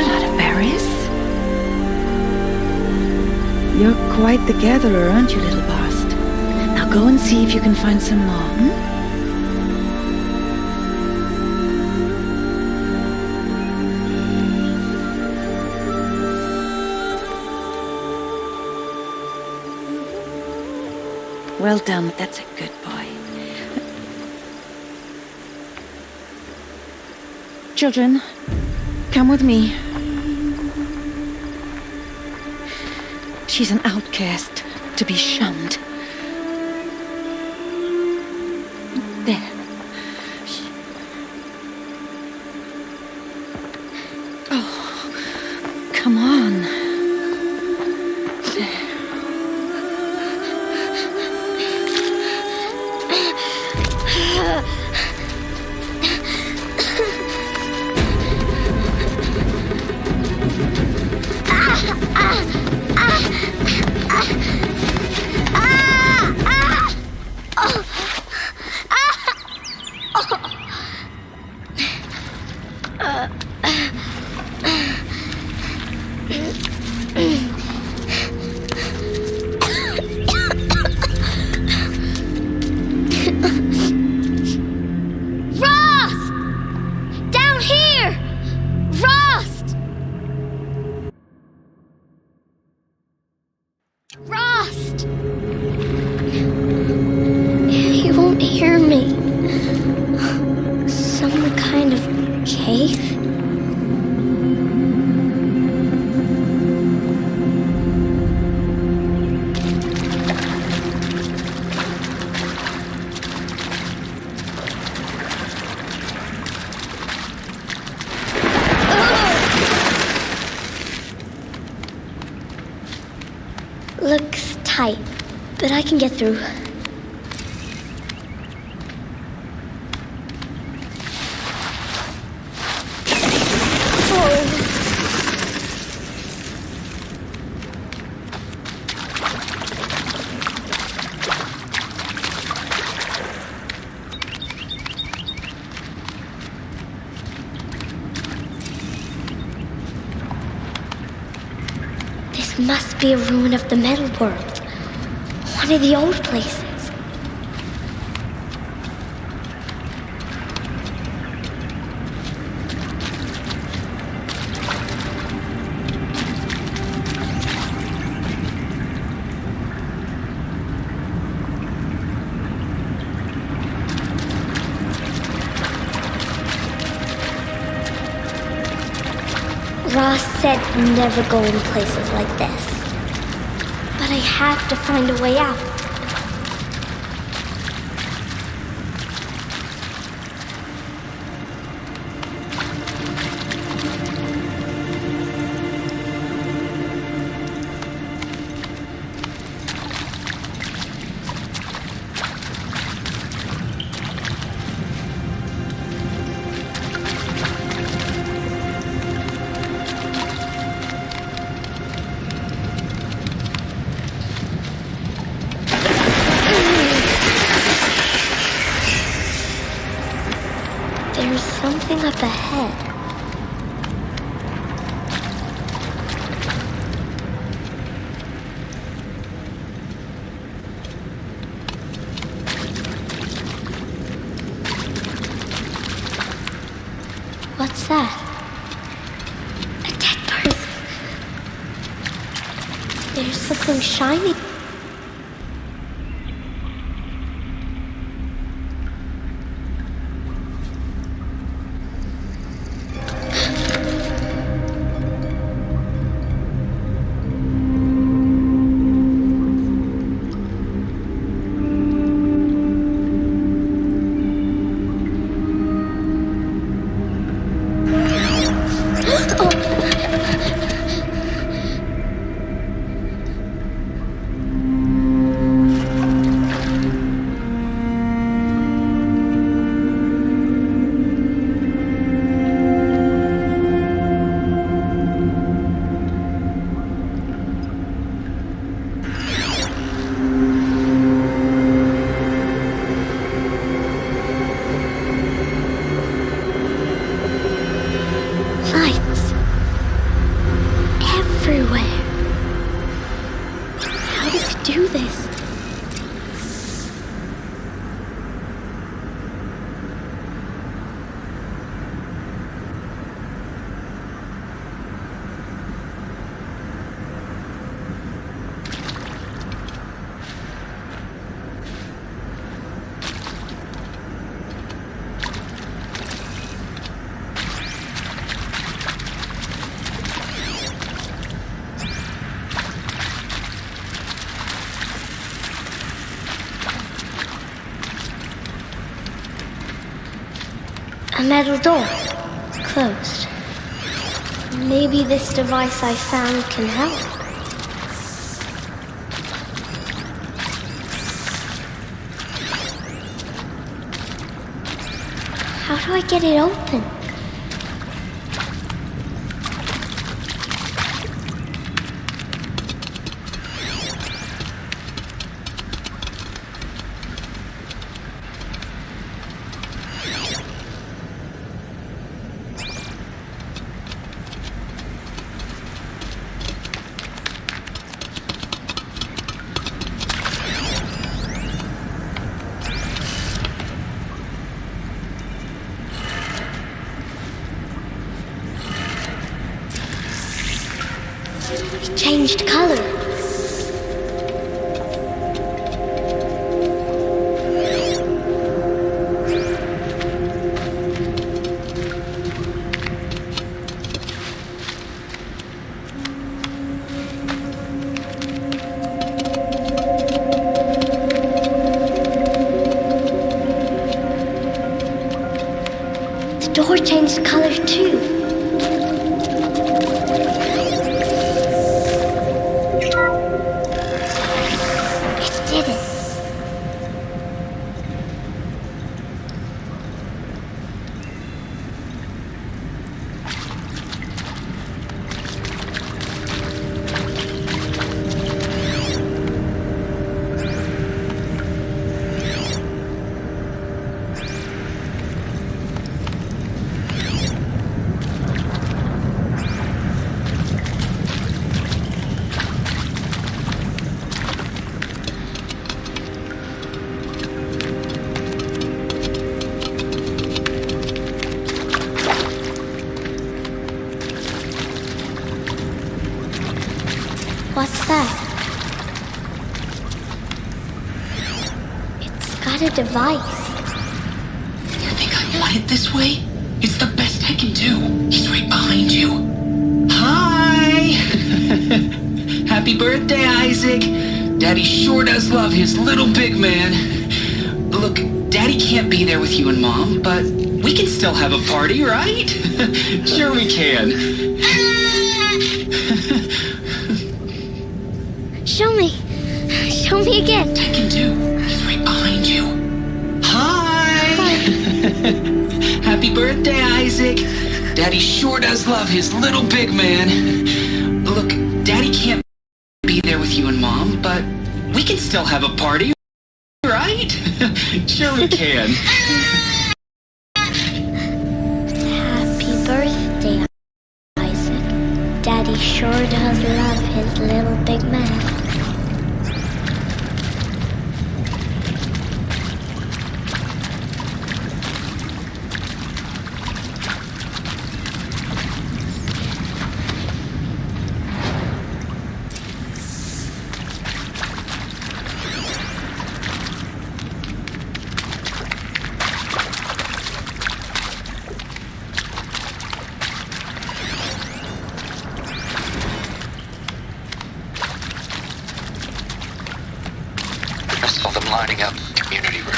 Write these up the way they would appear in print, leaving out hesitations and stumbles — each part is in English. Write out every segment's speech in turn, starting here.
a lot of berries. You're quite the gatherer, aren't you, little Bast? Now go and see if you can find some more, Well done, that's a good boy. Children, come with me. She's an outcast, to be shunned. There. Oh, come on. There. Rost! He won't hear me. Some kind of cave? Looks tight, but I can get through. This must be a ruin of the metal world. One of the old places. Ross said never go in places like this. But I have to find a way out. There's something up ahead. What's that? A dead person. There's something shiny. A metal door. Closed. Maybe this device I found can help. How do I get it open? It changed color. The door changed color too. What's that? It's got a device. You think I want it this way? It's the best I can do. He's right behind you. Hi! Happy birthday, Isaac. Daddy sure does love his little big man. Look, Daddy can't be there with you and Mom, but we can still have a party, right? Sure we can. Show me. Show me again. I can do. He's right behind you. Hi! Happy birthday, Isaac. Daddy sure does love his little big man. Look, Daddy can't be there with you and Mom, but we can still have a party, right? Sure we can. Happy birthday, Isaac. Daddy sure does love his little big man. I saw them lining up the community room.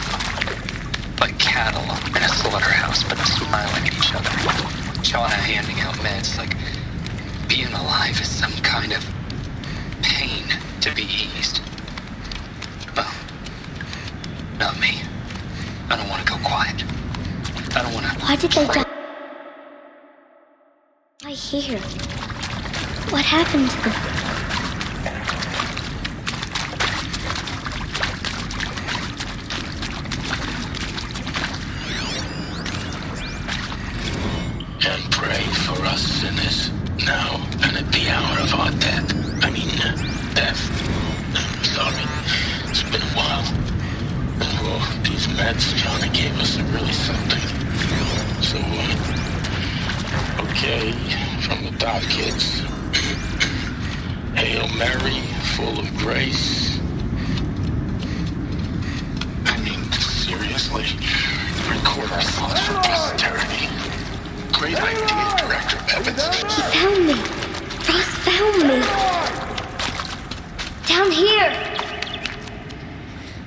Like cattle in a slaughterhouse, but smiling at each other. Shauna handing out meds like being alive is some kind of pain to be eased. Well, not me. I don't want to go quiet. I don't want to... Why did they die? I hear. What happened to them? And pray for us sinners, now and at the hour of our death. Death. Sorry, it's been a while. Well, these meds Johnny gave us are really something. So, okay, from the Dot Kids. Hail Mary, full of grace. Seriously, record our thoughts for posterity. Great idea, Director Evans. He found me. Ross found me. Down here.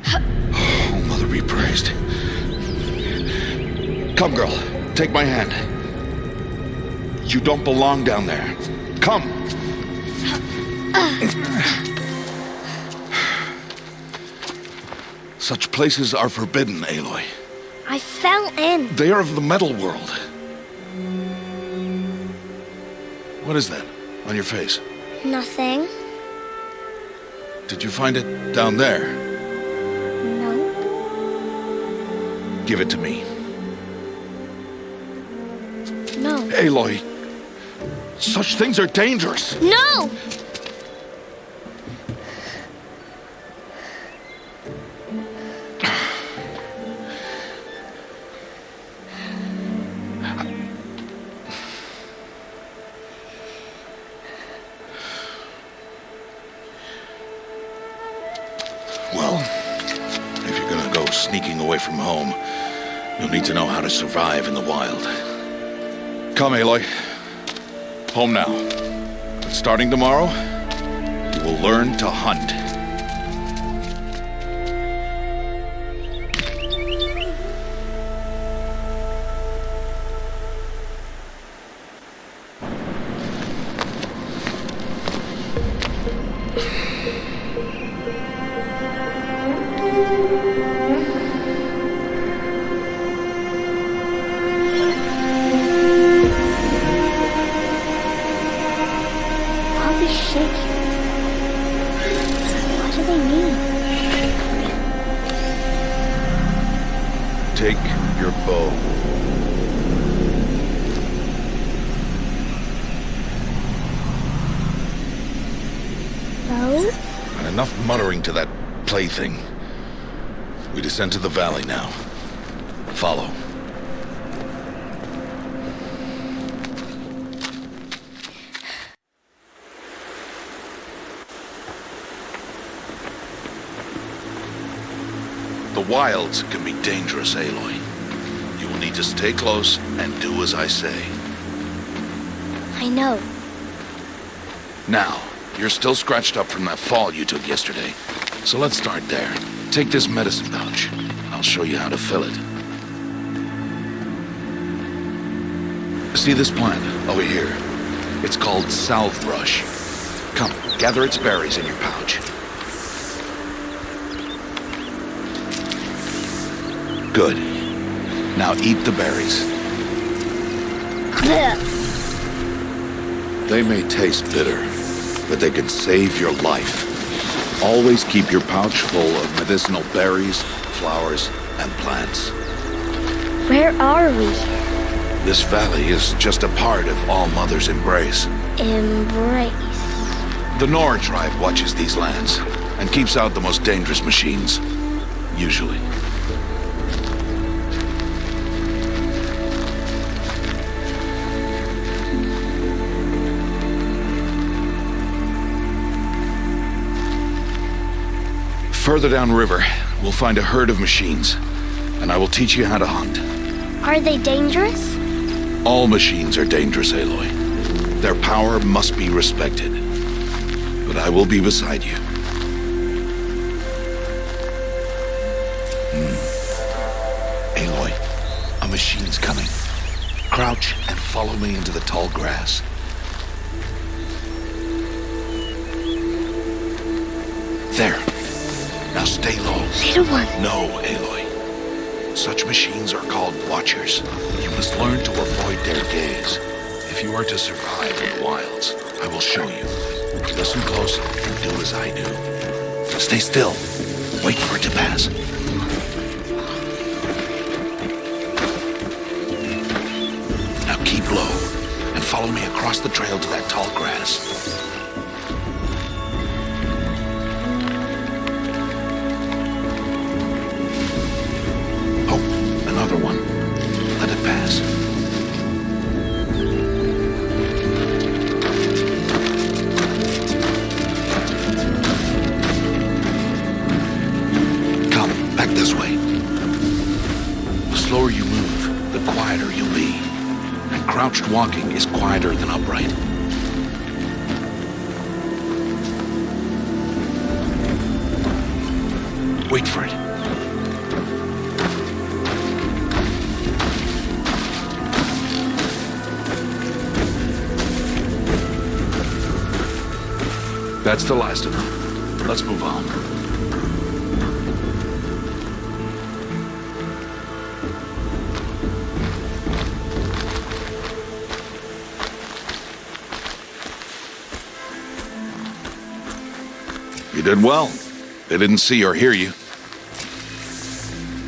Oh, Mother be praised. Come, girl. Take my hand. You don't belong down there. Come! Such places are forbidden, Aloy. I fell in. They are of the metal world. What is that on your face? Nothing. Did you find it down there? No. Give it to me. No. Aloy, such things are dangerous. No! Well, if you're gonna go sneaking away from home, you'll need to know how to survive in the wild. Come, Aloy. Home now. But starting tomorrow, you will learn to hunt. All these shapes. What do they mean? Take your bow. Bow? And enough muttering to that plaything. We descend to the valley now. Follow. The wilds can be dangerous, Aloy. You will need to stay close and do as I say. I know. Now, you're still scratched up from that fall you took yesterday. So let's start there. Take this medicine pouch. I'll show you how to fill it. See this plant over here? It's called salve brush. Come, gather its berries in your pouch. Good. Now eat the berries. They may taste bitter, but they can save your life. Always keep your pouch full of medicinal berries, flowers, and plants. Where are we? This valley is just a part of All Mother's embrace. Embrace. The Nora tribe watches these lands and keeps out the most dangerous machines. Usually. Further downriver, we'll find a herd of machines, and I will teach you how to hunt. Are they dangerous? All machines are dangerous, Aloy. Their power must be respected. But I will be beside you. Aloy, a machine's coming. Crouch and follow me into the tall grass. There. Now stay low. Little one. No, Aloy. Such machines are called Watchers. You must learn to avoid their gaze. If you are to survive in the wilds, I will show you. Listen close and do as I do. Stay still. Wait for it to pass. Now keep low and follow me across the trail to that tall grass. Another one. Let it pass. Come, back this way. The slower you move, the quieter you'll be. And crouched walking is quieter than upright. Wait for it. That's the last of them. Let's move on. You did well. They didn't see or hear you.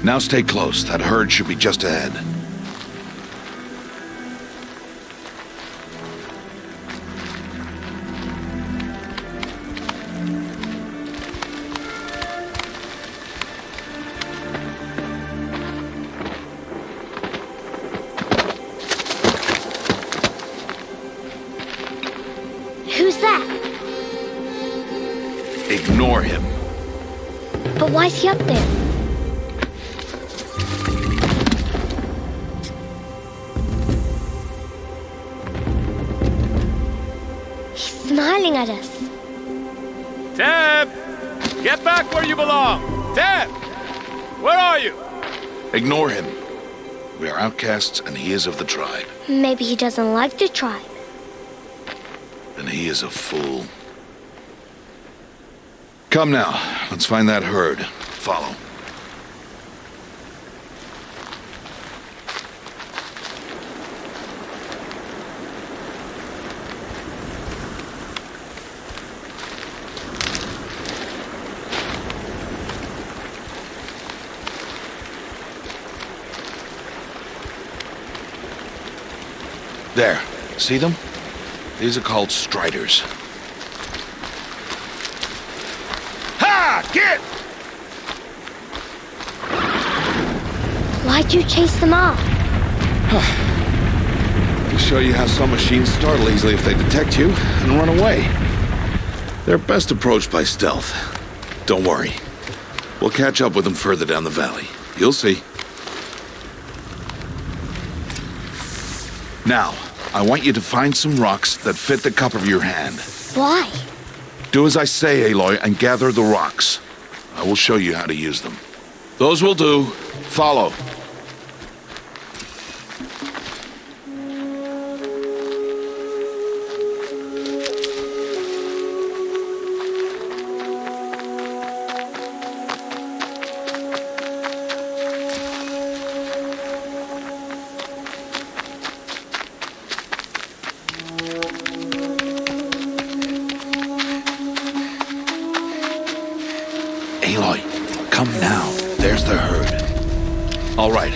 Now stay close. That herd should be just ahead. Who's that? Ignore him. But why's he up there? He's smiling at us. Teb! Get back where you belong! Teb! Where are you? Ignore him. We are outcasts and he is of the tribe. Maybe he doesn't like the tribe. And he is a fool. Come now, let's find that herd. Follow. There, see them? These are called striders. Ha! Get! Why'd you chase them off? To show you how some machines startle easily if they detect you and run away. They're best approached by stealth. Don't worry. We'll catch up with them further down the valley. You'll see. Now, I want you to find some rocks that fit the cup of your hand. Why? Do as I say, Aloy, and gather the rocks. I will show you how to use them. Those will do. Follow. Aloy, come now. There's the herd. All right,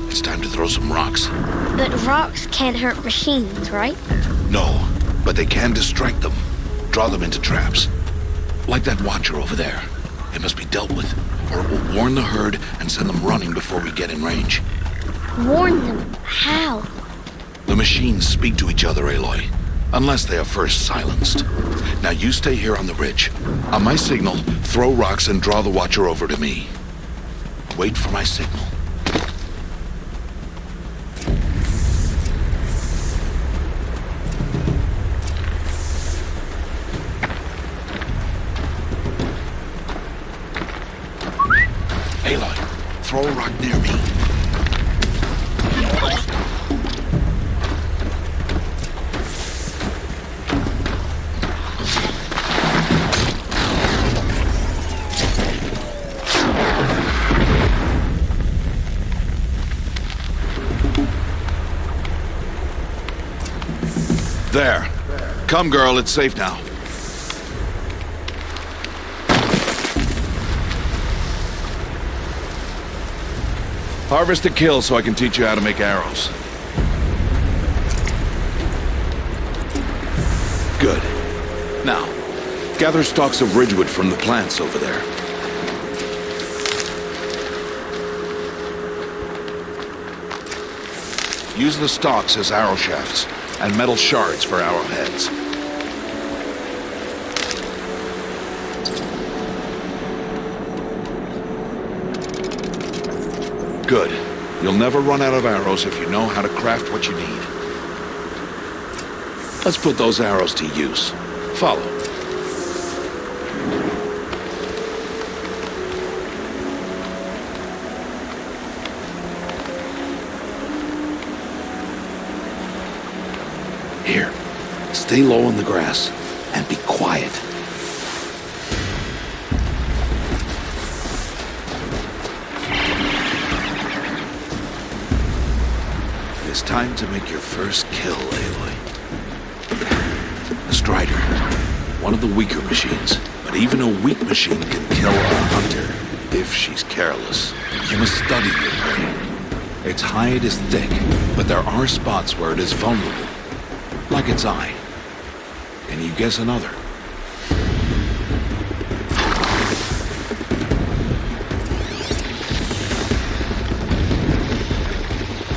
it's time to throw some rocks. But rocks can't hurt machines, right? No, but they can distract them. Draw them into traps. Like that watcher over there. It must be dealt with, or it will warn the herd and send them running before we get in range. Warn them. How? The machines speak to each other, Aloy. Unless they are first silenced. Now you stay here on the ridge. On my signal, throw rocks and draw the watcher over to me. Wait for my signal. Aloy, throw a rock near me. There. Come, girl, it's safe now. Harvest a kill so I can teach you how to make arrows. Good. Now, gather stalks of ridgewood from the plants over there. Use the stalks as arrow shafts, and metal shards for arrowheads. Good. You'll never run out of arrows if you know how to craft what you need. Let's put those arrows to use. Follow. Here, stay low on the grass and be quiet. It's time to make your first kill, Aloy. A Strider. One of the weaker machines. But even a weak machine can kill a hunter, if she's careless. You must study your prey. Its hide is thick, but there are spots where it is vulnerable. Like its eye. Can you guess another?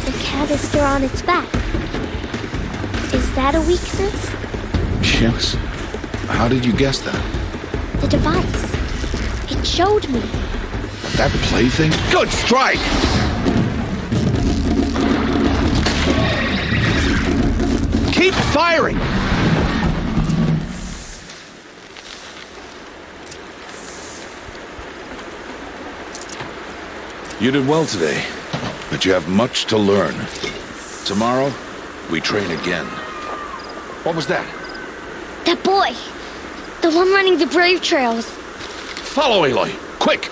The canister on its back. Is that a weakness? Yes. How did you guess that? The device. It showed me. That plaything? Good strike! Keep firing! You did well today, but you have much to learn. Tomorrow, we train again. What was that? That boy. The one running the brave trails. Follow Aloy, quick!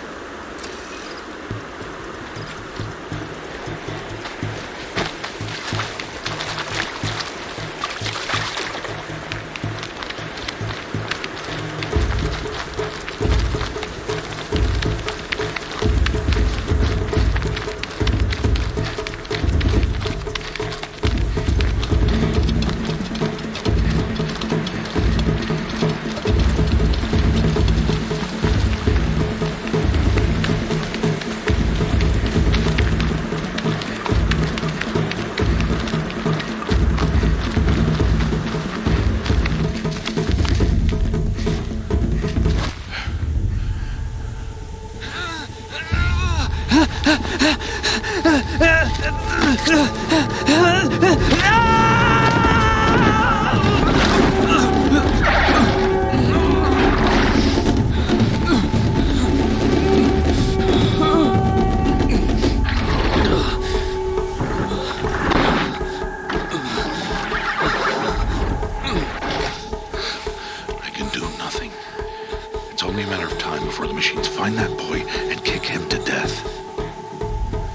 Find that boy and kick him to death.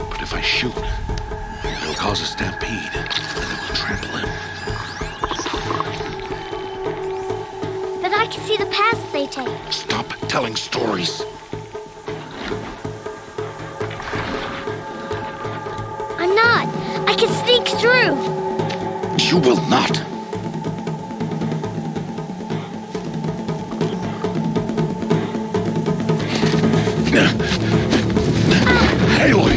But if I shoot, it'll cause a stampede, and it will trample him. But I can see the paths they take. Stop telling stories. I'm not. I can sneak through. You will not. Aloy!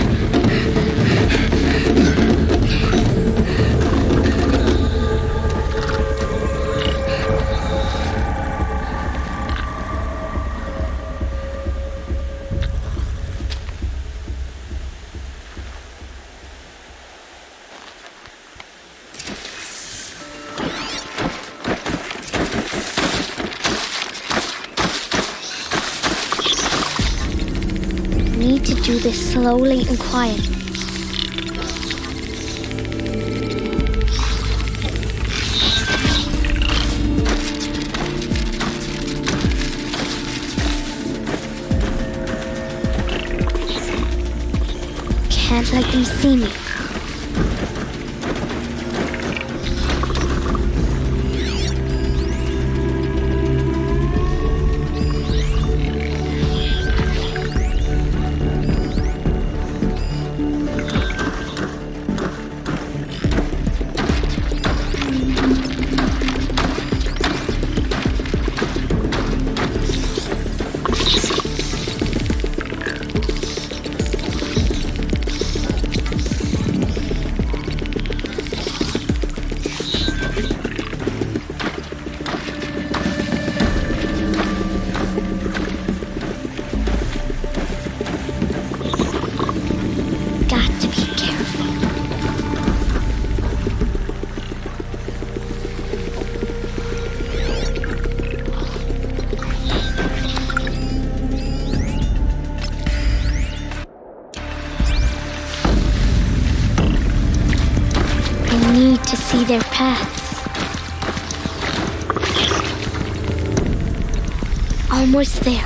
Need to do this slowly and quietly. Can't let them see me. Got to be careful. I need to see their paths. Almost there.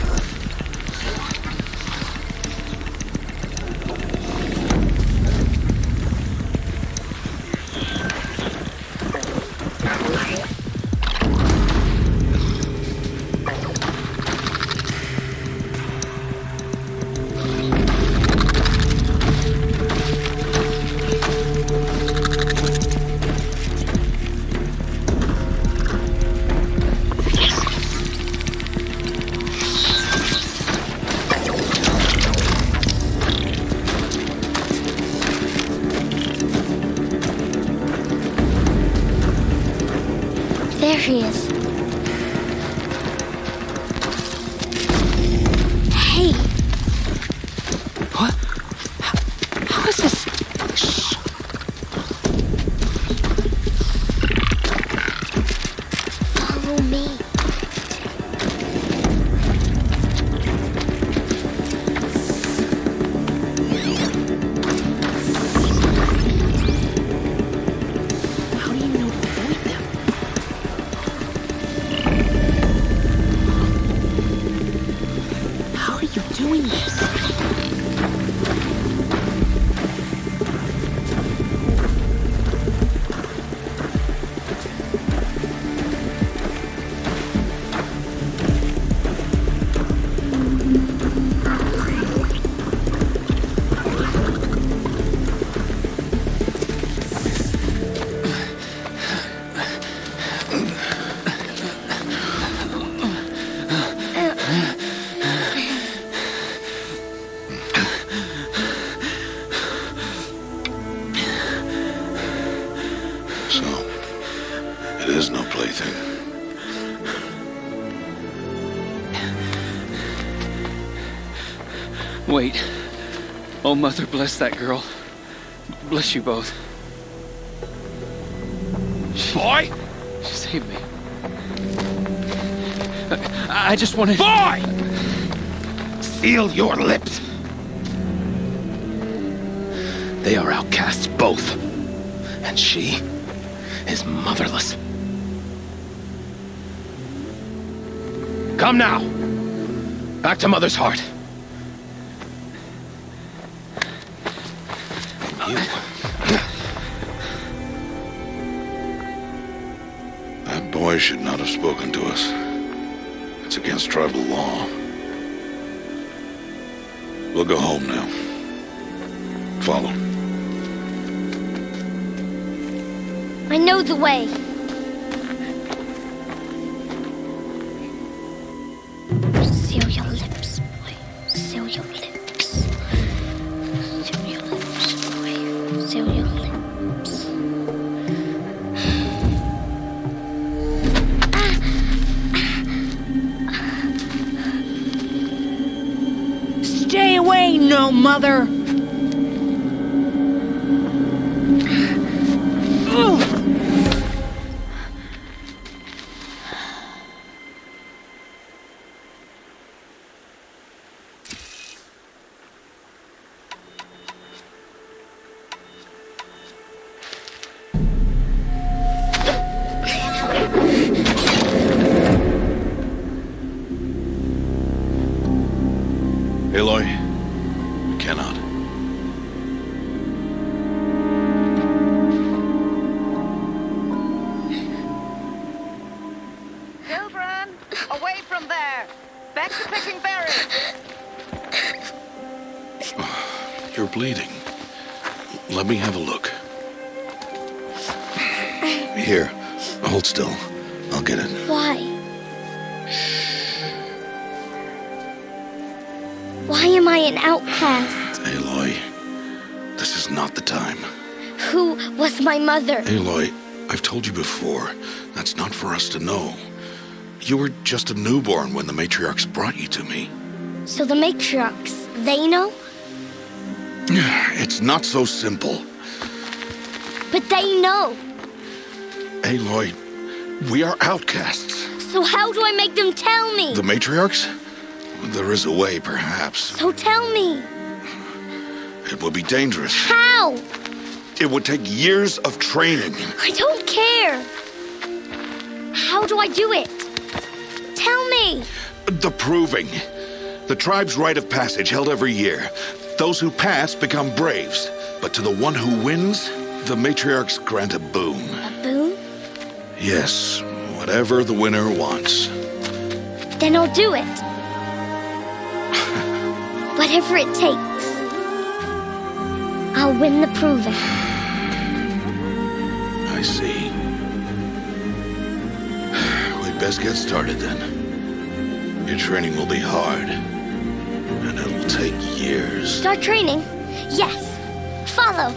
There he is. Hey, What? How is this? Shh. follow me. How do you know to avoid them? How are you doing this? So, it is no plaything. Wait. Oh, Mother, bless that girl. Bless you both. Boy! She saved me. I just wanted... Boy! Seal your lips. They are outcasts, both. And she is motherless. Come now. Back to Mother's heart. You. That boy should not have spoken to us. It's against tribal law. We'll go home now. Follow. I know the way. Seal your lips, boy. Seal your lips. Seal your lips, boy. Seal your lips. Stay away, no mother! Aloy, cannot. Hilbran, away from there! Back to picking berries! You're bleeding. Let me have a look. Here, hold still. I'll get it. Why? Why am I an outcast? Aloy, this is not the time. Who was my mother? Aloy, I've told you before, that's not for us to know. You were just a newborn when the matriarchs brought you to me. So the matriarchs, they know? It's not so simple. But they know. Aloy, we are outcasts. So how do I make them tell me? The matriarchs? There is a way, perhaps. So tell me. It would be dangerous. How? It would take years of training. I don't care. How do I do it? Tell me. The proving. The tribe's rite of passage held every year. Those who pass become braves. But to the one who wins, the matriarchs grant a boon. A boon? Yes, whatever the winner wants. Then I'll do it. Whatever it takes. I'll win the proving. I see. We'd best get started then. Your training will be hard. And it'll take years. Start training? Yes. Follow.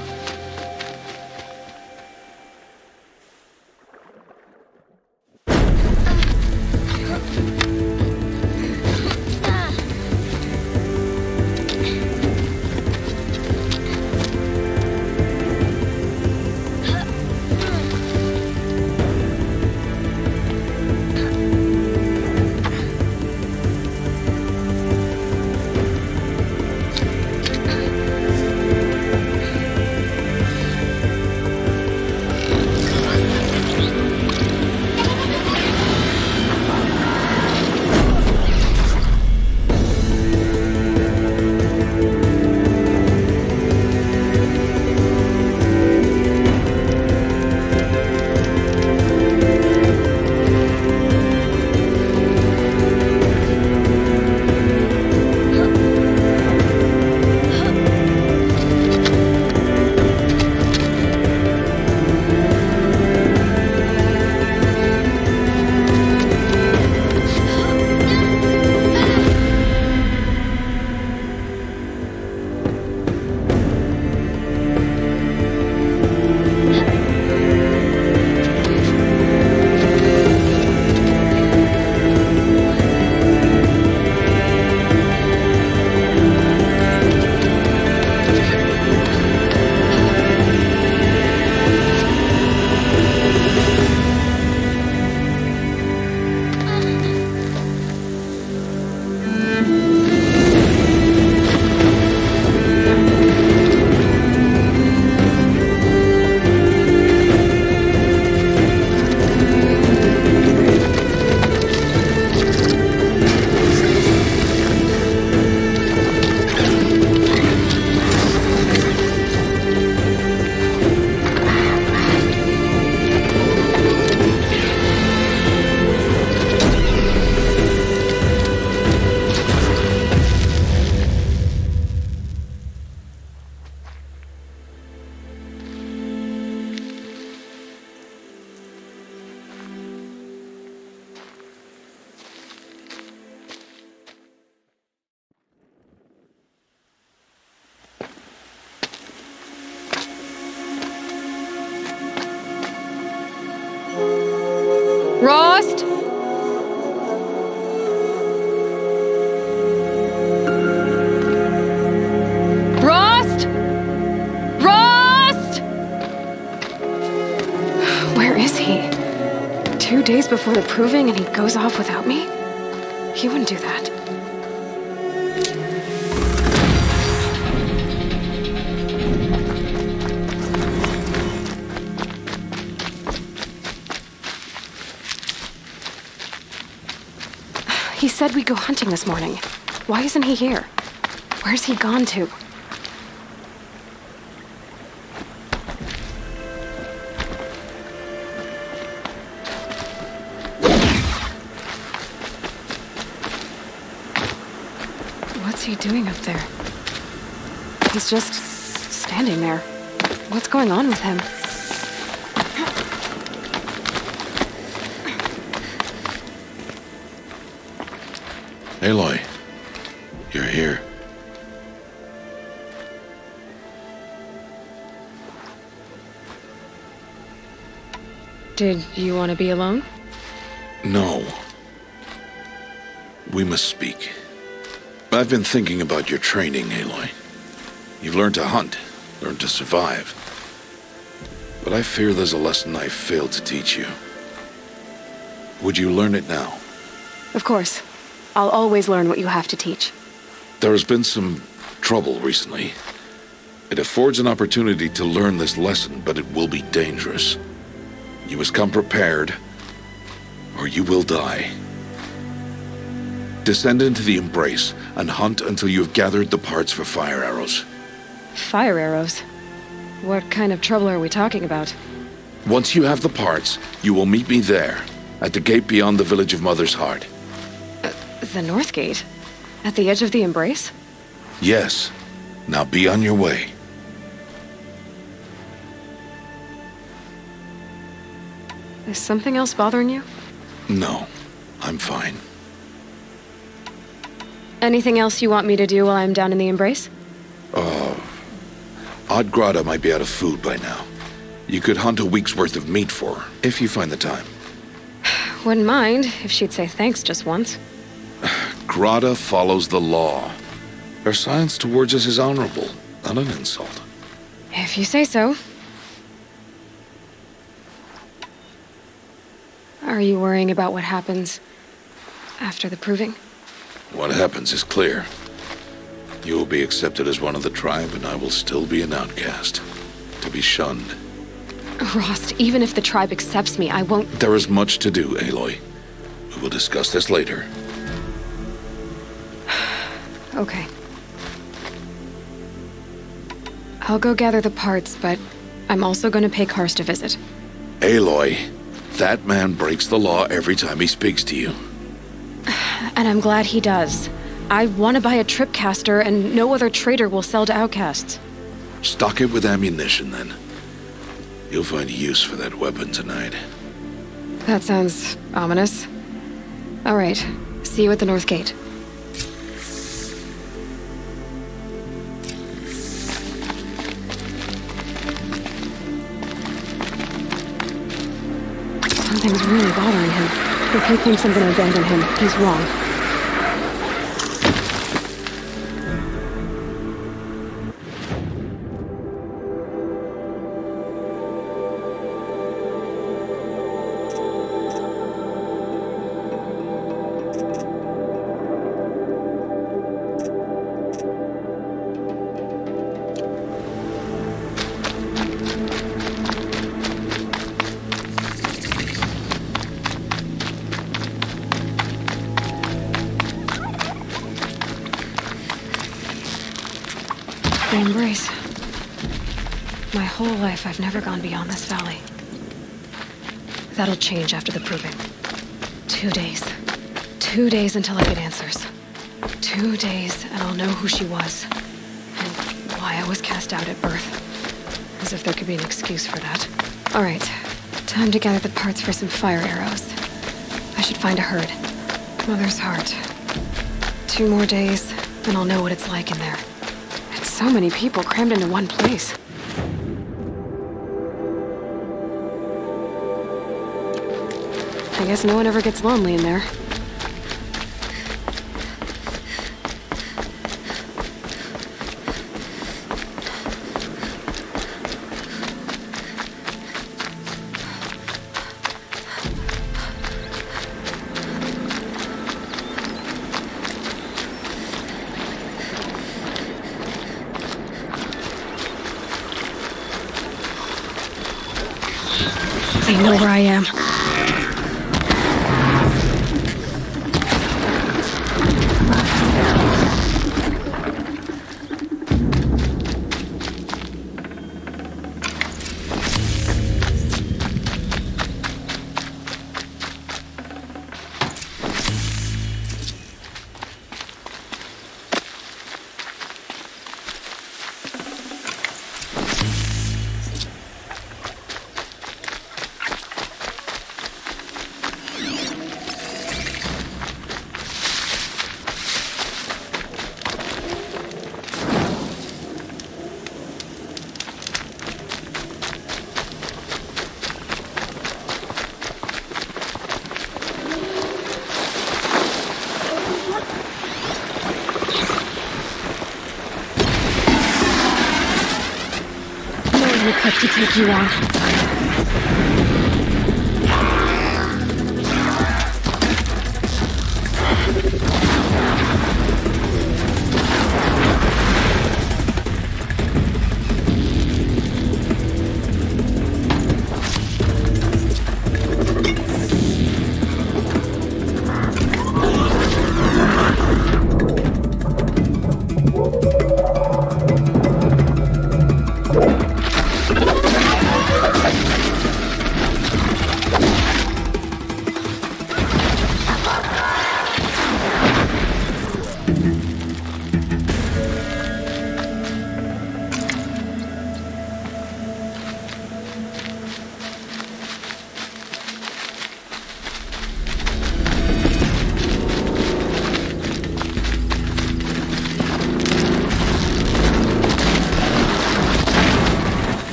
Rost? Rost? Rost? Where is he? 2 days before the proving and he goes off without me? He wouldn't do that. He said we'd go hunting this morning. Why isn't he here? Where's he gone to? What's he doing up there? He's just standing there. What's going on with him? Aloy, you're here. Did you want to be alone? No. We must speak. I've been thinking about your training, Aloy. You've learned to hunt, learned to survive. But I fear there's a lesson I failed to teach you. Would you learn it now? Of course. I'll always learn what you have to teach. There has been some trouble recently. It affords an opportunity to learn this lesson, but it will be dangerous. You must come prepared, or you will die. Descend into the Embrace and hunt until you have gathered the parts for fire arrows. Fire arrows? What kind of trouble are we talking about? Once you have the parts, you will meet me there, at the gate beyond the village of Mother's Heart. The North Gate? At the edge of the Embrace? Yes. Now be on your way. Is something else bothering you? No, I'm fine. Anything else you want me to do while I'm down in the Embrace? Odd Grata might be out of food by now. You could hunt a week's worth of meat for her, if you find the time. Wouldn't mind if she'd say thanks just once. Grata follows the law. Her silence towards us is honorable, not an insult. If you say so. Are you worrying about what happens after the proving? What happens is clear. You will be accepted as one of the tribe, and I will still be an outcast, to be shunned. Rost, even if the tribe accepts me, I won't... There is much to do, Aloy. We will discuss this later. Okay. I'll go gather the parts, but I'm also going to pay Karst a visit. Aloy, that man breaks the law every time he speaks to you. And I'm glad he does. I want to buy a tripcaster, and no other trader will sell to outcasts. Stock it with ammunition, then. You'll find use for that weapon tonight. That sounds ominous. All right. See you at the North Gate. Something's really bothering him. If he thinks I'm gonna abandon him, he's wrong. The Embrace. My whole life, I've never gone beyond this valley. That'll change after the proving. 2 days. 2 days until I get answers. 2 days, and I'll know who she was. And why I was cast out at birth. As if there could be an excuse for that. All right. Time to gather the parts for some fire arrows. I should find a herd. Mother's Heart. 2 more days, and I'll know what it's like in there. It's so many people crammed into one place. I guess no one ever gets lonely in there. They know where I am. Equipped to take you on.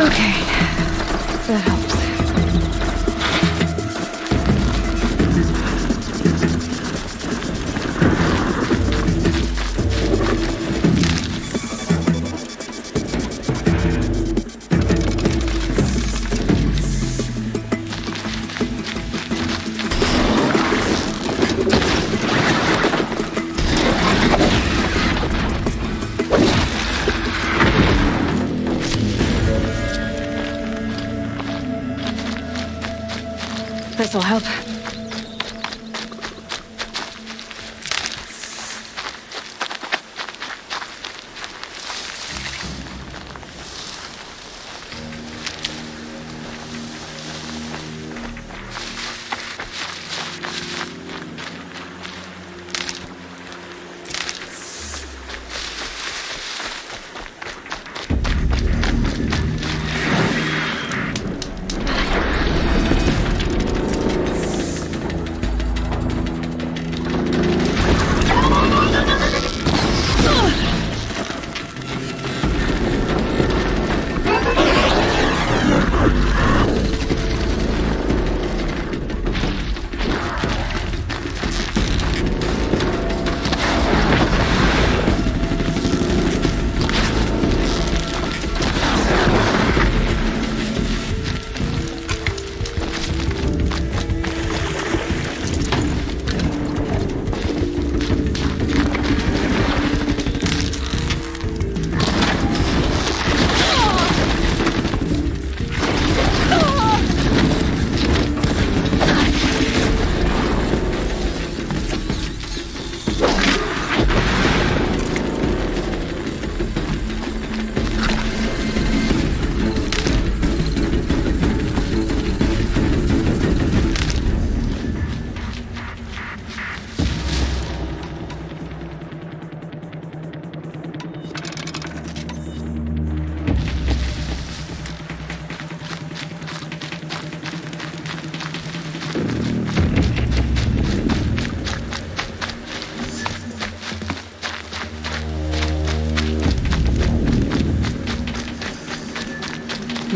Okay, that helps. This'll help.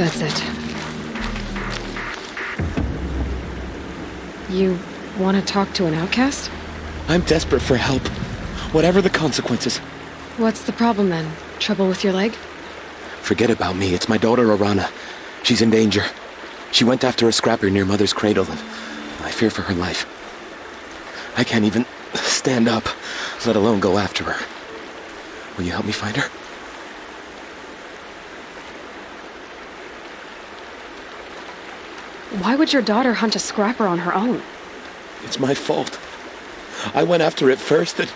That's it. You want to talk to an outcast? I'm desperate for help. Whatever the consequences. What's the problem then? Trouble with your leg? Forget about me. It's my daughter, Arana. She's in danger. She went after a scrapper near Mother's cradle, and I fear for her life. I can't even stand up, let alone go after her. Will you help me find her? Why would your daughter hunt a scrapper on her own? It's my fault. I went after it first, and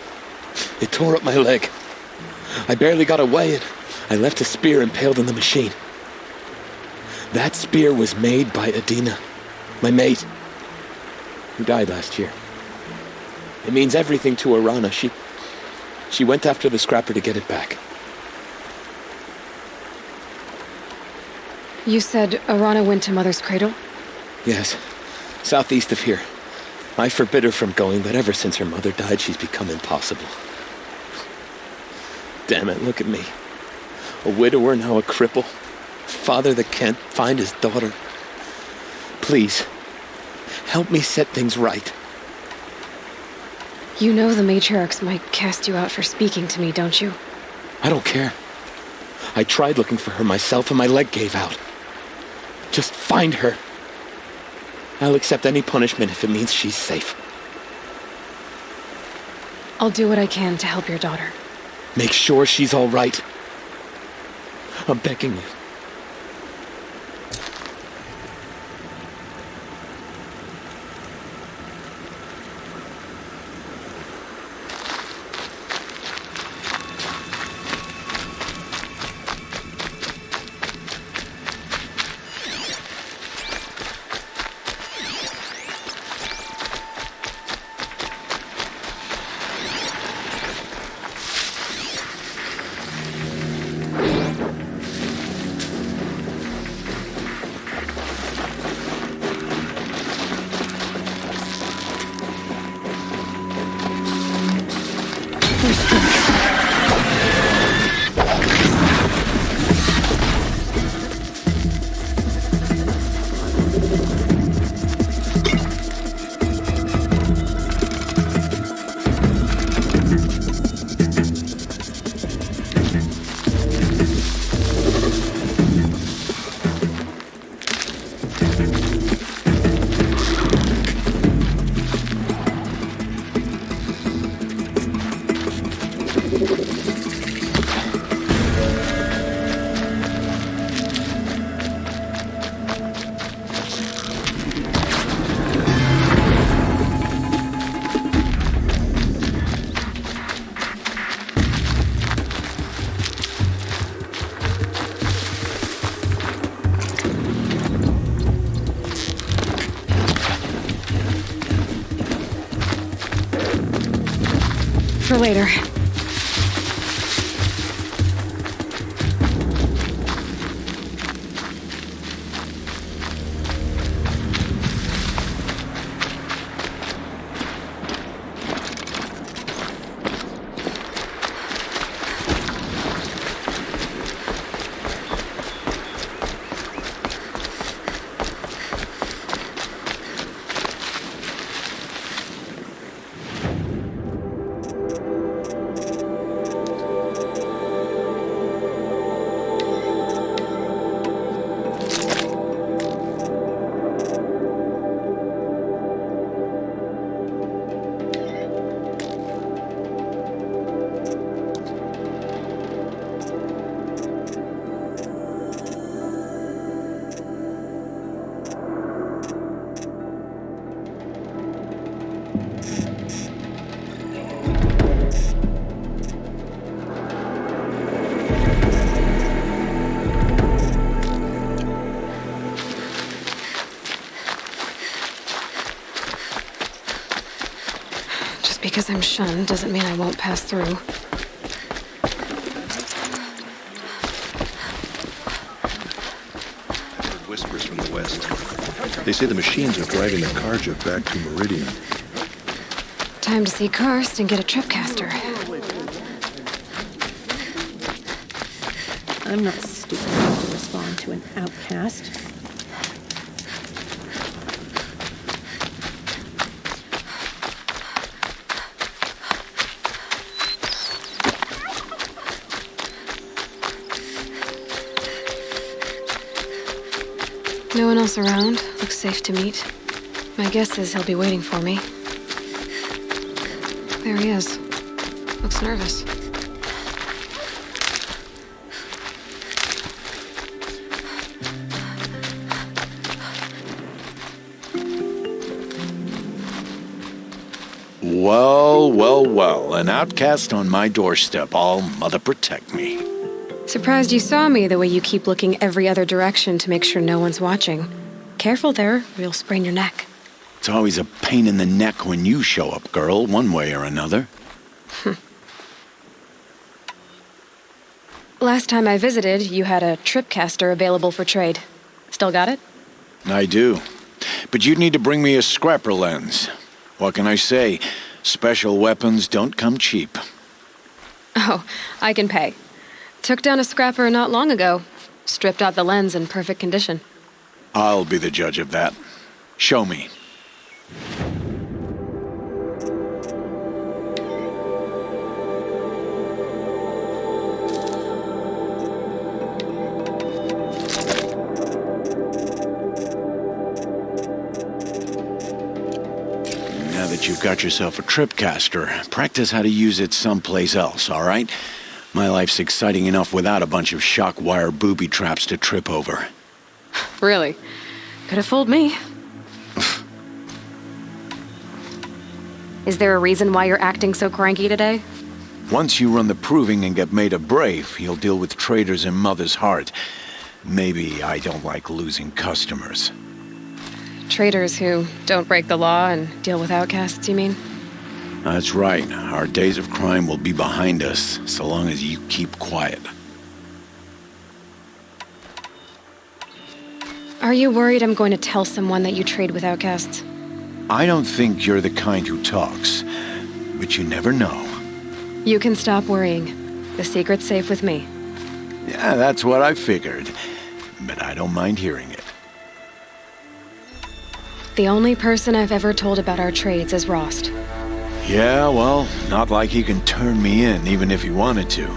it tore up my leg. I barely got away, and I left a spear impaled in the machine. That spear was made by Adina, my mate, who died last year. It means everything to Arana. She went after the scrapper to get it back. You said Arana went to Mother's cradle? Yes, southeast of here. I forbid her from going, but ever since her mother died, she's become impossible. Damn it, look at me. A widower, now a cripple. Father that can't find his daughter. Please, help me set things right. You know the matriarchs might cast you out for speaking to me, don't you? I don't care. I tried looking for her myself and my leg gave out. Just find her. I'll accept any punishment if it means she's safe. I'll do what I can to help your daughter. Make sure she's all right. I'm begging you. For later. Because I'm shunned doesn't mean I won't pass through. Whispers from the west. They say the machines are driving the Karja back to Meridian. Time to see Karst and get a tripcaster. I'm not stupid enough to respond to to an outcast. No one else around. Looks safe to meet. My guess is he'll be waiting for me. There he is. Looks nervous. Well, well, well. An outcast on my doorstep. All mother protect me. Surprised you saw me the way you keep looking every other direction to make sure no one's watching. Careful there, or you'll sprain your neck. It's always a pain in the neck when you show up, girl, one way or another. Last time I visited, you had a tripcaster available for trade. Still got it? I do. But you'd need to bring me a scrapper lens. What can I say? Special weapons don't come cheap. Oh, I can pay. Took down a scrapper not long ago. Stripped out the lens in perfect condition. I'll be the judge of that. Show me. Now that you've got yourself a tripcaster, practice how to use it someplace else, all right? My life's exciting enough without a bunch of shock wire booby traps to trip over. Really? Could have fooled me. Is there a reason why you're acting so cranky today? Once you run the proving and get made a brave, you'll deal with traitors in Mother's Heart. Maybe I don't like losing customers. Traitors who don't break the law and deal with outcasts, you mean? That's right. Our days of crime will be behind us, so long as you keep quiet. Are you worried I'm going to tell someone that you trade with outcasts? I don't think you're the kind who talks, but you never know. You can stop worrying. The secret's safe with me. Yeah, that's what I figured, but I don't mind hearing it. The only person I've ever told about our trades is Rost. Yeah, well, not like he can turn me in, even if he wanted to.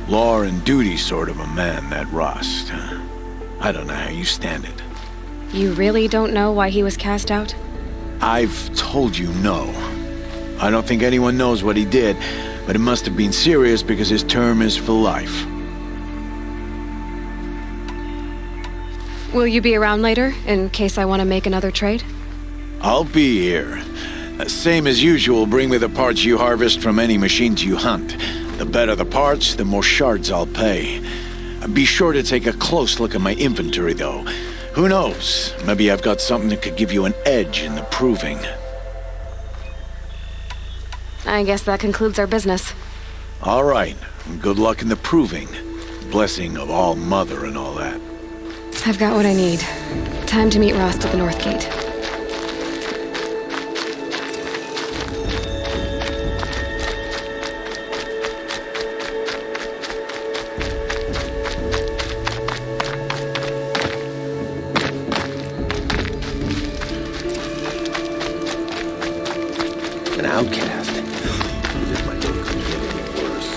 Law and duty sort of a man, that Rost. I don't know how you stand it. You really don't know why he was cast out? I've told you no. I don't think anyone knows what he did, but it must have been serious because his term is for life. Will you be around later, in case I want to make another trade? I'll be here. Same as usual, bring me the parts you harvest from any machines you hunt. The better the parts, the more shards I'll pay. Be sure to take a close look at my inventory, though. Who knows? Maybe I've got something that could give you an edge in the proving. I guess that concludes our business. All right. Good luck in the proving. Blessing of All Mother and all that. I've got what I need. Time to meet Rost at the North Gate. An outcast. As if my day couldn't get any worse.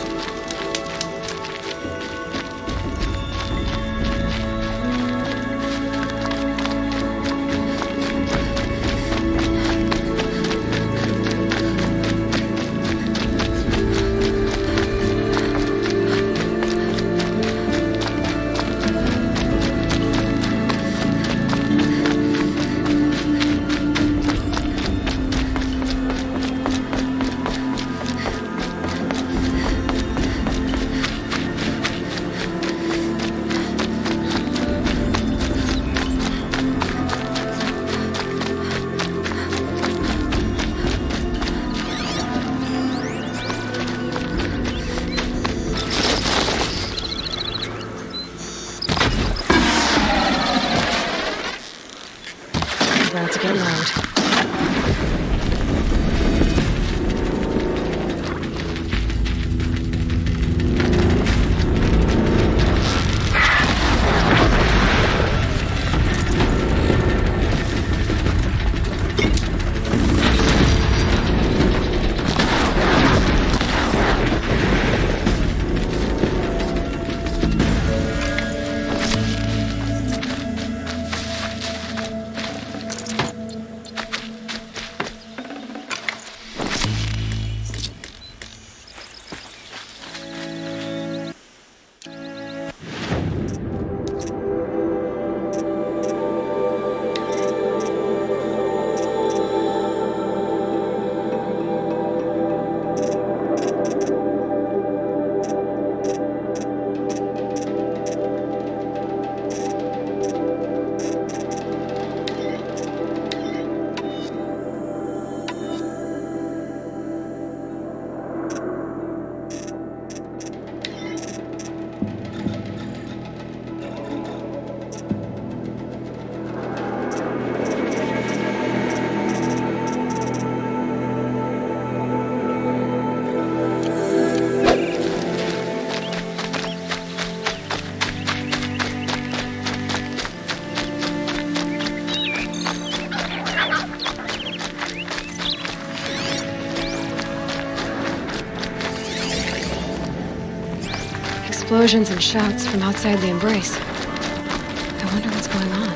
explosions and shouts from outside the Embrace. I wonder what's going on.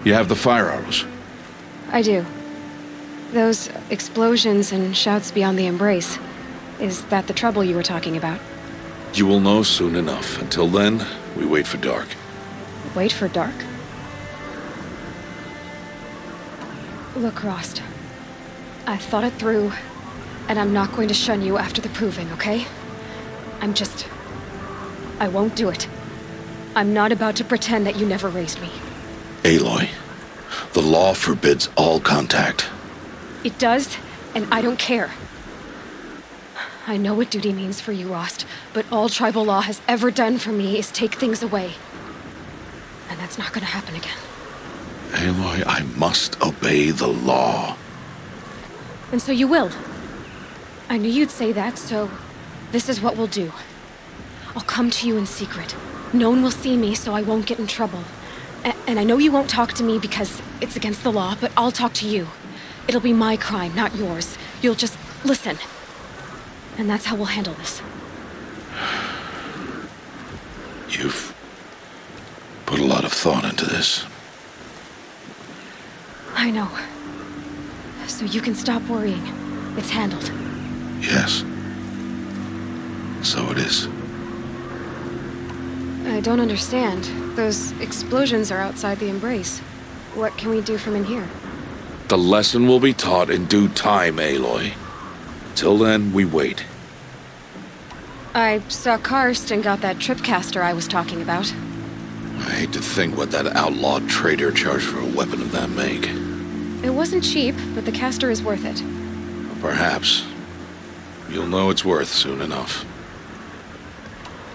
You have the fire arrows. I do. Those explosions and shouts beyond the Embrace. Is that the trouble you were talking about? You will know soon enough. Until then, we wait for dark. Wait for dark? Look, Rost. I thought it through, and I'm not going to shun you after the proving, okay? I won't do it. I'm not about to pretend that you never raised me. Aloy, the law forbids all contact. It does, and I don't care. I know what duty means for you, Rost, but all tribal law has ever done for me is take things away. And that's not gonna happen again. Aloy, I must obey the law. And so you will. I knew you'd say that, so this is what we'll do. I'll come to you in secret. No one will see me, so I won't get in trouble. And I know you won't talk to me because it's against the law, but I'll talk to you. It'll be my crime, not yours. You'll just listen. And that's how we'll handle this. You've put a lot of thought into this. I know. So you can stop worrying. It's handled. Yes. So it is. I don't understand. Those explosions are outside the Embrace. What can we do from in here? The lesson will be taught in due time, Aloy. Till then, we wait. I saw Karst and got that tripcaster I was talking about. I hate to think what that outlawed trader charged for a weapon of that make. It wasn't cheap, but the caster is worth it. Perhaps. You'll know it's worth soon enough.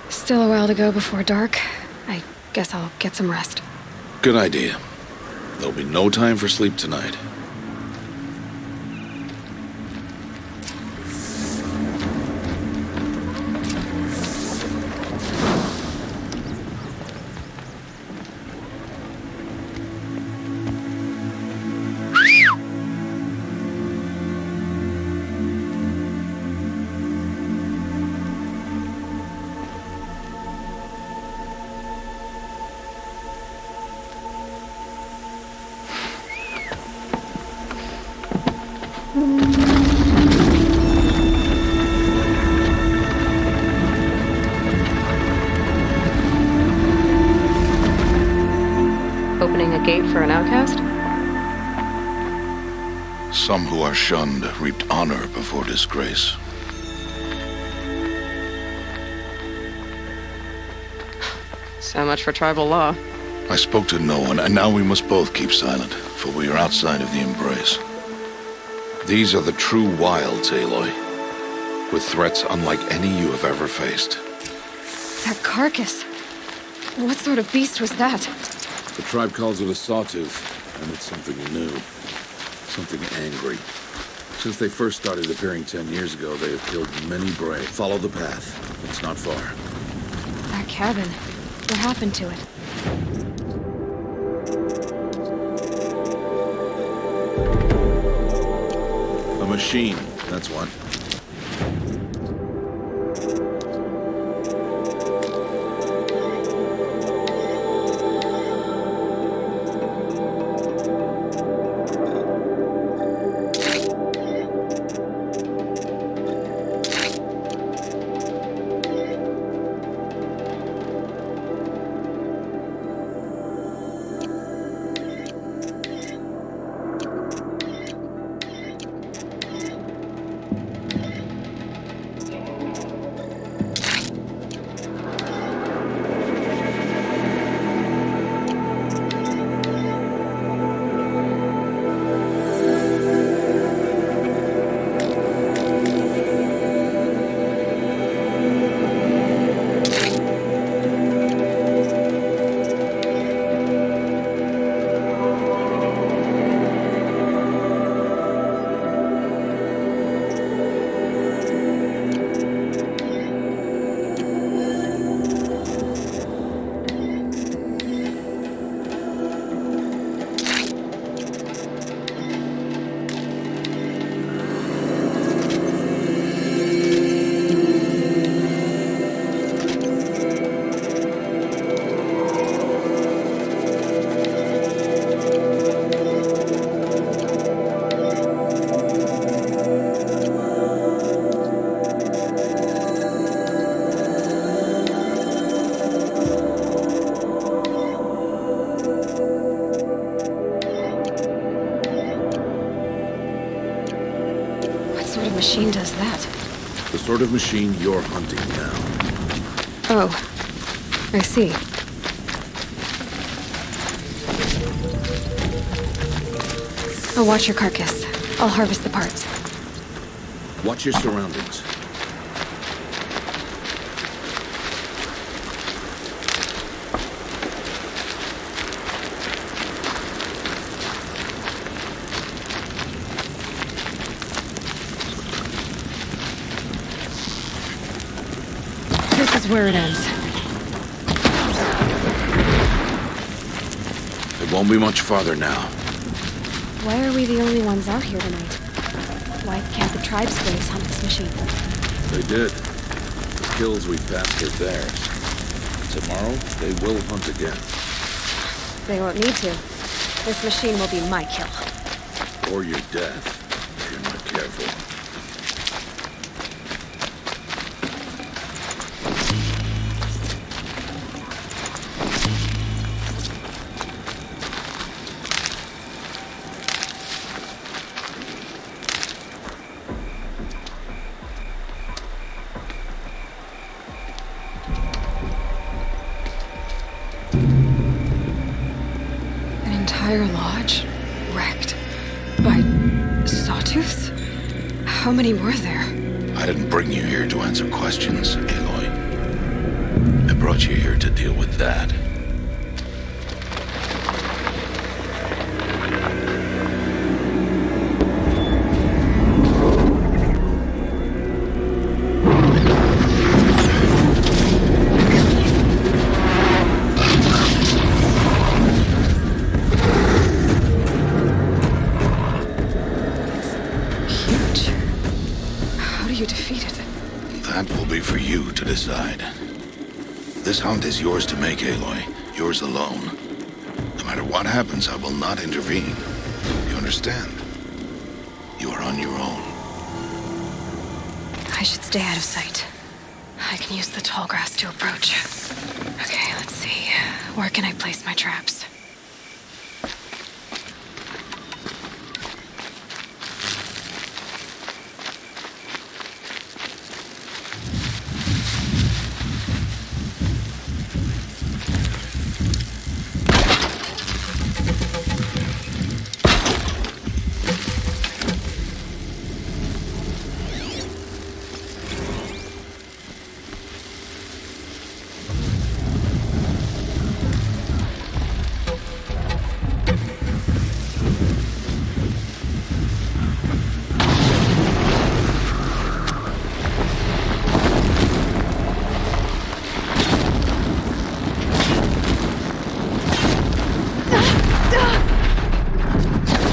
Still a while to go before dark. I guess I'll get some rest. Good idea. There'll be no time for sleep tonight. Opening a gate for an outcast? Some who are shunned reaped honor before disgrace. So much for tribal law. I spoke to no one, and now we must both keep silent, for we are outside of the Embrace. These are the true wilds, Aloy, with threats unlike any you have ever faced. That carcass. What sort of beast was that? The tribe calls it a sawtooth, and it's something new. Something angry. Since they first started appearing 10 years ago, they have killed many brave. Follow the path. It's not far. That cabin. What happened to it? A machine, that's what. sort of machine you're hunting now. Oh, I see. I'll watch your carcass. I'll harvest the parts. Watch your surroundings. This is where it ends. It won't be much farther now. Why are we the only ones out here tonight? Why can't the tribe slaves hunt this machine? They did. The kills we passed are theirs. Tomorrow, they will hunt again. They won't need to. This machine will be my kill. Or your death, if you're not careful. An entire lodge wrecked by sawtooths? How many were there? I didn't bring you here to answer questions, Aloy. I brought you here to deal with that. Huge. How do you defeat it? That will be for you to decide. This hunt is yours to make, Aloy. Yours alone. No matter what happens, I will not intervene. You understand? You are on your own. I should stay out of sight. I can use the tall grass to approach. Okay, let's see. Where can I place my traps?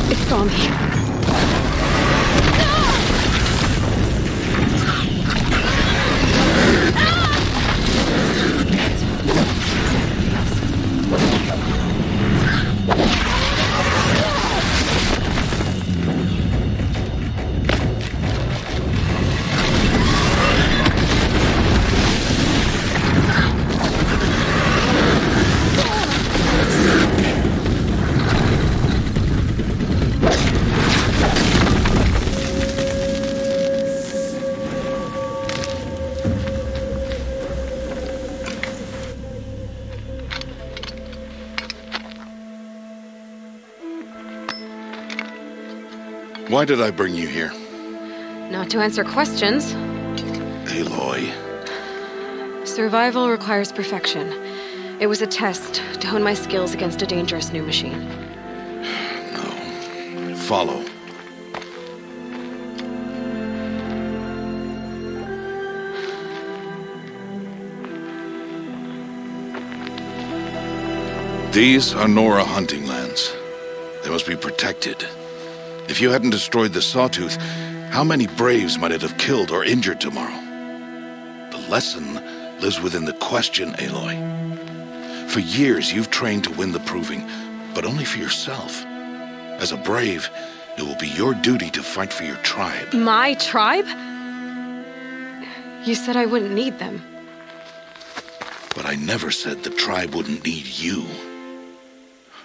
It saw me. Why did I bring you here? Not to answer questions. Aloy. Survival requires perfection. It was a test to hone my skills against a dangerous new machine. No. Follow. These are Nora hunting lands. They must be protected. If you hadn't destroyed the Sawtooth, how many Braves might it have killed or injured tomorrow? The lesson lives within the question, Aloy. For years, you've trained to win the Proving, but only for yourself. As a Brave, it will be your duty to fight for your tribe. My tribe? You said I wouldn't need them. But I never said the tribe wouldn't need you.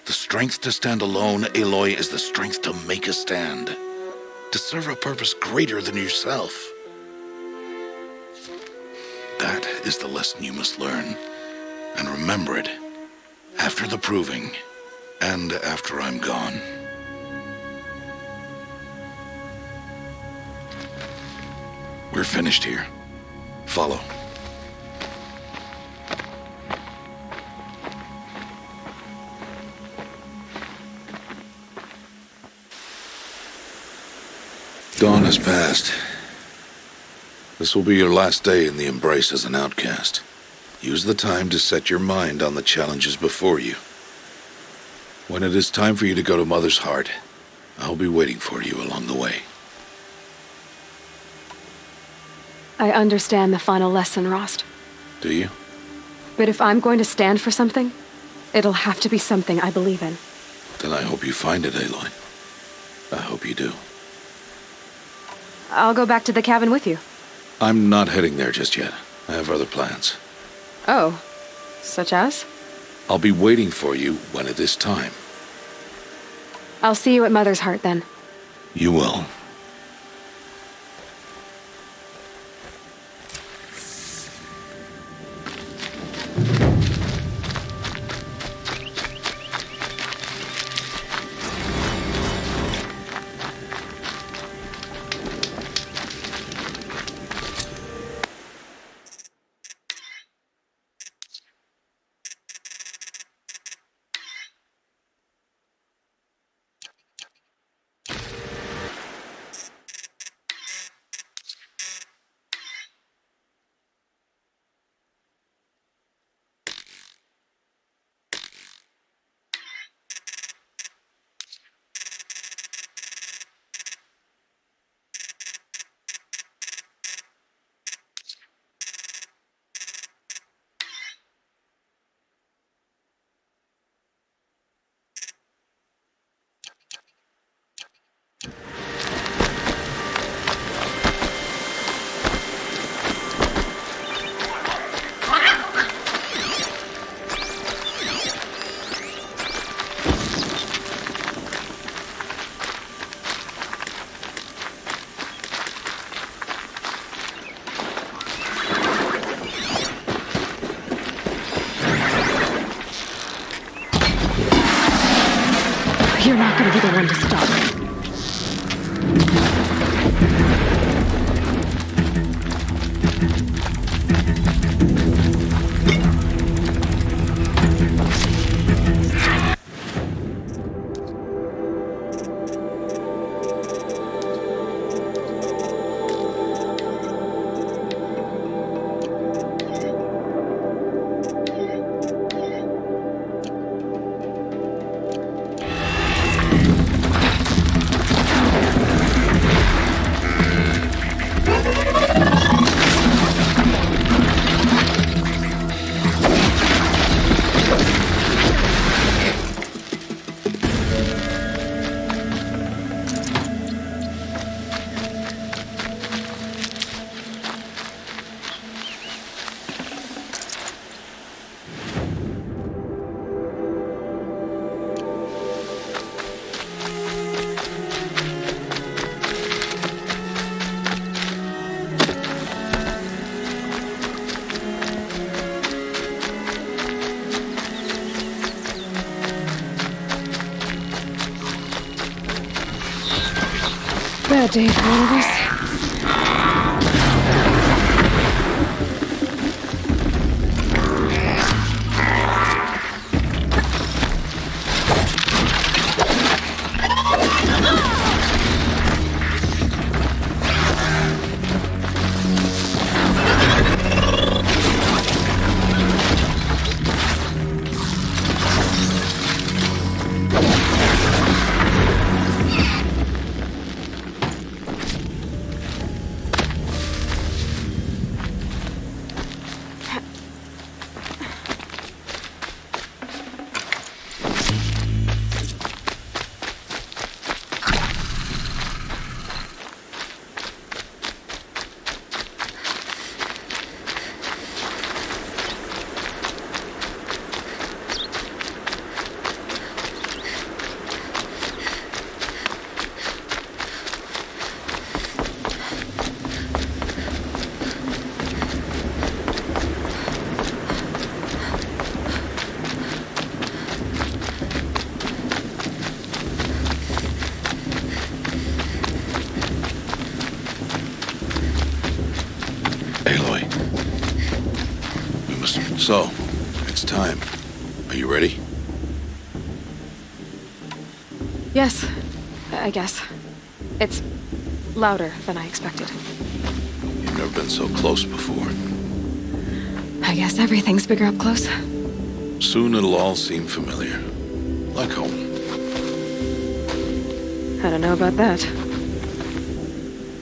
The strength to stand alone, Aloy, is the strength to make a stand. To serve a purpose greater than yourself. That is the lesson you must learn. And remember it after the proving and after I'm gone. We're finished here. Follow. Dawn has passed. This will be your last day in the Embrace as an outcast. Use the time to set your mind on the challenges before you. When it is time for you to go to Mother's Heart, I'll be waiting for you along the way. I understand the final lesson, Rost. Do you? But if I'm going to stand for something, it'll have to be something I believe in. Then I hope you find it, Aloy. I hope you do. I'll go back to the cabin with you. I'm not heading there just yet. I have other plans. Oh, such as? I'll be waiting for you when it is time. I'll see you at Mother's Heart then. You will. You're not gonna be the one to stop. Bad day for all of us. Artemis. So, it's time. Are you ready? Yes, I guess. It's louder than I expected. You've never been so close before. I guess everything's bigger up close. Soon it'll all seem familiar. Like home. I don't know about that.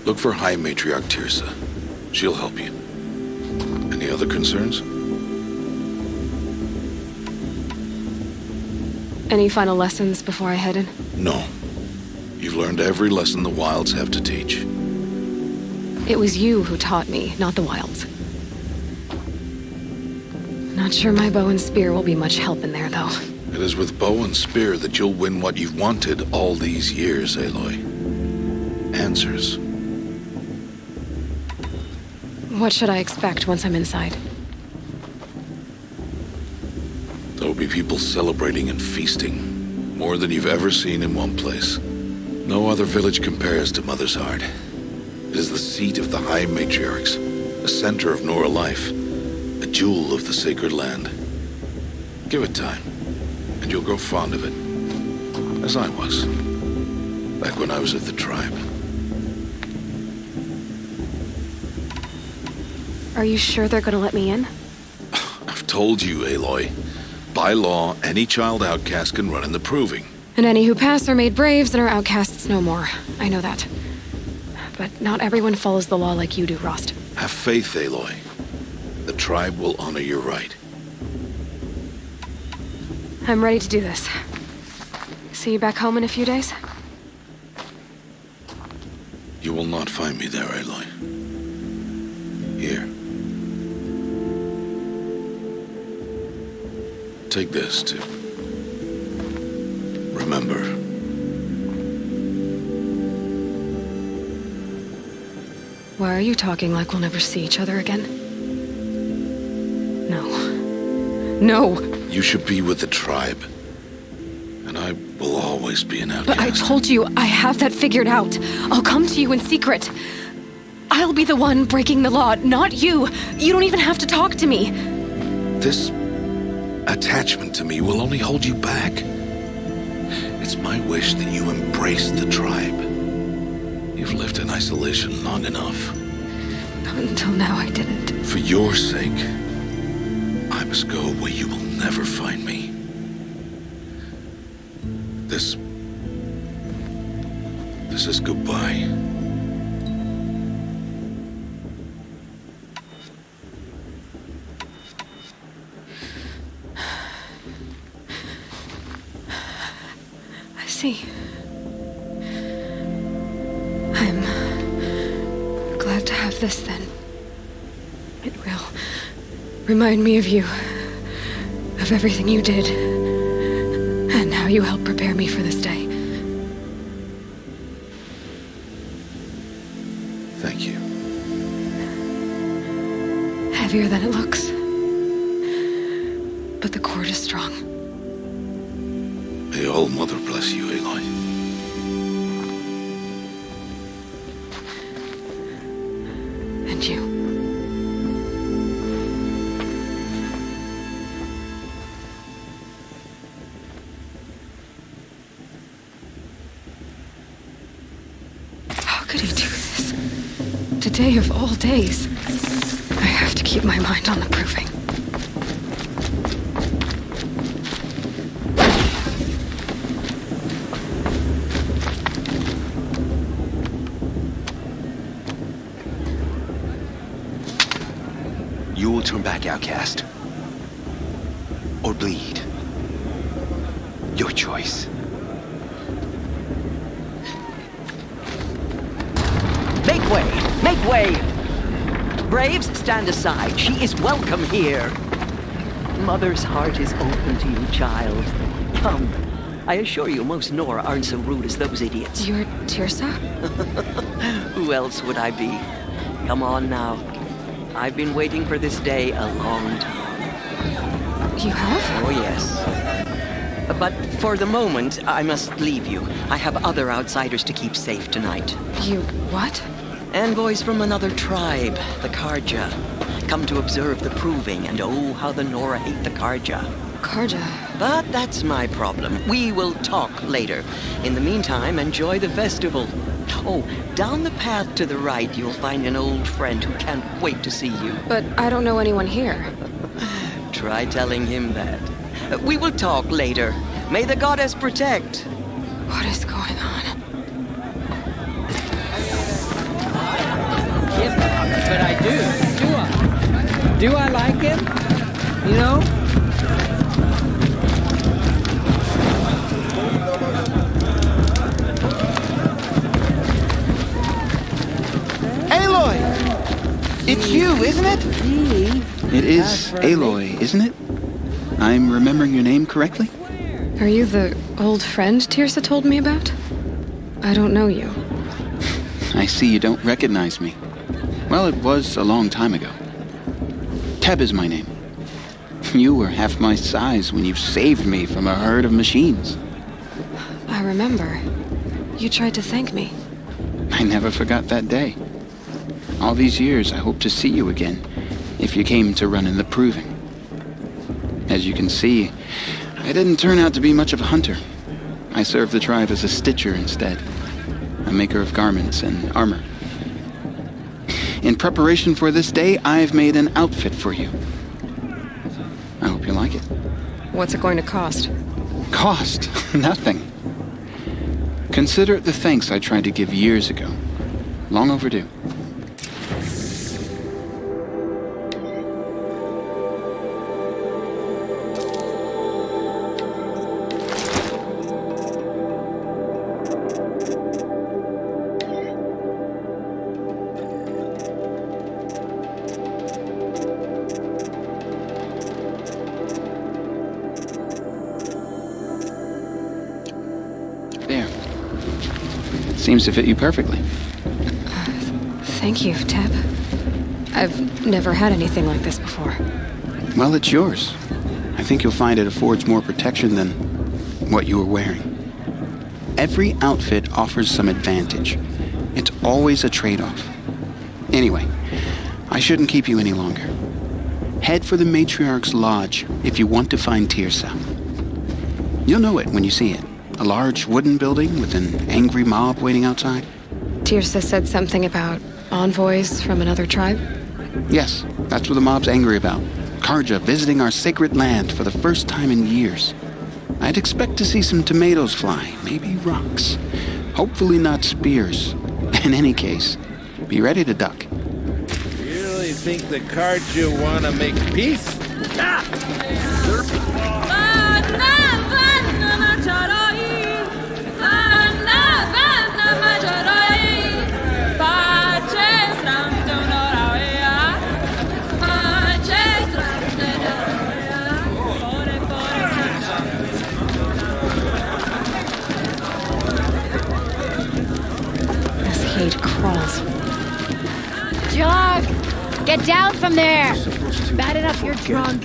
Look for High Matriarch Tirsa. She'll help you. Any other concerns? Any final lessons before I head in? No. You've learned every lesson the Wilds have to teach. It was you who taught me, not the Wilds. Not sure my bow and spear will be much help in there, though. It is with bow and spear that you'll win what you've wanted all these years, Aloy. Answers. What should I expect once I'm inside? There'll be people celebrating and feasting. More than you've ever seen in one place. No other village compares to Mother's Heart. It is the seat of the High Matriarchs, the center of Nora life, a jewel of the sacred land. Give it time, and you'll grow fond of it. As I was, back when I was at the tribe. Are you sure they're gonna let me in? I've told you, Aloy. By law, any child outcast can run in the Proving. And any who pass are made braves and are outcasts no more. I know that. But not everyone follows the law like you do, Rost. Have faith, Aloy. The tribe will honor your right. I'm ready to do this. See you back home in a few days? You will not find me there, Aloy. Here. Take this, too. Remember. Why are you talking like we'll never see each other again? No. No! You should be with the tribe. And I will always be an outcast. But I told you, I have that figured out. I'll come to you in secret. I'll be the one breaking the law, not you. You don't even have to talk to me. This attachment to me will only hold you back. It's my wish that you embrace the tribe. You've lived in isolation long enough. Until now, I didn't. For your sake, I must go where you will never find me. This is goodbye. I see. I'm glad to have this then. It will remind me of you, of everything you did, and how you helped prepare me for this day. Thank you. Heavier than it looks. But the cord is strong. May All Mother bless you, Aloy. And you. How could he do this? Today of all days. I have to keep my mind on the Proving. You will turn back, outcast. Or bleed. Your choice. Make way! Make way! Braves, stand aside. She is welcome here. Mother's heart is open to you, child. Come. I assure you, most Nora aren't so rude as those idiots. You're Tirsa? Who else would I be? Come on now. I've been waiting for this day a long time. You have? Oh, yes. But for the moment, I must leave you. I have other outsiders to keep safe tonight. You what? Envoys from another tribe, the Karja. come to observe the proving, and oh, how the Nora hate the Karja. Karja? But that's my problem. We will talk later. In the meantime, enjoy the festival. Oh, down the path to the right, you'll find an old friend who can't wait to see you. But I don't know anyone here. Try telling him that. We will talk later. May the goddess protect. What is going on? Yep, but I do. Do I? Do I like him? You know? Aloy! It's you, isn't it? It is Aloy, isn't it? I'm remembering your name correctly? Are you the old friend Tirsa told me about? I don't know you. I see you don't recognize me. Well, it was a long time ago. Teb is my name. You were half my size when you saved me from a herd of machines. I remember. You tried to thank me. I never forgot that day. All these years, I hope to see you again, if you came to run in the proving. As you can see, I didn't turn out to be much of a hunter. I served the tribe as a stitcher instead, a maker of garments and armor. In preparation for this day, I've made an outfit for you. I hope you like it. What's it going to cost? Cost? Nothing. Consider it the thanks I tried to give years ago. Long overdue. Seems to fit you perfectly. Thank you, Teb. I've never had anything like this before. Well, it's yours. I think you'll find it affords more protection than what you were wearing. Every outfit offers some advantage. It's always a trade-off. Anyway, I shouldn't keep you any longer. Head for the Matriarch's Lodge if you want to find Tirsa. You'll know it when you see it. A large wooden building with an angry mob waiting outside. Tirsa said something about envoys from another tribe? Yes, that's what the mob's angry about. Karja visiting our sacred land for the first time in years. I'd expect to see some tomatoes fly, maybe rocks. Hopefully not spears. In any case, be ready to duck. You really think the Karja want to make peace? Hate crawls. Jog! Get down from there! Bad enough you're drunk.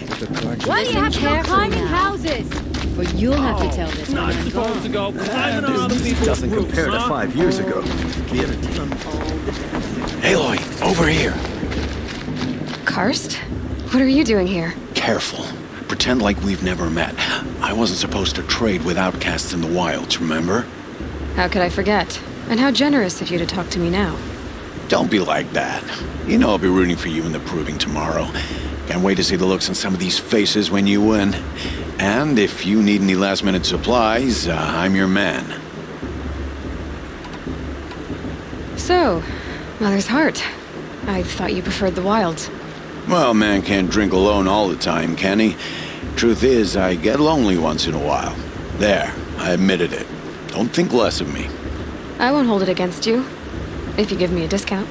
Why do you have to go climbing houses? For you'll have to tell this Not supposed to go climbing on other people's doesn't roofs, compare to 5 years ago. Aloy, over here. Karst? What are you doing here? Careful. Pretend like we've never met. I wasn't supposed to trade with outcasts in the wilds, remember? How could I forget? And how generous of you to talk to me now. Don't be like that. You know I'll be rooting for you in the proving tomorrow. Can't wait to see the looks on some of these faces when you win. And if you need any last-minute supplies, I'm your man. So, Mother's Heart. I thought you preferred the wilds. Well, man can't drink alone all the time, can he? Truth is, I get lonely once in a while. There, I admitted it. Don't think less of me. I won't hold it against you, if you give me a discount.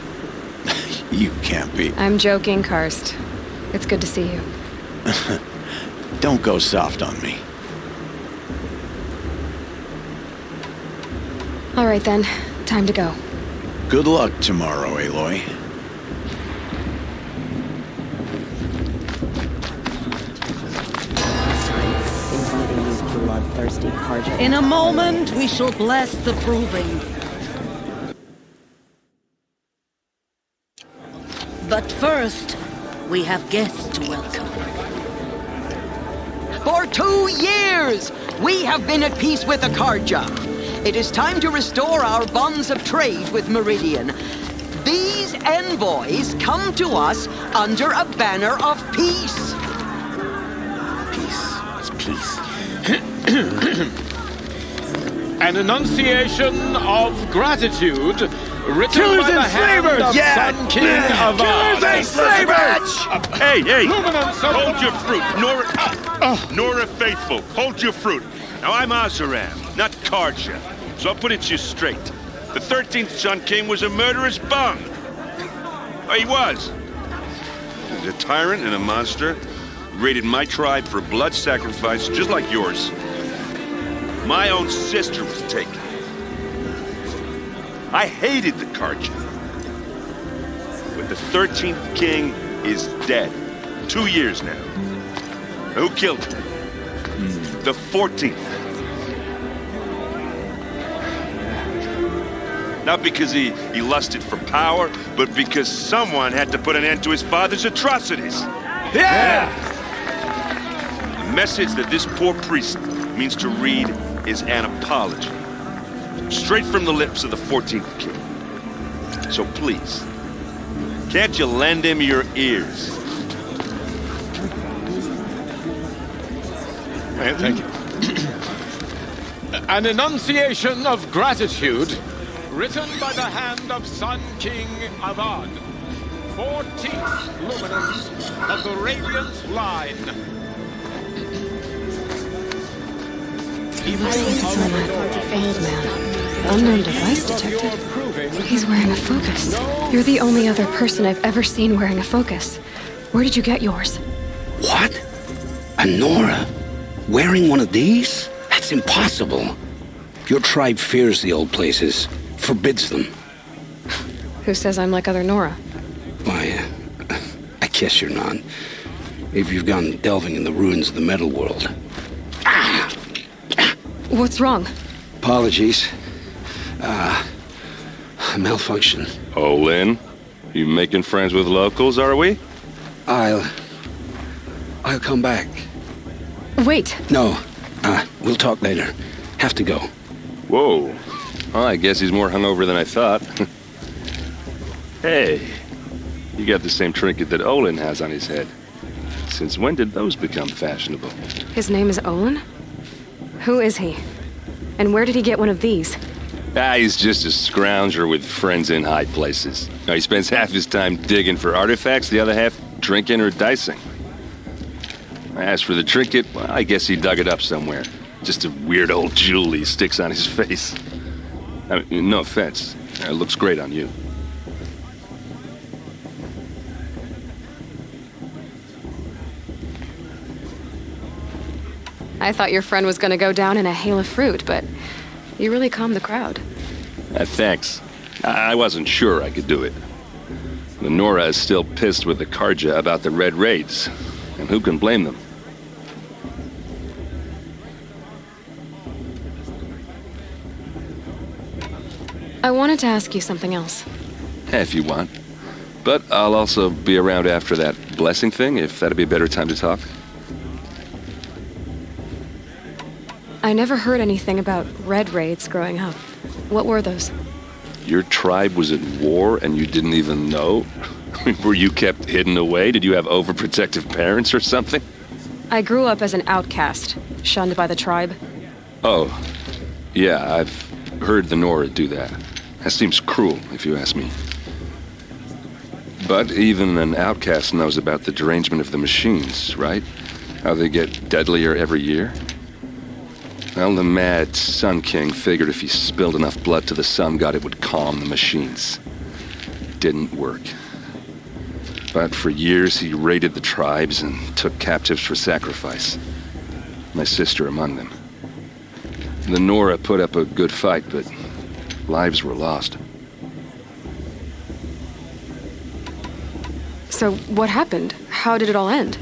You can't be. I'm joking, Karst. It's good to see you. Don't go soft on me. All right then, time to go. Good luck tomorrow, Aloy. In a moment, we shall bless the proving. But first, We have guests to welcome. For 2 years, we have been at peace with the Carja. It is time to restore our bonds of trade with Meridian. These envoys come to us under a banner of peace. Peace. It's peace. An enunciation of gratitude written Killers by the and hand slavers! of Sun King Avad. Killers and slavers! Hey, hey! Luminance of Hold the- your fruit, Nora. Nora Faithful, hold your fruit. Now I'm Azaram, not Karja, so I'll put it to you straight. The 13th Sun King was a murderous bum. Oh, he was. He was a tyrant and a monster. Raided my tribe for blood sacrifice, just like yours. My own sister was taken. I hated the Karja. But the 13th king is dead. 2 years now. Who killed him? The 14th. Not because he lusted for power, but because someone had to put an end to his father's atrocities. Yeah! The message that this poor priest means to read is an apology. Straight from the lips of the 14th king. So please, can't you lend him your ears? Thank you. An enunciation of gratitude written by the hand of Sun King Avad, 14th luminance of the Radiant Line. Old man. Unknown device detected. He's wearing a focus. You're the only other person I've ever seen wearing a focus. Where did you get yours? What? A Nora? Wearing one of these? That's impossible. Your tribe fears the old places, forbids them. Who says I'm like other Nora? Why, I guess you're not. Maybe you've gone delving in the ruins of the metal world. What's wrong? Apologies. Malfunction. Oh, Lynn? You making friends with locals, are we? I'll come back. Wait. No. We'll talk later. Have to go. Whoa. Well, I guess he's more hungover than I thought. Hey, you got the same trinket that Olin has on his head. Since when did those become fashionable? His name is Olin? Who is he? And where did he get one of these? He's just a scrounger with friends in high places. Now, he spends half his time digging for artifacts, the other half drinking or dicing. As for the trinket, well, I guess he dug it up somewhere. Just a weird old jewel he sticks on his face. I mean, no offense. It looks great on you. I thought your friend was gonna go down in a hail of fruit, but you really calmed the crowd. Thanks. I wasn't sure I could do it. The Nora is still pissed with the Karja about the Red Raids, and who can blame them? I wanted to ask you something else. If you want. But I'll also be around after that blessing thing, if that'd be a better time to talk. I never heard anything about Red Raids growing up. What were those? Your tribe was at war and you didn't even know? Were you kept hidden away? Did you have overprotective parents or something? I grew up as an outcast, shunned by the tribe. Oh, yeah, I've heard the Nora do that. That seems cruel, if you ask me. But even an outcast knows about the derangement of the machines, right? How they get deadlier every year? Well, the mad Sun King figured if he spilled enough blood to the Sun God, it would calm the machines. Didn't work. But for years, he raided the tribes and took captives for sacrifice. My sister among them. The Nora put up a good fight, but lives were lost. So what happened? How did it all end?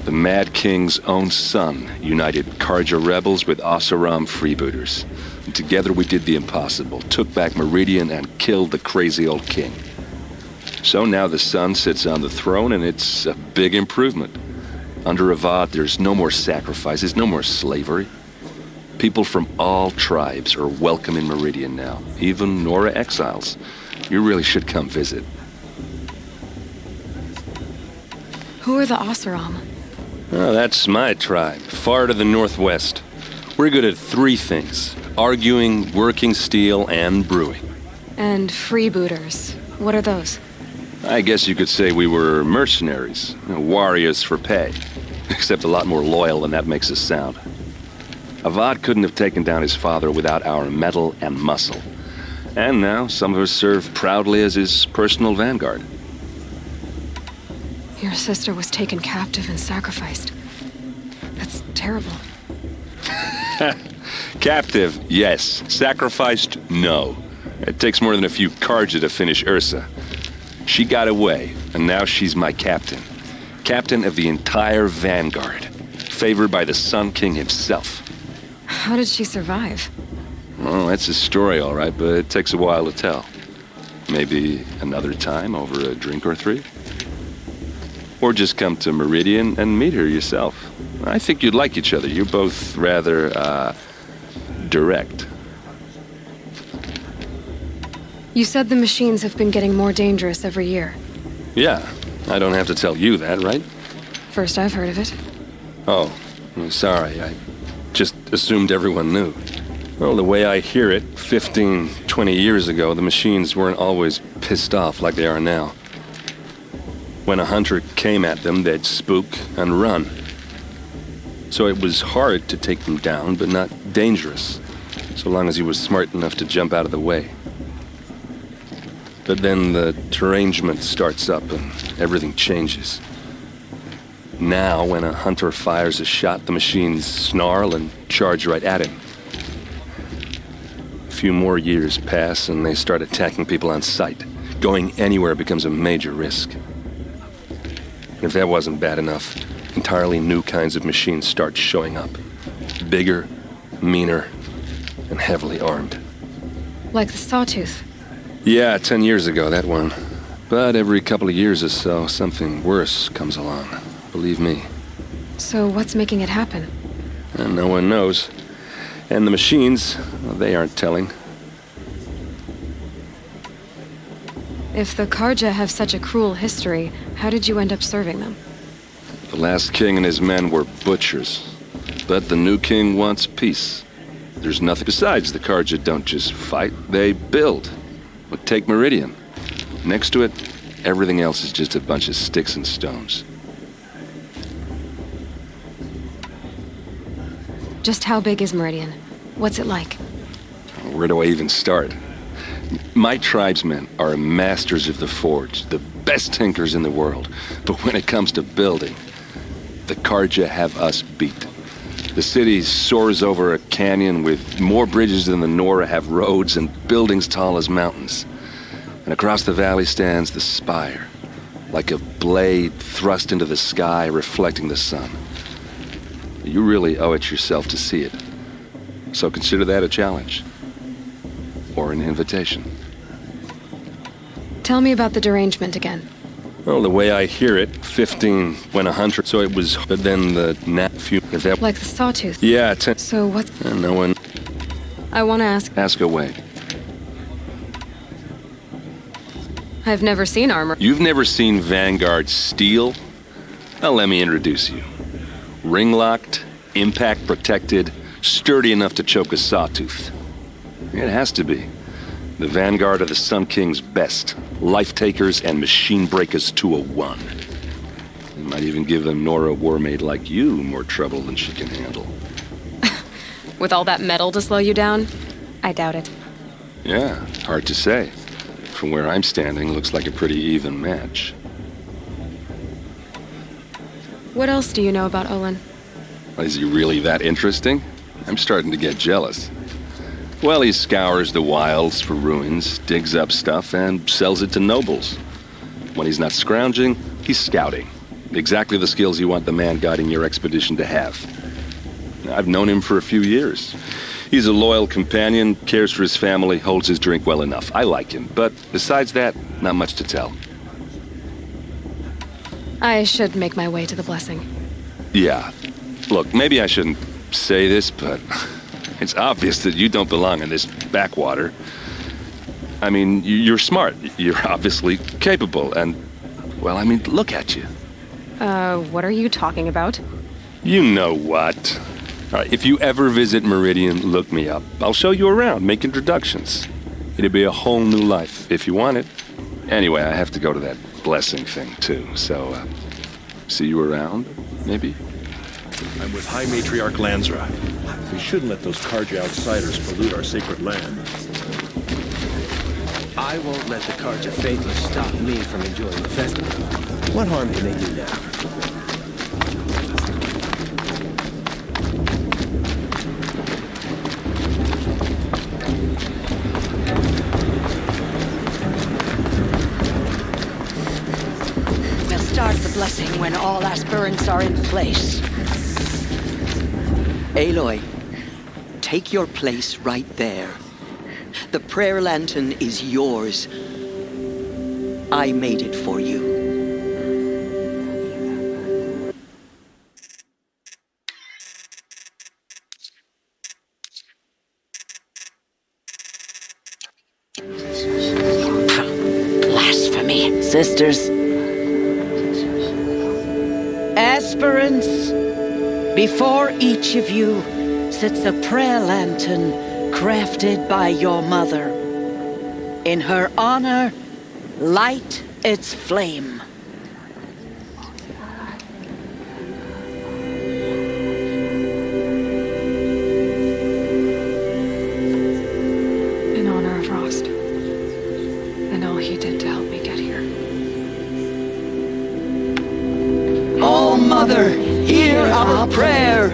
The Mad King's own son united Karja rebels with Oseram freebooters. And together we did the impossible, took back Meridian and killed the crazy old king. So now the sun sits on the throne, and it's a big improvement. Under Avad, there's no more sacrifices, no more slavery. People from all tribes are welcome in Meridian now, even Nora exiles. You really should come visit. Who are the Oseram? Oh, that's my tribe, far to the northwest. We're good at 3 things: arguing, working steel, and brewing. And freebooters. What are those? I guess you could say we were mercenaries, warriors for pay. Except a lot more loyal than that makes us sound. Avad couldn't have taken down his father without our metal and muscle. And now some of us serve proudly as his personal vanguard. Your sister was taken captive and sacrificed. That's terrible. Captive, yes. Sacrificed, no. It takes more than a few Carja to finish Ursa. She got away, and now she's my captain. Captain of the entire Vanguard. Favored by the Sun King himself. How did she survive? Well, that's a story, all right, but it takes a while to tell. Maybe another time over a drink or 3? Or just come to Meridian and meet her yourself. I think you'd like each other. You're both rather, direct. You said the machines have been getting more dangerous every year. Yeah, I don't have to tell you that, right? First I've heard of it. Oh, I'm sorry. I just assumed everyone knew. Well, the way I hear it, 15, 20 years ago, the machines weren't always pissed off like they are now. When a hunter came at them, they'd spook and run. So it was hard to take them down, but not dangerous, so long as he was smart enough to jump out of the way. But then the derangement starts up and everything changes. Now, when a hunter fires a shot, the machines snarl and charge right at him. A few more years pass and they start attacking people on sight. Going anywhere becomes a major risk. And if that wasn't bad enough, entirely new kinds of machines start showing up. Bigger, meaner, and heavily armed. Like the Sawtooth. Yeah, 10 years ago, that one. But every couple of years or so, something worse comes along. Believe me. So what's making it happen? And no one knows. And the machines, well, they aren't telling. If the Carja have such a cruel history, how did you end up serving them? The last king and his men were butchers. But the new king wants peace. There's nothing besides. The Carja don't just fight, they build. But take Meridian. Next to it, everything else is just a bunch of sticks and stones. Just how big is Meridian? What's it like? Where do I even start? My tribesmen are masters of the forge, the best tinkers in the world. But when it comes to building, the Carja have us beat. The city soars over a canyon with more bridges than the Nora have roads and buildings tall as mountains. And across the valley stands the spire, like a blade thrust into the sky reflecting the sun. You really owe it yourself to see it. So consider that a challenge. Or an invitation. Tell me about the derangement again. Well, the way I hear it, 15 when a hunter, so it was, but then the few, if that... Like the Sawtooth? Yeah, 10. So what? And no one... I want to ask... Ask away. I've never seen armor. You've never seen Vanguard steel? Well, let me introduce you. Ring-locked, impact-protected, sturdy enough to choke a Sawtooth. It has to be. The Vanguard are the Sun King's best. Life-takers and machine-breakers to a one. You might even give a Nora warmaid like you more trouble than she can handle. With all that metal to slow you down? I doubt it. Yeah, hard to say. From where I'm standing, looks like a pretty even match. What else do you know about Olin? Is he really that interesting? I'm starting to get jealous. Well, he scours the wilds for ruins, digs up stuff, and sells it to nobles. When he's not scrounging, he's scouting. Exactly the skills you want the man guiding your expedition to have. I've known him for a few years. He's a loyal companion, cares for his family, holds his drink well enough. I like him, but besides that, not much to tell. I should make my way to the blessing. Yeah. Look, maybe I shouldn't say this, but it's obvious that you don't belong in this backwater. I mean, you're smart. You're obviously capable, and, well, I mean, look at you. What are you talking about? You know what. All right, if you ever visit Meridian, look me up. I'll show you around, make introductions. It'll be a whole new life, if you want it. Anyway, I have to go to that blessing thing, too, so, see you around, maybe? I'm with High Matriarch Lansra. We shouldn't let those Carja outsiders pollute our sacred land. I won't let the Carja faithless stop me from enjoying the festival. What harm can they do now? We'll start the blessing when all aspirants are in place. Aloy, take your place right there. The prayer lantern is yours. I made it for you. Blasphemy, sisters. Aspirants, before each of you sits a prayer lantern crafted by your mother. In her honor, light its flame. In honor of Rost, and all he did to help me get here. Oh, Mother, hear our prayer.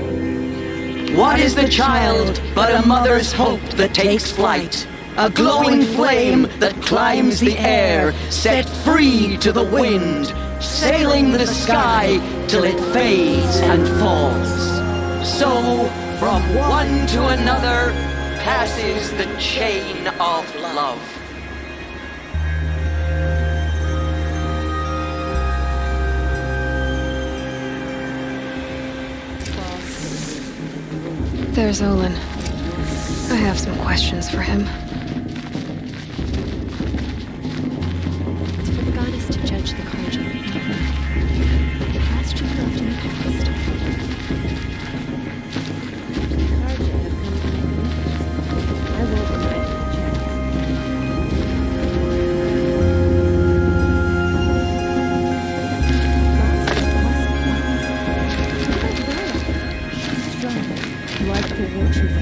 What is the child but a mother's hope that takes flight? A glowing flame that climbs the air, set free to the wind, sailing the sky till it fades and falls. So, from one to another, passes the chain of love. There's Olin. I have some questions for him. It's for the goddess to judge the Carja. The past should be left in the past. The Carja have come to my meetings. I will provide She's strong, like the war chief.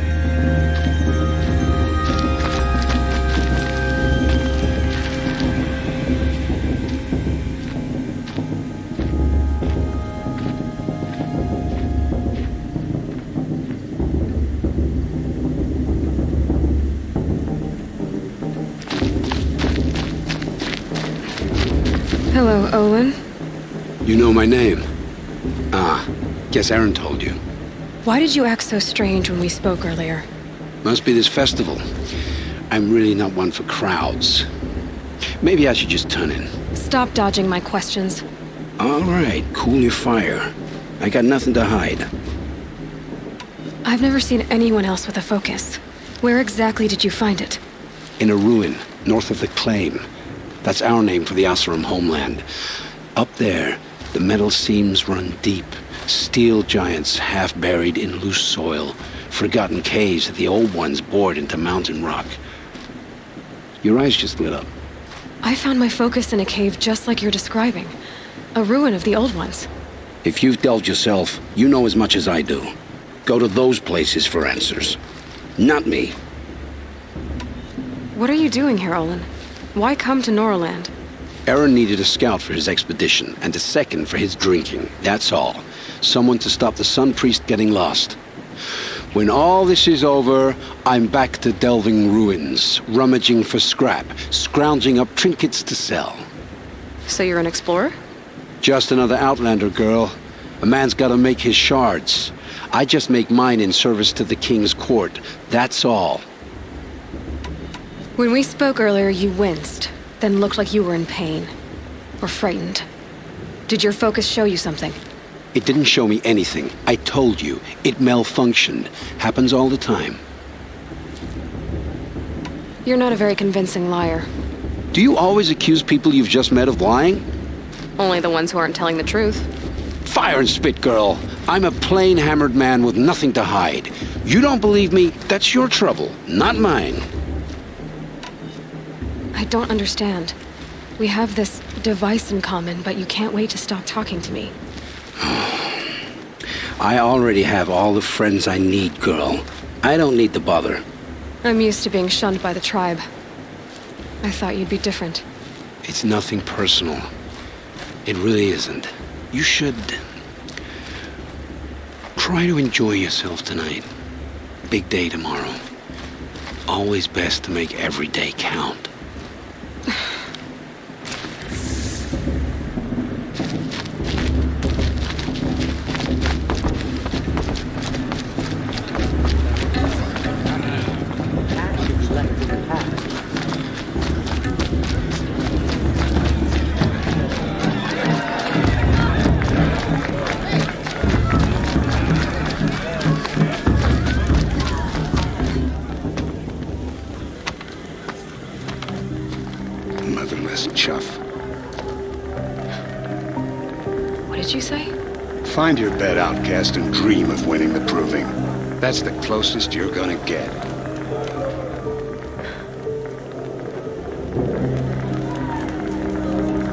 Hello, Olin. You know my name? Ah, guess Aaron told you. Why did you act so strange when we spoke earlier? Must be this festival. I'm really not one for crowds. Maybe I should just turn in. Stop dodging my questions. All right, cool your fire. I got nothing to hide. I've never seen anyone else with a focus. Where exactly did you find it? In a ruin, north of the Claim. That's our name for the Oseram homeland. Up there, the metal seams run deep. Steel giants half buried in loose soil. Forgotten caves that the old ones bored into mountain rock. Your eyes just lit up. I found my focus in a cave just like you're describing. A ruin of the old ones. If you've delved yourself, you know as much as I do. Go to those places for answers. Not me. What are you doing here, Olin? Why come to Noraland? Aaron needed a scout for his expedition, and a second for his drinking. That's all. Someone to stop the Sun Priest getting lost. When all this is over, I'm back to delving ruins, rummaging for scrap, scrounging up trinkets to sell. So you're an explorer? Just another Outlander, girl. A man's gotta make his shards. I just make mine in service to the King's court. That's all. When we spoke earlier, you winced, then looked like you were in pain. Or frightened. Did your focus show you something? It didn't show me anything. I told you, it malfunctioned. Happens all the time. You're not a very convincing liar. Do you always accuse people you've just met of lying? Only the ones who aren't telling the truth. Fire and spit, girl. I'm a plain hammered man with nothing to hide. You don't believe me? That's your trouble, not mine. I don't understand. We have this device in common, but you can't wait to stop talking to me. I already have all the friends I need, girl. I don't need the bother. I'm used to being shunned by the tribe. I thought you'd be different. It's nothing personal. It really isn't. You should try to enjoy yourself tonight. Big day tomorrow. Always best to make every day count. Motherless chuff. What did you say? Find your bed, outcast, and dream of winning the proving. That's the closest you're gonna get.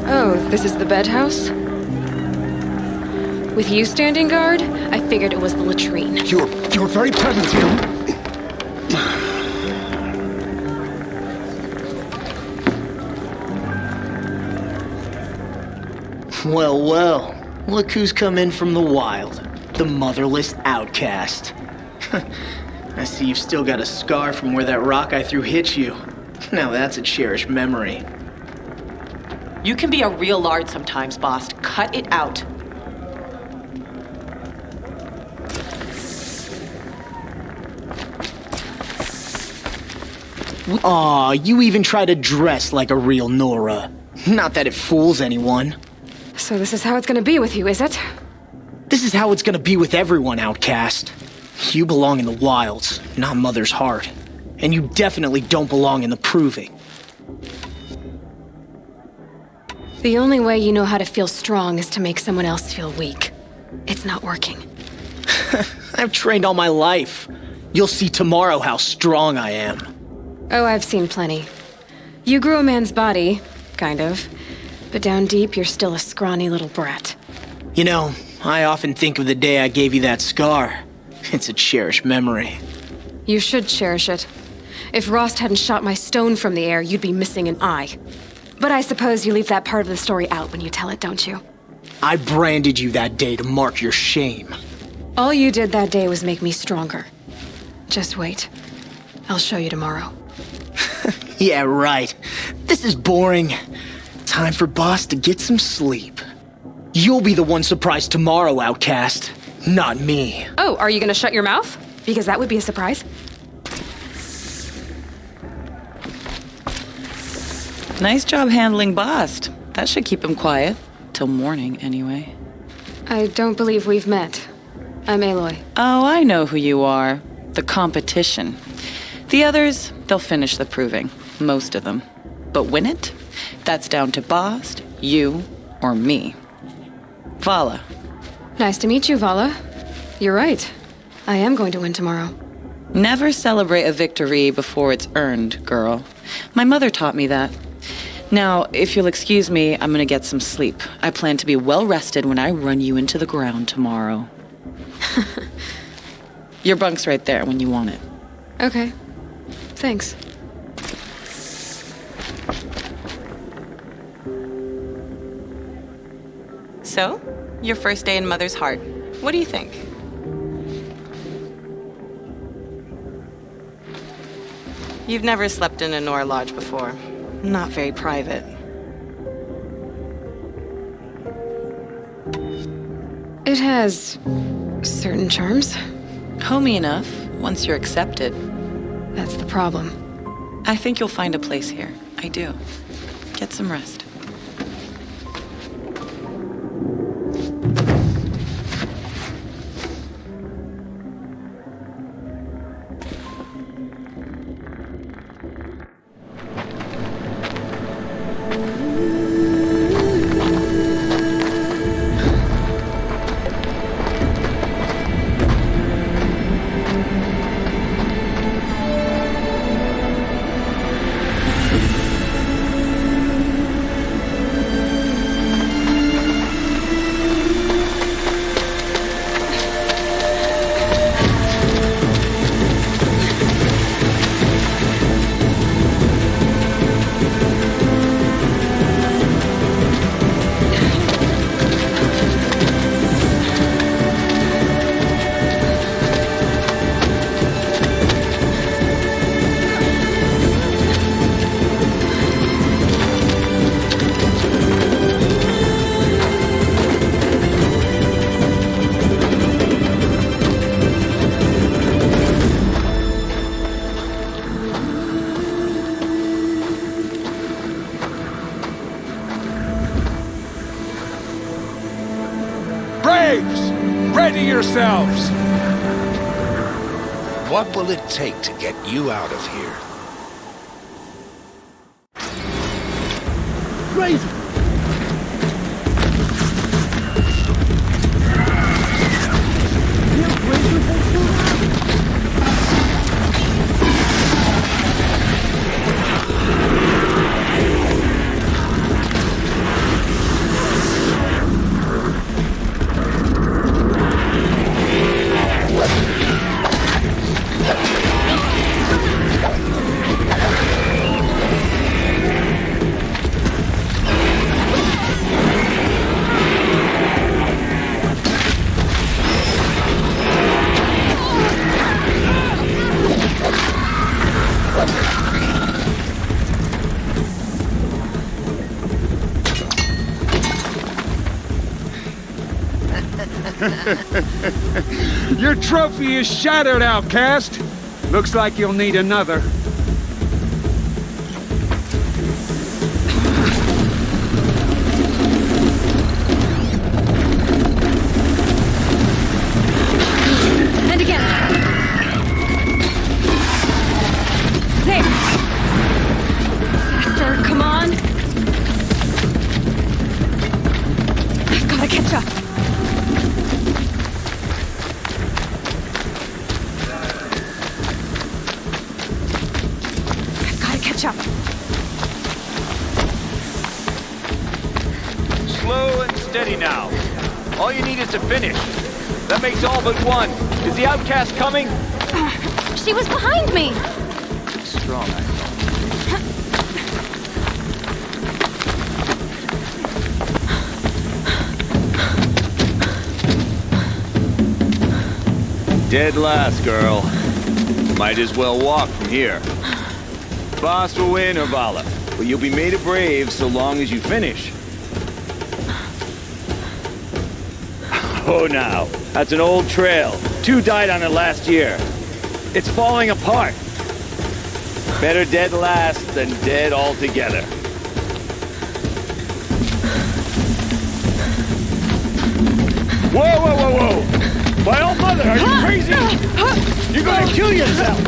Oh, this is the bed house? With you standing guard, I figured it was the latrine. You're very present here. Well, well. Look who's come in from the wild. The motherless outcast. I see you've still got a scar from where that rock I threw hit you. Now that's a cherished memory. You can be a real lard sometimes, boss. Cut it out. Aw, you even try to dress like a real Nora. Not that it fools anyone. So this is how it's gonna be with you, is it? This is how it's gonna be with everyone, outcast. You belong in the wilds, not Mother's heart. And you definitely don't belong in the proving. The only way you know how to feel strong is to make someone else feel weak. It's not working. I've trained all my life. You'll see tomorrow how strong I am. Oh, I've seen plenty. You grew a man's body, kind of. But down deep, you're still a scrawny little brat. You know, I often think of the day I gave you that scar. It's a cherished memory. You should cherish it. If Rost hadn't shot my stone from the air, you'd be missing an eye. But I suppose you leave that part of the story out when you tell it, don't you? I branded you that day to mark your shame. All you did that day was make me stronger. Just wait. I'll show you tomorrow. Yeah, right. This is boring. Time for Boss to get some sleep. You'll be the one surprised tomorrow, outcast. Not me. Oh, are you gonna shut your mouth? Because that would be a surprise. Nice job handling Bast. That should keep him quiet. Till morning, anyway. I don't believe we've met. I'm Aloy. Oh, I know who you are. The competition. The others, they'll finish the proving. Most of them. But win it? That's down to Bast, you, or me. Vala. Nice to meet you, Vala. You're right. I am going to win tomorrow. Never celebrate a victory before it's earned, girl. My mother taught me that. Now, if you'll excuse me, I'm gonna get some sleep. I plan to be well rested when I run you into the ground tomorrow. Your bunk's right there when you want it. Okay. Thanks. So, your first day in Mother's Heart. What do you think? You've never slept in a Nora Lodge before. Not very private. It has certain charms. Homey enough, once you're accepted. That's the problem. I think you'll find a place here. I do. Get some rest. yourselves! What will it take to get you out of here? Crazy! Your trophy is shattered, outcast. Looks like you'll need another. And again. There. Faster, come on. I've gotta catch up. Up. Slow and steady now. All you need is to finish. That makes all but one. Is the outcast coming? She was behind me. Strong, I thought. Dead last, girl. Might as well walk from here. Boss will win, Urvala, but you'll be made a brave so long as you finish. Oh, now, that's an old trail. 2 died on it last year. It's falling apart. Better dead last than dead altogether. Whoa, whoa, whoa, whoa! My old mother, are you crazy? You're gonna kill yourself!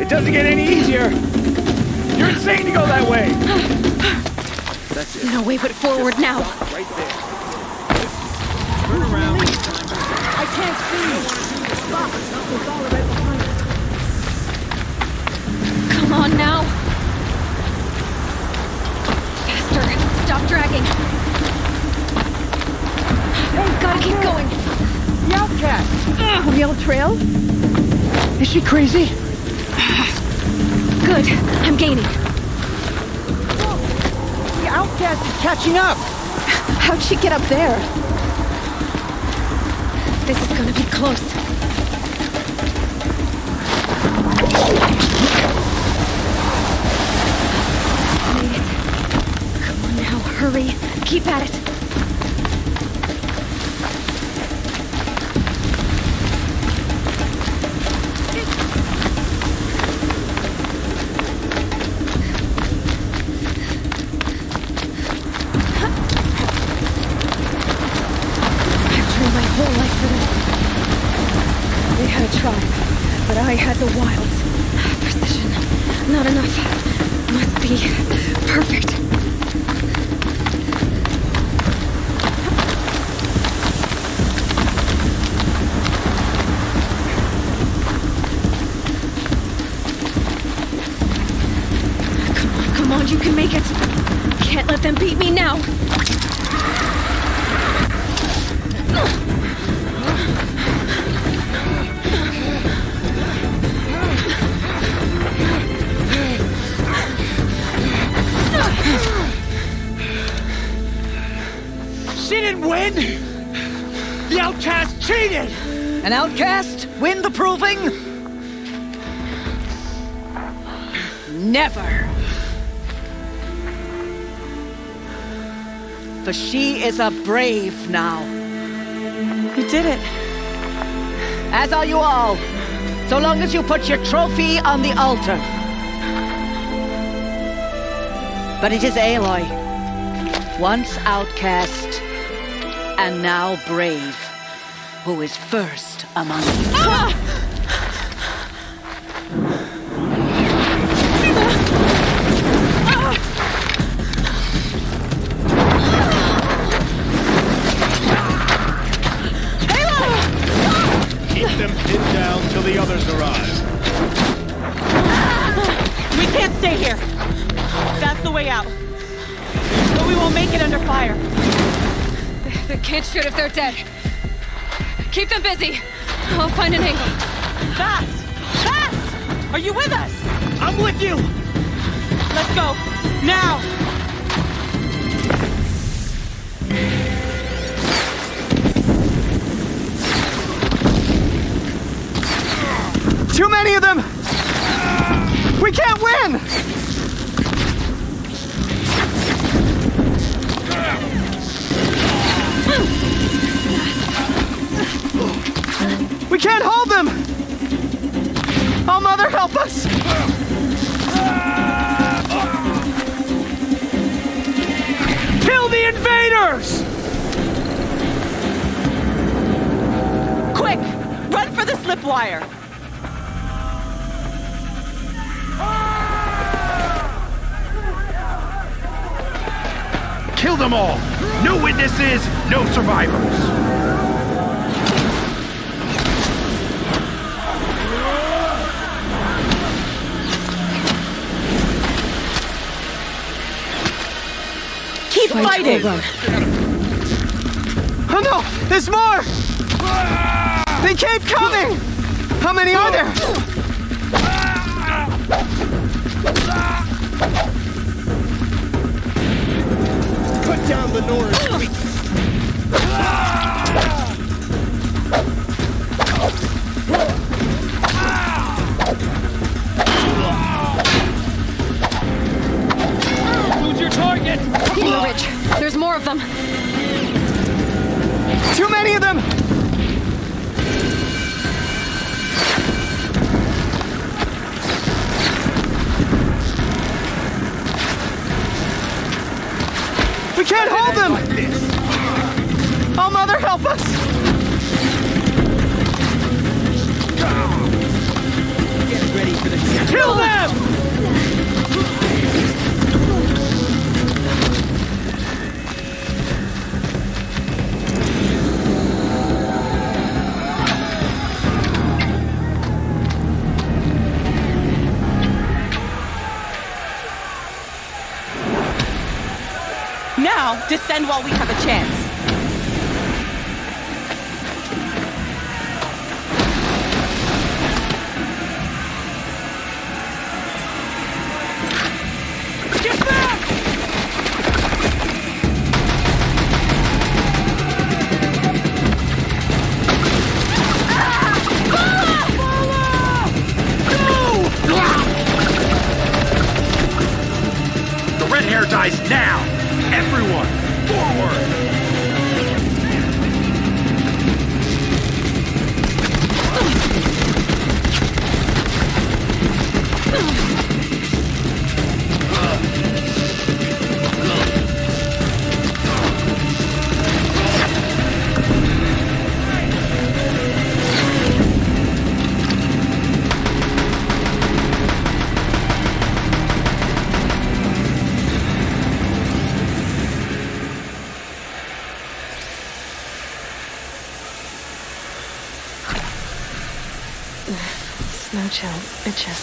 It doesn't get any easier. You're insane to go that way. That's it. No way but forward now. Right there. Turn around. I can't see. Stop. Something's all right behind us. Come on now. Faster. Stop dragging. Hey, gotta keep going. The outcast. On the old trail? Is she crazy? Good. I'm gaining. The outcast is catching up. How'd she get up there? This is gonna be close. Made it. Come on now, hurry. Keep at it. I had the wilds. Precision. Not enough. Must be perfect. Come on, you can make it. Can't let them beat me now. Win? The outcast cheated! An outcast win the proving? Never. For she is a brave now. You did it. As are you all. So long as you put your trophy on the altar. But it is Aloy. Once outcast, And now Brave, who is first among you. Keep them pinned down till the others arrive. We can't stay here. That's the way out. But we won't make it under fire. They can't shoot if they're dead. Keep them busy. I'll find an angle. Fast! Fast! Are you with us? I'm with you! Let's go. Now! Too many of them! We can't win! We can't hold them! Oh, Mother, help us! Kill the invaders! Quick! Run for the slip wire! Kill them all! No witnesses, no survivors! Keep fighting! Oh no! There's more! They keep coming! How many are there? Put down the Norris! Who's your target? Keep Ridge. There's more of them. Too many of them! We can't hold them! Oh, Mother, help us! Get ready for the Kill them! Now, descend while we have a chance. Get back! The red hair dies now! Everyone, forward! Snow chill, bitches.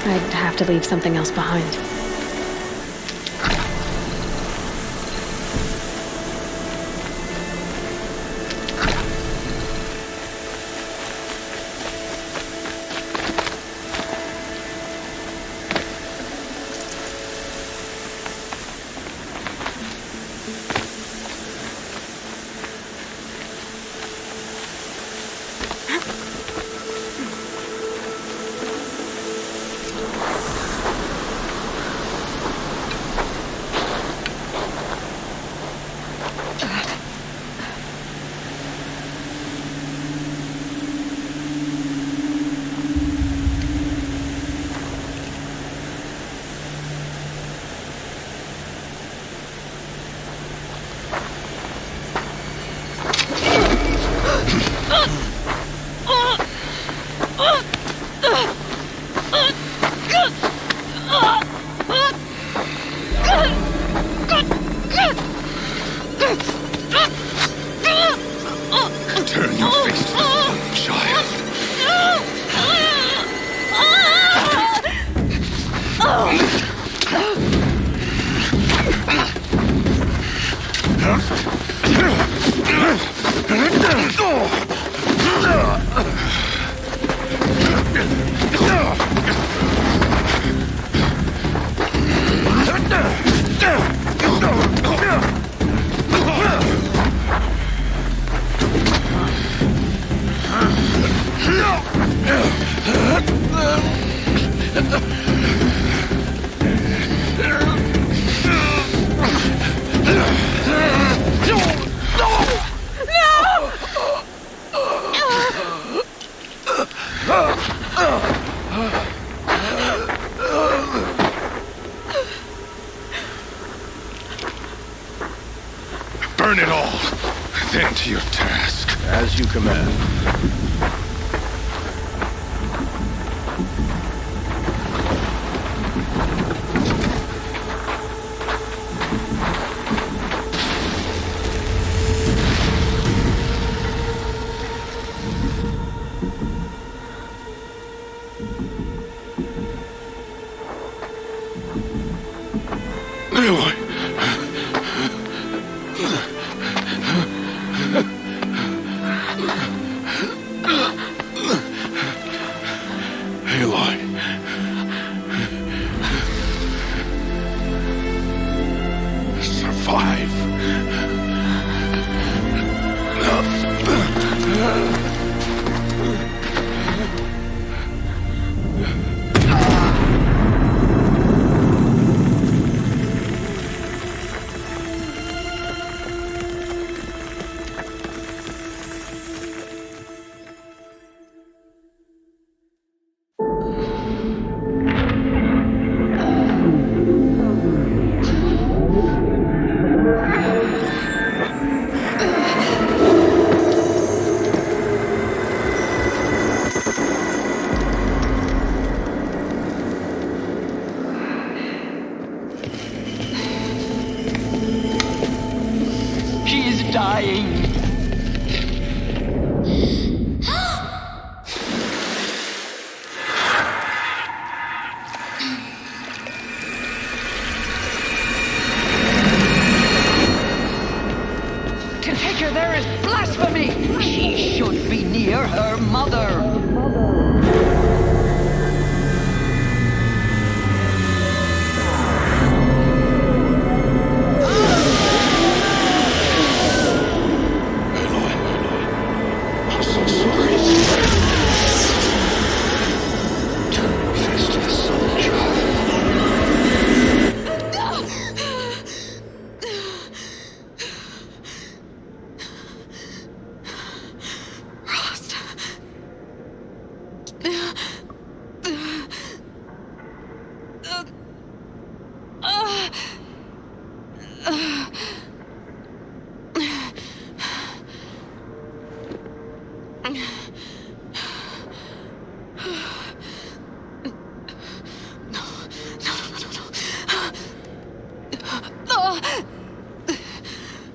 I'd have to leave something else behind. Burn it all, then to your task. As you command. Aloy! Aloy. Survive. She's dying. To take her there is blasphemy. She should be near her mother. I'm so sorry. Faceless soldier. Rost.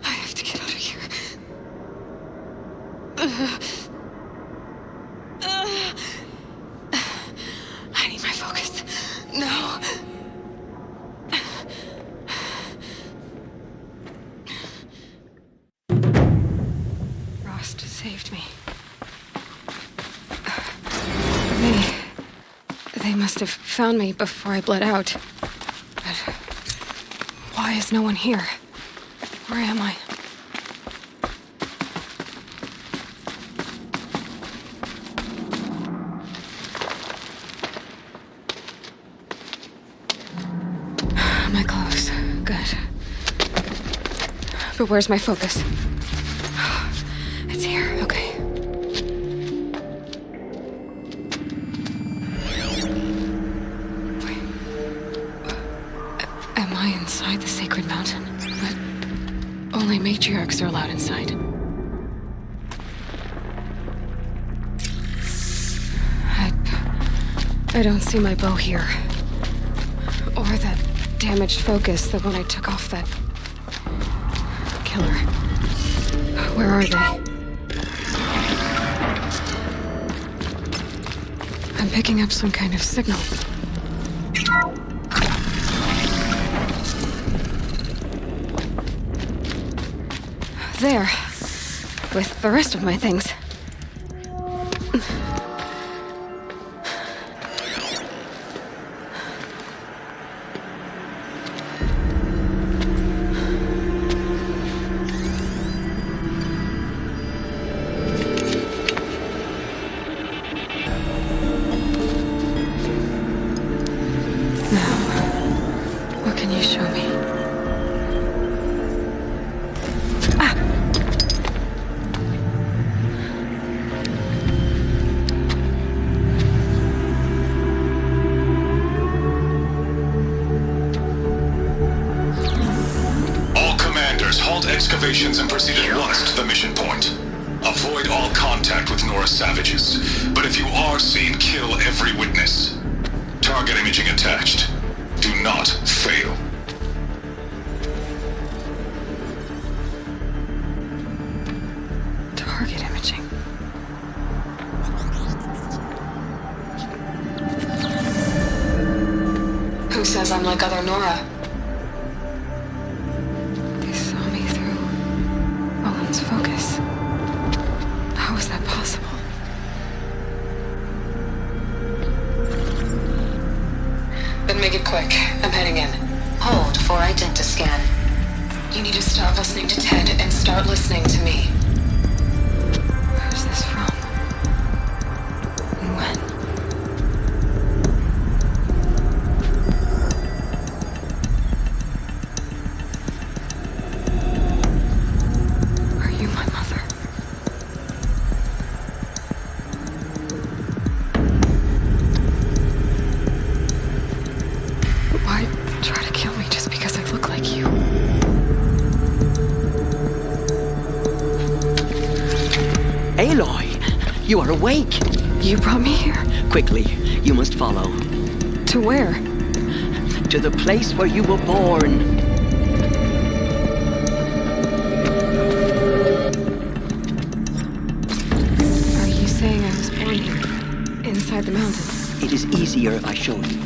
I have to get out of here. I need my focus. No. Rost saved me. They must have found me before I bled out. But why is no one here? Where am I? My clothes. Good. But where's my focus? It's here. Okay. Wait. Am I inside the sacred mountain? But only matriarchs are allowed inside. I don't see my bow here. Or that damaged focus, the one I took off that killer. Where are they? I'm picking up some kind of signal. there. With the rest of my things. Excavations and proceed at once to the mission point. Avoid all contact with Nora savages, but if you are seen, kill every witness. Target imaging attached. Do not fail. Target imaging. Who says I'm like other Nora? Focus. How is that possible? Then make it quick. I'm heading in. Hold for identiscan. You need to stop listening to Ted and start listening to me. Who's this from? And when? You are awake. You brought me here. Quickly, you must follow. To where? To the place where you were born. Are you saying I was born here? Inside the mountains? It is easier if I show you.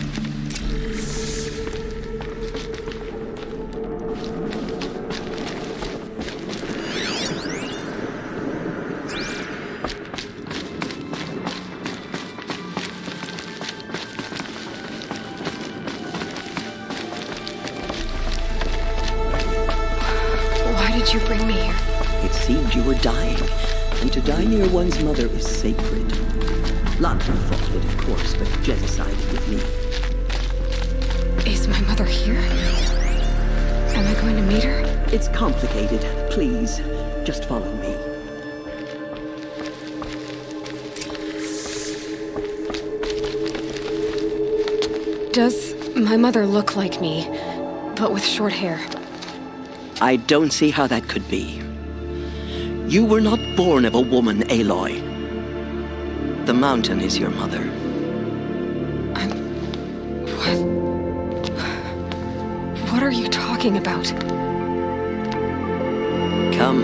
You bring me here? It seemed you were dying, and to die near one's mother is sacred. Lantern fought it, of course, but Jezza sided with me. Is my mother here? Am I going to meet her? It's complicated. Please, just follow me. Does my mother look like me, but with short hair? I don't see how that could be. You were not born of a woman, Aloy. The mountain is your mother. What are you talking about? Come.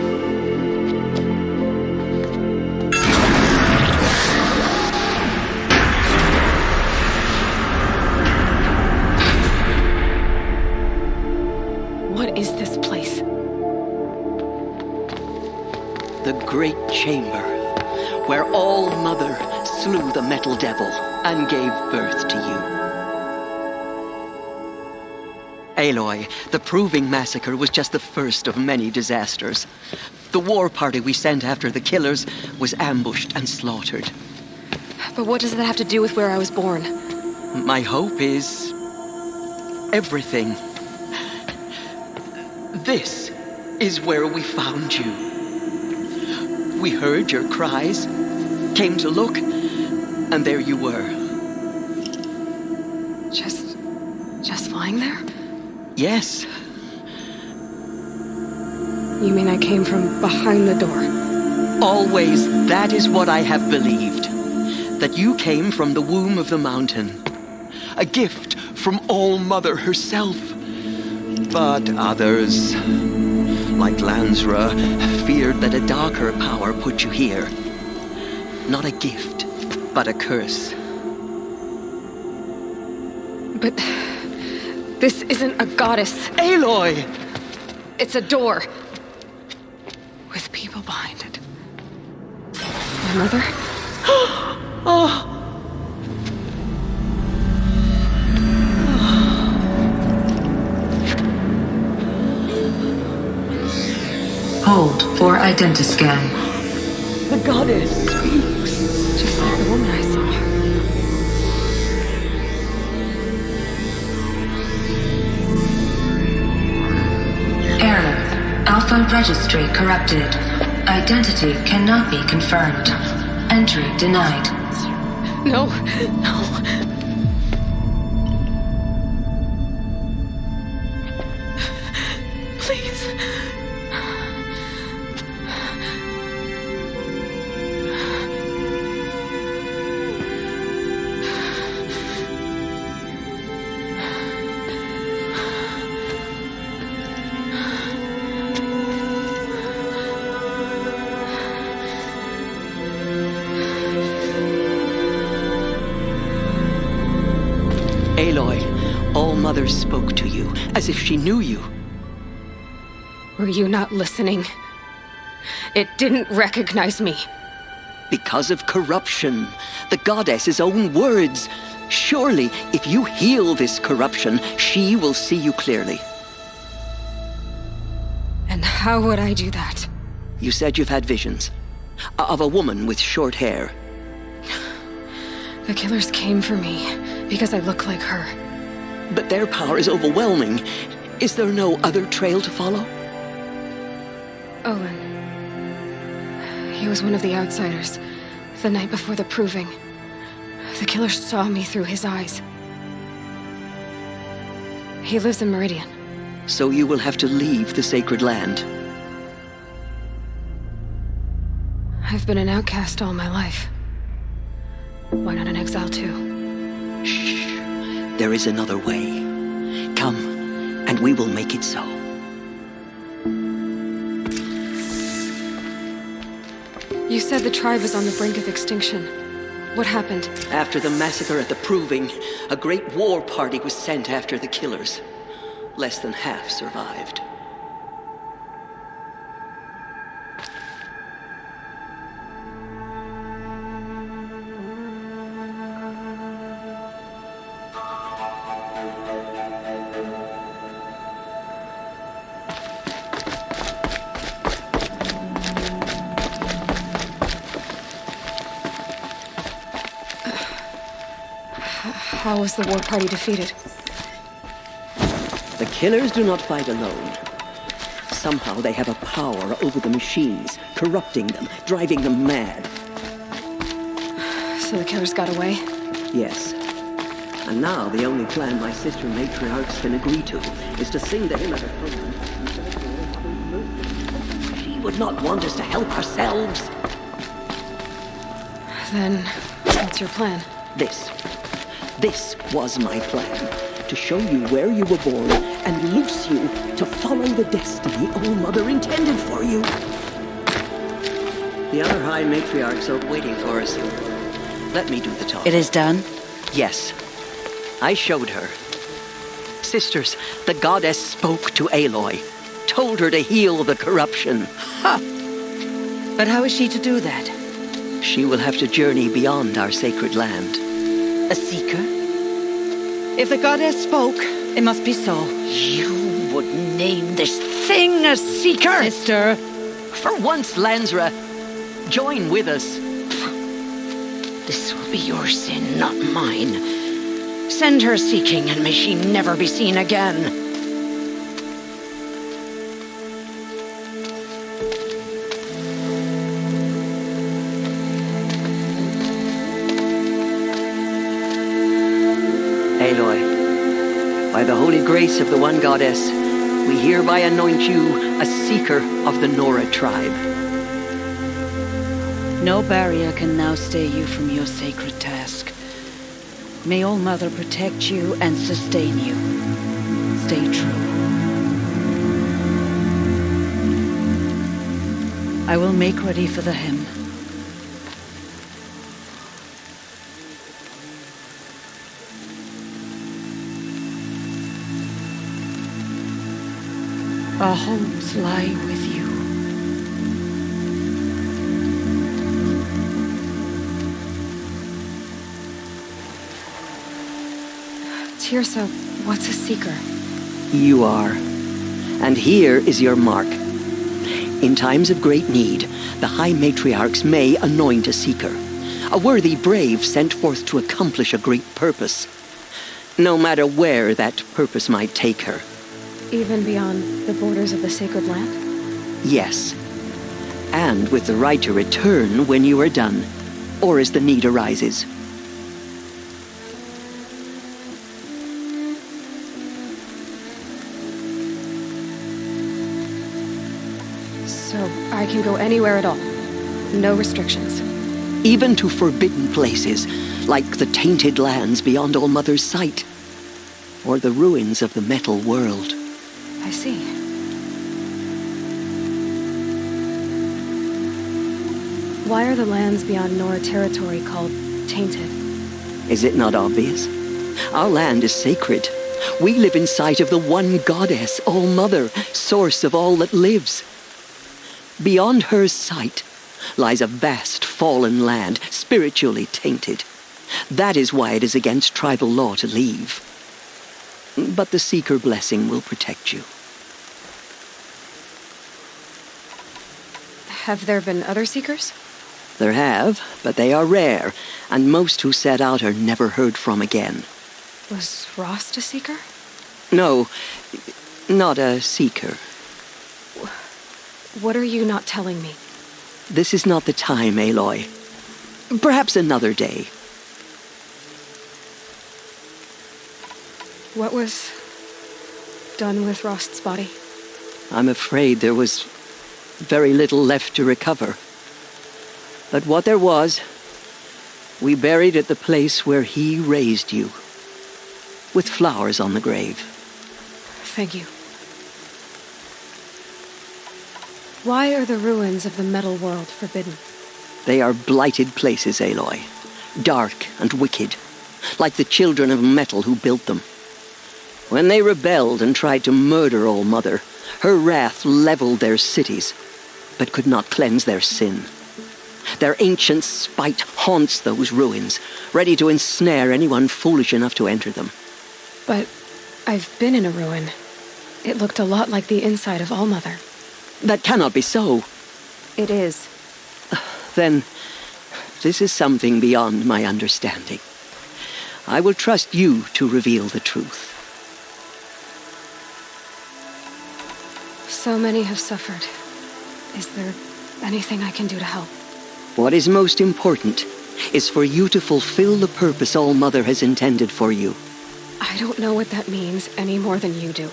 What is this place? The Great Chamber, where All Mother slew the Metal Devil and gave birth to you. Aloy, the Proving Massacre was just the first of many disasters. The war party we sent after the killers was ambushed and slaughtered. But what does that have to do with where I was born? My hope is everything. This is where we found you. We heard your cries, came to look, and there you were. Just lying there? Yes. You mean I came from behind the door? Always, that is what I have believed. That you came from the womb of the mountain. A gift from All Mother herself. But others, like Lansra, feared that a darker power put you here. Not a gift, but a curse. But this isn't a goddess. Aloy! It's a door. with people behind it. My mother? Oh! Hold for identiscan. The goddess speaks. Just like the woman I saw. Error. Alpha registry corrupted. Identity cannot be confirmed. Entry denied. No, no. Please. Aloy, All Mother spoke to you, as if she knew you. Were you not listening? It didn't recognize me. Because of corruption. The goddess's own words. Surely, if you heal this corruption, she will see you clearly. And how would I do that? You said you've had visions. Of a woman with short hair. The killers came for me because I look like her. But their power is overwhelming. Is there no other trail to follow? Olin. He was one of the outsiders. The night before the proving. The killer saw me through his eyes. He lives in Meridian. So you will have to leave the sacred land. I've been an outcast all my life. Why not an exile too? Shh. There is another way. Come, and we will make it so. You said the tribe was on the brink of extinction. What happened? After the massacre at the Proving, a great war party was sent after the killers. Less than half survived. How was the war party defeated? The killers do not fight alone. Somehow they have a power over the machines, corrupting them, driving them mad. So the killers got away? Yes. And now the only plan my sister matriarchs can agree to is to sing to him at her throne. She would not want us to help ourselves. Then, what's your plan? This was my plan. To show you where you were born and loose you to follow the destiny All Mother intended for you. The other High Matriarchs are waiting for us. Let me do the talking. It is done? Yes. I showed her. Sisters, the goddess spoke to Aloy. Told her to heal the corruption. Ha! But how is she to do that? She will have to journey beyond our sacred land. A seeker? If the goddess spoke, it must be so. You would name this thing a seeker? Sister. For once, Lansra, join with us. This will be your sin, not mine. Send her seeking, and may she never be seen again. Aloy, by the holy grace of the one goddess, we hereby anoint you a seeker of the Nora tribe. No barrier can now stay you from your sacred task. May All Mother protect you and sustain you. Stay true. I will make ready for the hymn. Our homes lie with you. Tirsa, what's a seeker? You are. And here is your mark. In times of great need, the High Matriarchs may anoint a seeker, a worthy brave sent forth to accomplish a great purpose, no matter where that purpose might take her. Even beyond the borders of the sacred land? Yes. And with the right to return when you are done, or as the need arises. So I can go anywhere at all? No restrictions? Even to forbidden places, like the tainted lands beyond All-Mother's sight, or the ruins of the metal world. I see. Why are the lands beyond Nora territory called tainted? Is it not obvious? Our land is sacred. We live in sight of the one goddess, All-Mother, source of all that lives. Beyond her sight lies a vast fallen land, spiritually tainted. That is why it is against tribal law to leave. But the Seeker blessing will protect you. Have there been other Seekers? There have, but they are rare, and most who set out are never heard from again. Was Rost a Seeker? No, not a Seeker. What are you not telling me? This is not the time, Aloy. Perhaps another day. What was done with Rost's body? I'm afraid there was very little left to recover. But what there was, we buried at the place where he raised you, with flowers on the grave. Thank you. Why are the ruins of the metal world forbidden? They are blighted places, Aloy. Dark and wicked, like the children of metal who built them. When they rebelled and tried to murder All-Mother, her wrath leveled their cities, but could not cleanse their sin. Their ancient spite haunts those ruins, ready to ensnare anyone foolish enough to enter them. But I've been in a ruin. It looked a lot like the inside of All-Mother. That cannot be so. It is. Then, this is something beyond my understanding. I will trust you to reveal the truth. So many have suffered. Is there anything I can do to help? What is most important is for you to fulfill the purpose All-Mother has intended for you. I don't know what that means any more than you do.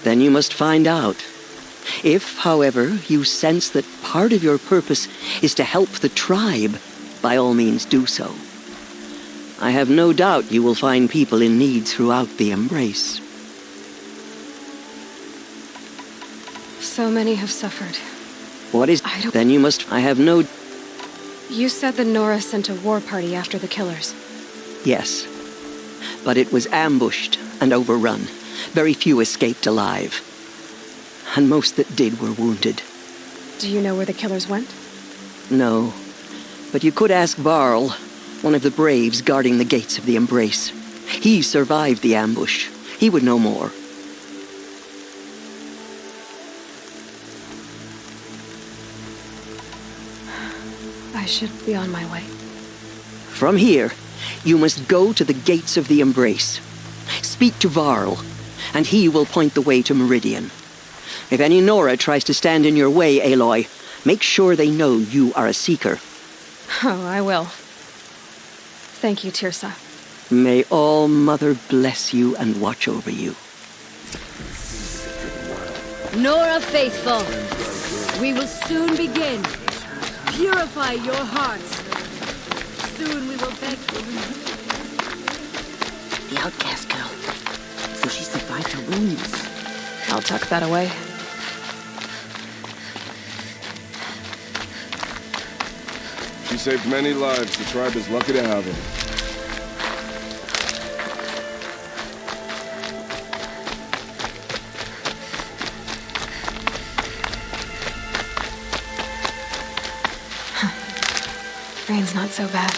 Then you must find out. If, however, you sense that part of your purpose is to help the tribe, by all means do so. I have no doubt you will find people in need throughout the Embrace. So many have suffered. What is... Then you must... I have no... You said the Nora sent a war party after the killers. Yes. But it was ambushed and overrun. Very few escaped alive. And most that did were wounded. Do you know where the killers went? No. But you could ask Varl, one of the braves guarding the gates of the Embrace. He survived the ambush. He would know more. I should be on my way. From here, you must go to the gates of the Embrace. Speak to Varl, and he will point the way to Meridian. If any Nora tries to stand in your way, Aloy, make sure they know you are a Seeker. Oh, I will. Thank you, Tirsa. May All-Mother bless you and watch over you. Nora faithful, we will soon begin. Purify your hearts. Soon we will beg for you. The outcast girl. So she survived her wounds. I'll tuck that away. She saved many lives. The tribe is lucky to have her. Rain's not so bad.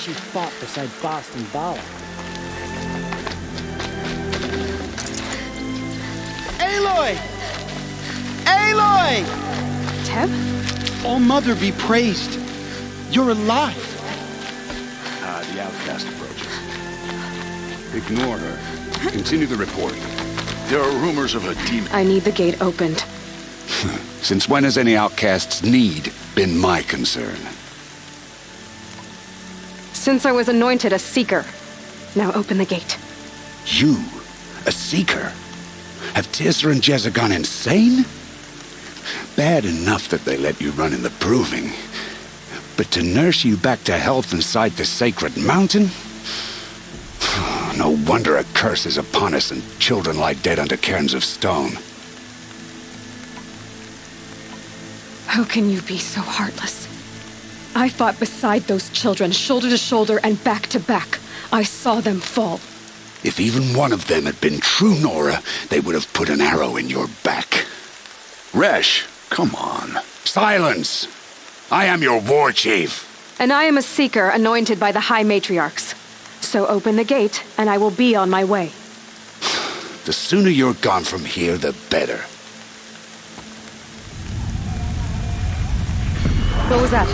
she fought beside Boston Bala. Aloy! Aloy! Teb? Oh, Mother be praised. You're alive. The outcast approaches. Ignore her. Continue the report. There are rumors of a demon. I need the gate opened. Since when has any outcast's need been my concern? Since I was anointed a seeker. Now open the gate. You? A seeker? Have Tizra and Jezza gone insane? Bad enough that they let you run in the proving. But to nurse you back to health inside the sacred mountain? No wonder a curse is upon us and children lie dead under cairns of stone. How can you be so heartless? I fought beside those children, shoulder to shoulder and back to back. I saw them fall. If even one of them had been true Nora, they would have put an arrow in your back. Resh, come on. Silence! I am your war chief. And I am a seeker anointed by the High Matriarchs. So open the gate, and I will be on my way. The sooner you're gone from here, the better. What was that?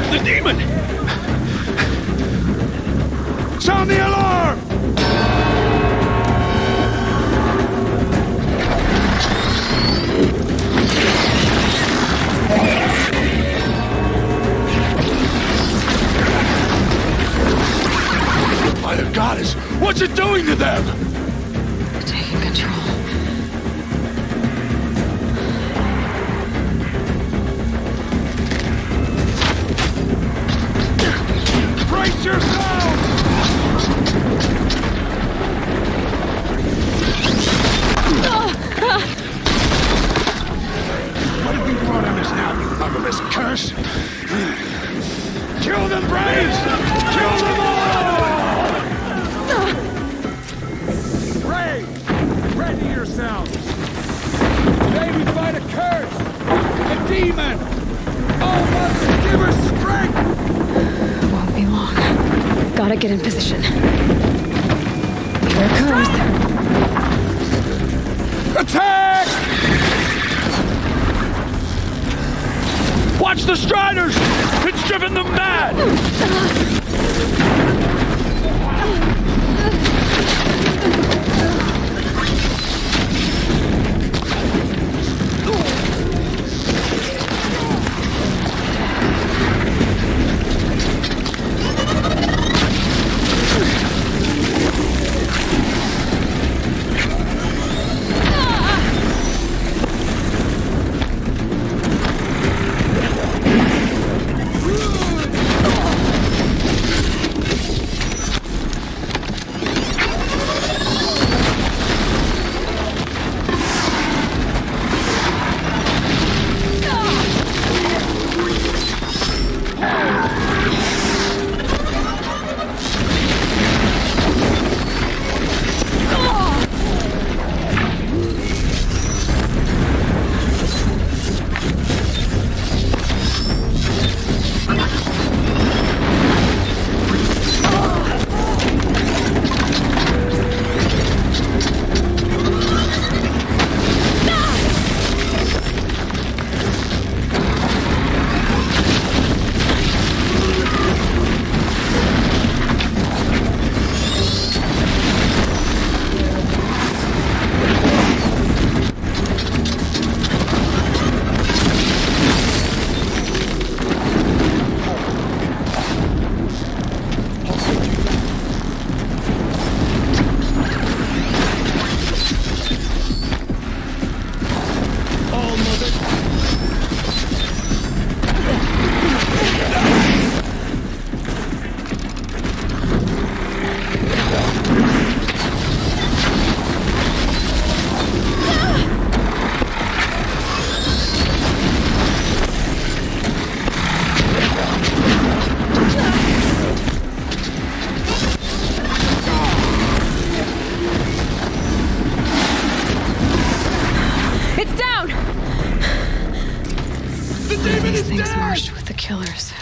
The demon! Sound the alarm! By the goddess, what's it doing to them? Taking control. Brace yourselves! What have you brought on us now, you motherless curse? Kill them, Braves! Kill them all! Braves, ready yourselves! Today we fight a curse! A demon! Oh, must give her strength! Won't be long. Gotta get in position. Here it comes. Attack! Watch the Striders! It's driven them mad!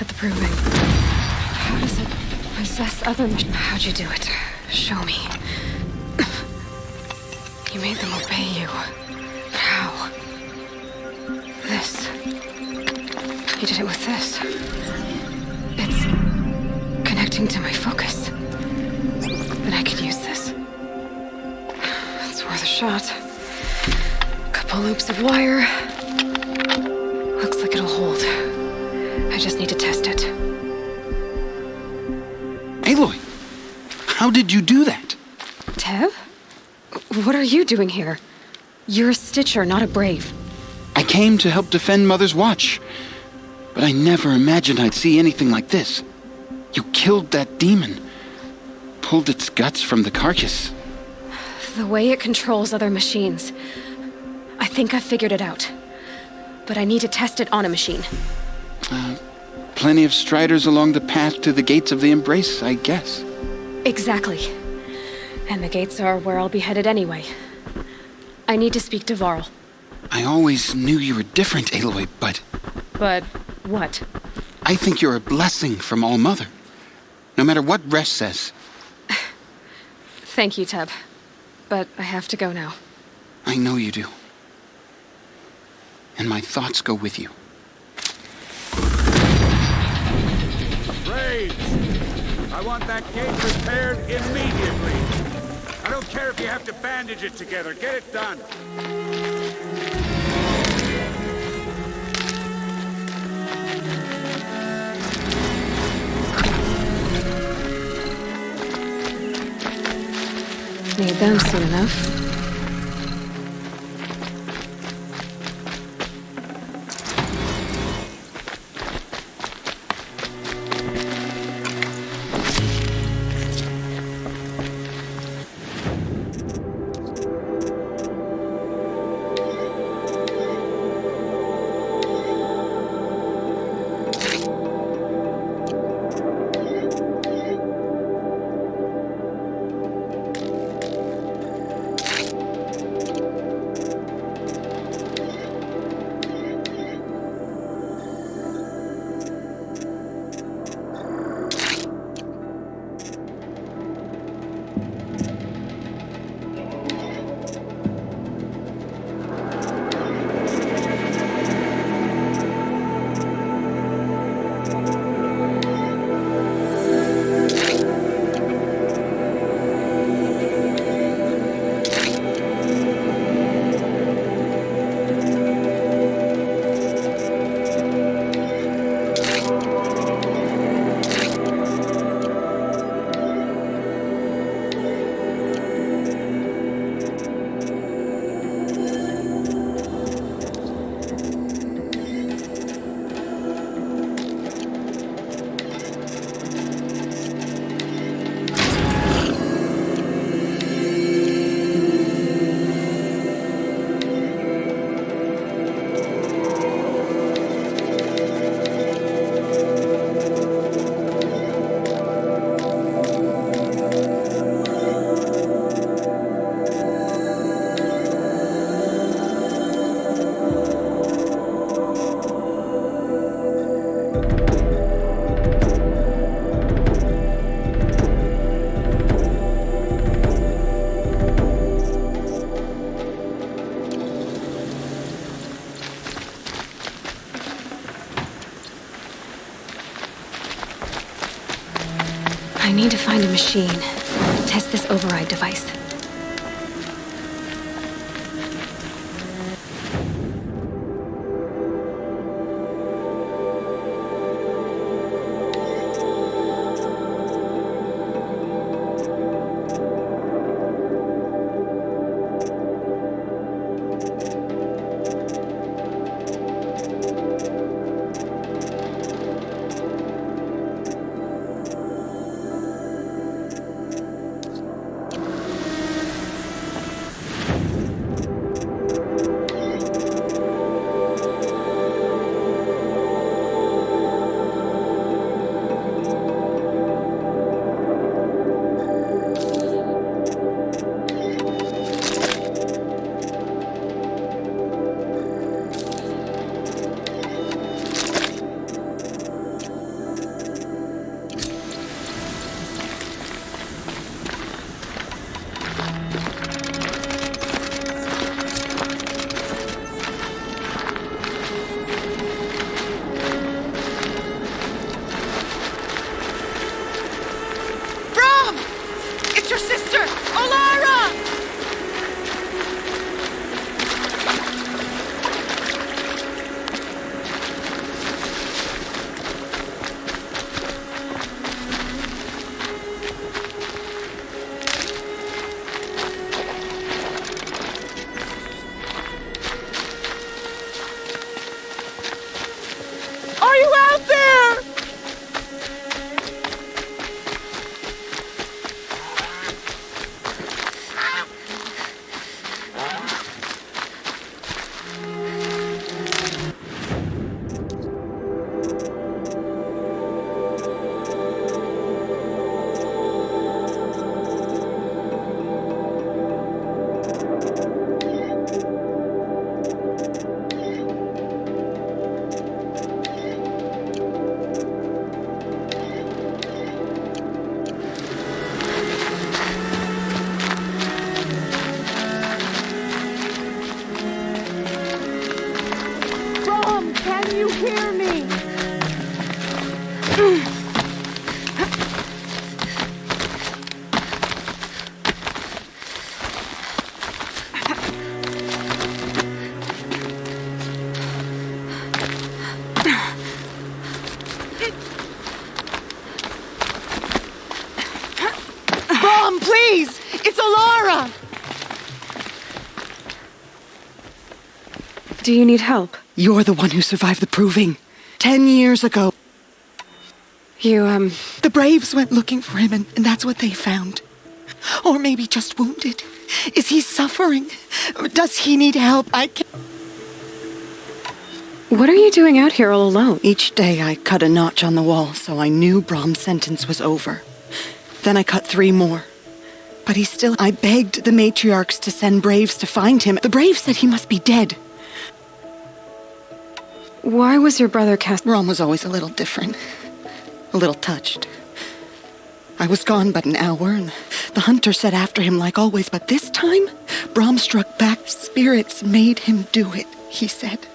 at the proving. How does it possess other machines? How'd you do it? Show me. You made them obey you. But how? This. You did it with this. It's connecting to my focus. Then I could use this. It's worth a shot. Couple loops of wire. Looks like it'll hold. I just need to test it. Aloy, how did you do that? Tev? What are you doing here? You're a Stitcher, not a Brave. I came to help defend Mother's Watch, but I never imagined I'd see anything like this. You killed that demon, pulled its guts from the carcass. The way it controls other machines. I think I figured it out. But I need to test it on a machine. Plenty of striders along the path to the gates of the Embrace, I guess. Exactly. And the gates are where I'll be headed anyway. I need to speak to Varl. I always knew you were different, Aloy, but... But what? I think you're a blessing from All-Mother. No matter what Resh says. Thank you, Teb. But I have to go now. I know you do. And my thoughts go with you. Braves! I want that gate repaired immediately. I don't care if you have to bandage it together. Get it done. Need them soon enough. I need to find a machine. Test this override device. It's your sister, Olara! Are you out there? Brom, can you hear me? Brom, please! It's Olara! Do you need help? You're the one who survived the proving. 10 years ago. You, The Braves went looking for him, and that's what they found. Or maybe just wounded. Is he suffering? Does he need help? I can't... What are you doing out here all alone? Each day I cut a notch on the wall, so I knew Brom's sentence was over. Then I cut 3 more. But he still... I begged the matriarchs to send Braves to find him. The Braves said he must be dead. Why was your brother cast... Brom was always a little different. A little touched. I was gone but an hour, and the hunter set after him like always, but this time, Brom struck back. Spirits made him do it, he said.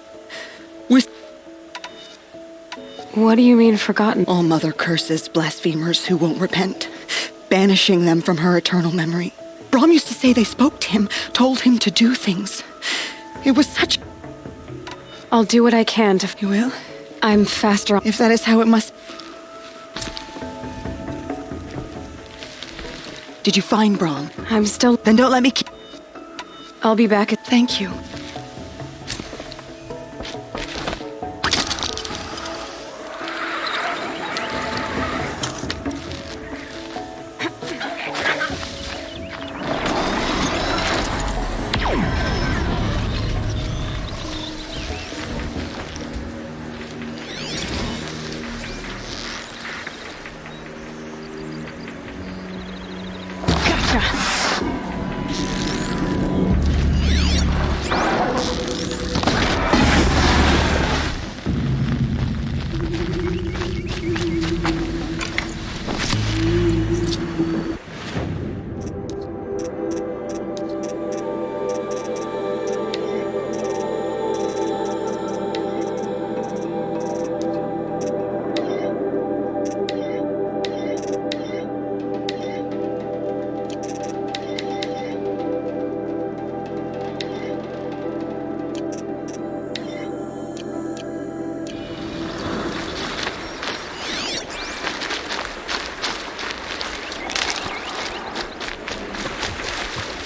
What do you mean, forgotten? All Mother curses blasphemers who won't repent, banishing them from her eternal memory. Brom used to say they spoke to him, told him to do things. It was such... I'll do what I can to... You will? I'm faster... If that is how it must... Did you find Brom? I'm still... Then don't let me keep... I'll be back at... Thank you.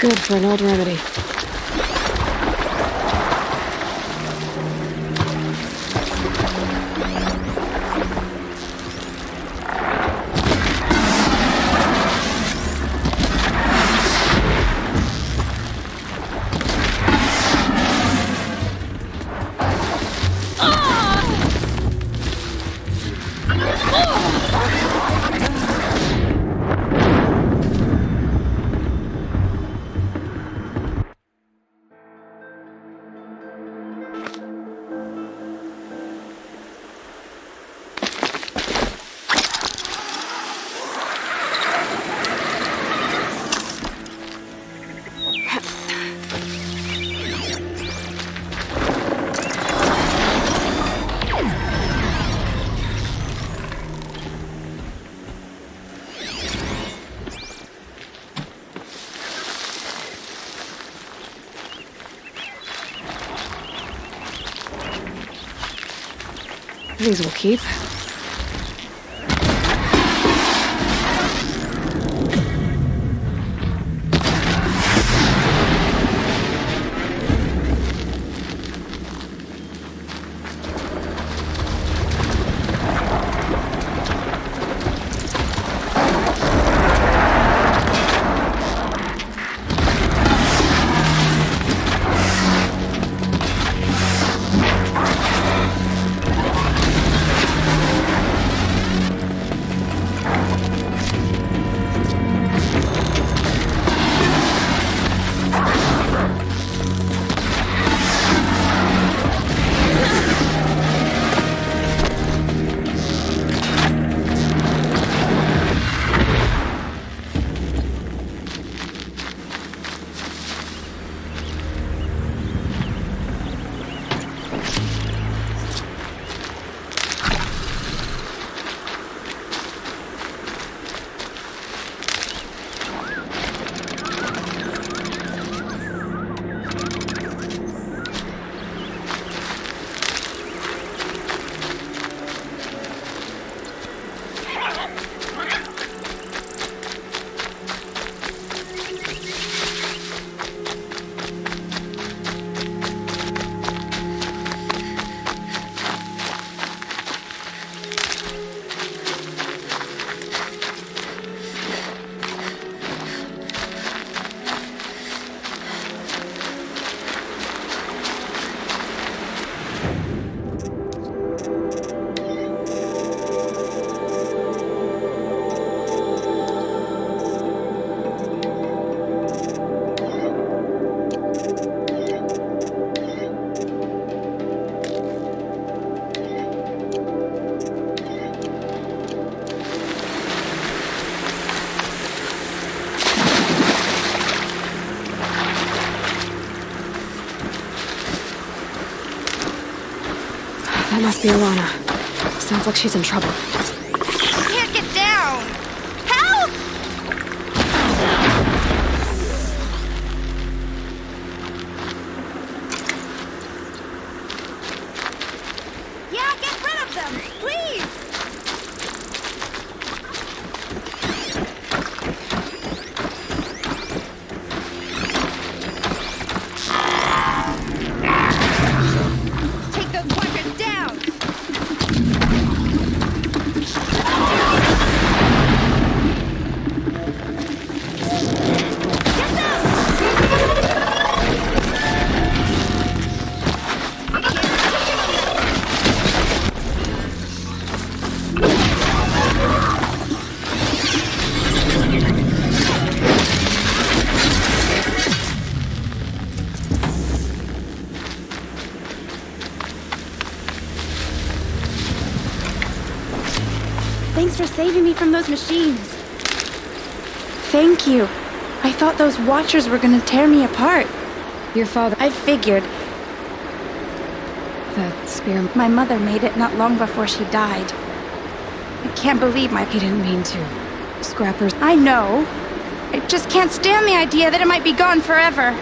Good for an old remedy. These will keep. That must be Alana. Sounds like she's in trouble. I can't get down! Help! Yeah, get rid of them! Please! Take those weapons down! Thanks for saving me from those machines. Thank you. I thought those Watchers were gonna tear me apart. Your father... I figured. That spear... My mother made it not long before she died. I can't believe He didn't mean to. Scrappers... I know. I just can't stand the idea that it might be gone forever.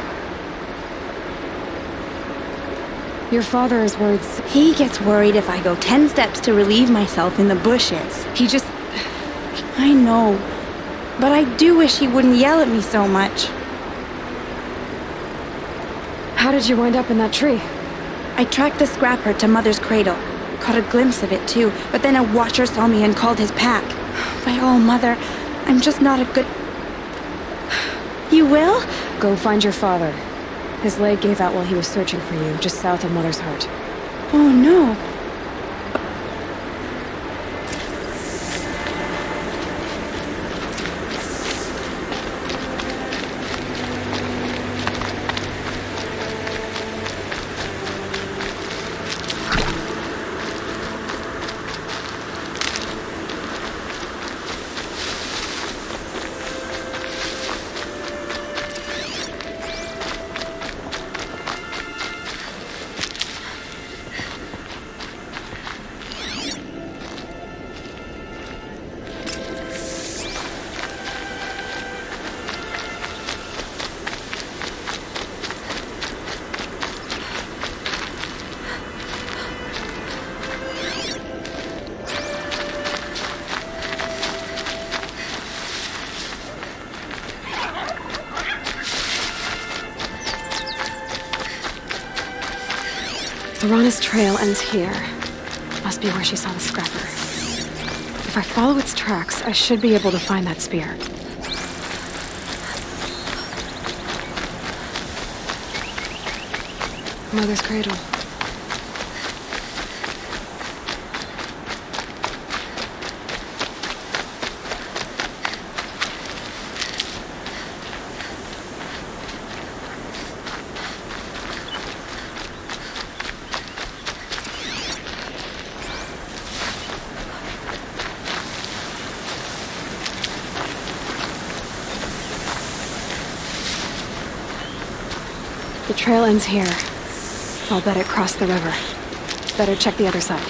Your father is worried... He gets worried if I go 10 steps to relieve myself in the bushes. He just... I know. But I do wish he wouldn't yell at me so much. How did you wind up in that tree? I tracked the scrapper to Mother's cradle. Caught a glimpse of it too, but then a Watcher saw me and called his pack. By all, Mother, I'm just not a good... You will? Go find your father. His leg gave out while he was searching for you, just south of Mother's Heart. Oh no. Arana's trail ends here. Must be where she saw the scrapper. If I follow its tracks, I should be able to find that spear. Mother's cradle. The trail ends here. I'll bet it crossed the river. Better check the other side.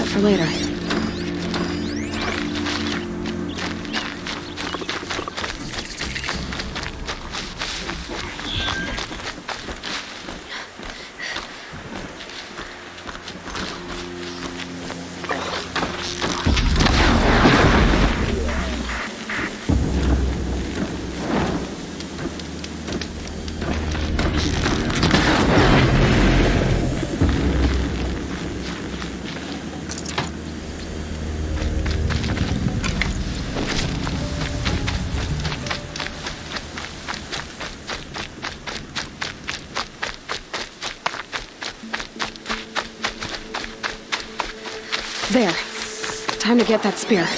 For later. There. Time to get that spear.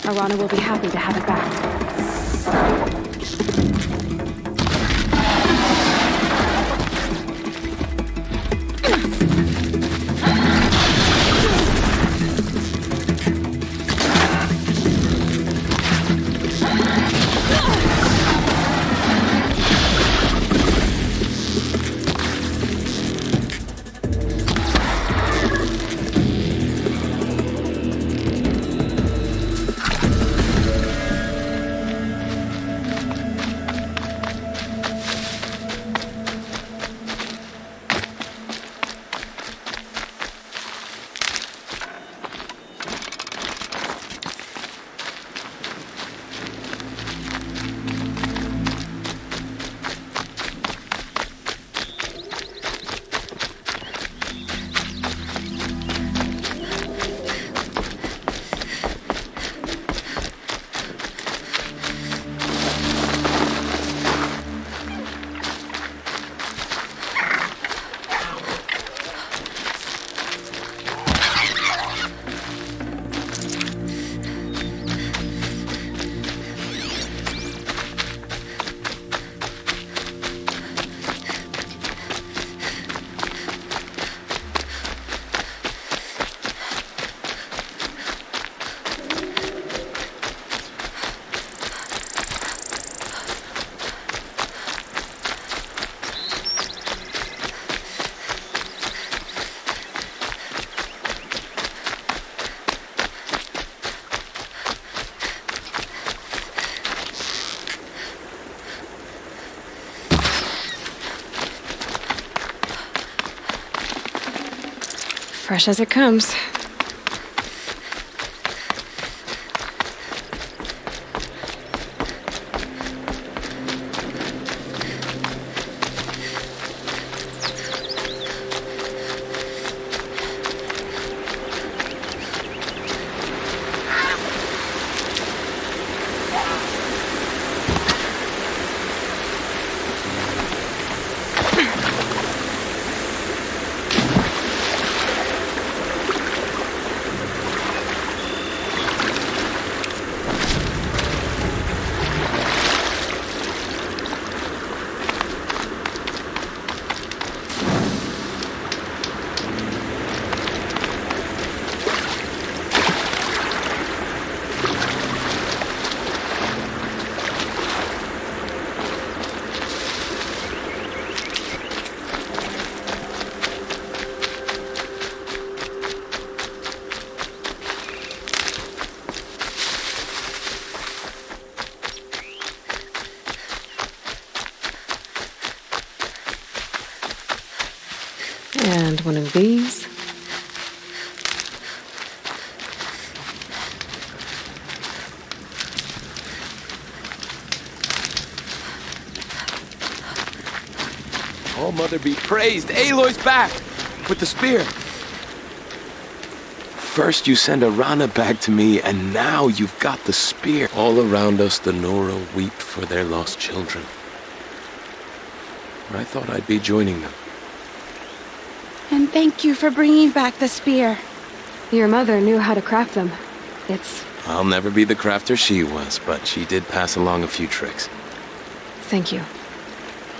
Arana will be happy to have it back. Fresh as it comes. And one of these. Oh, Mother be praised. Aloy's back with the spear. First you send Arana back to me, and now you've got the spear. All around us, the Nora weep for their lost children. I thought I'd be joining them. And thank you for bringing back the spear. Your mother knew how to craft them. I'll never be the crafter she was, but she did pass along a few tricks. Thank you.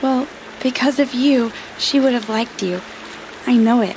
Well, because of you, she would have liked you. I know it.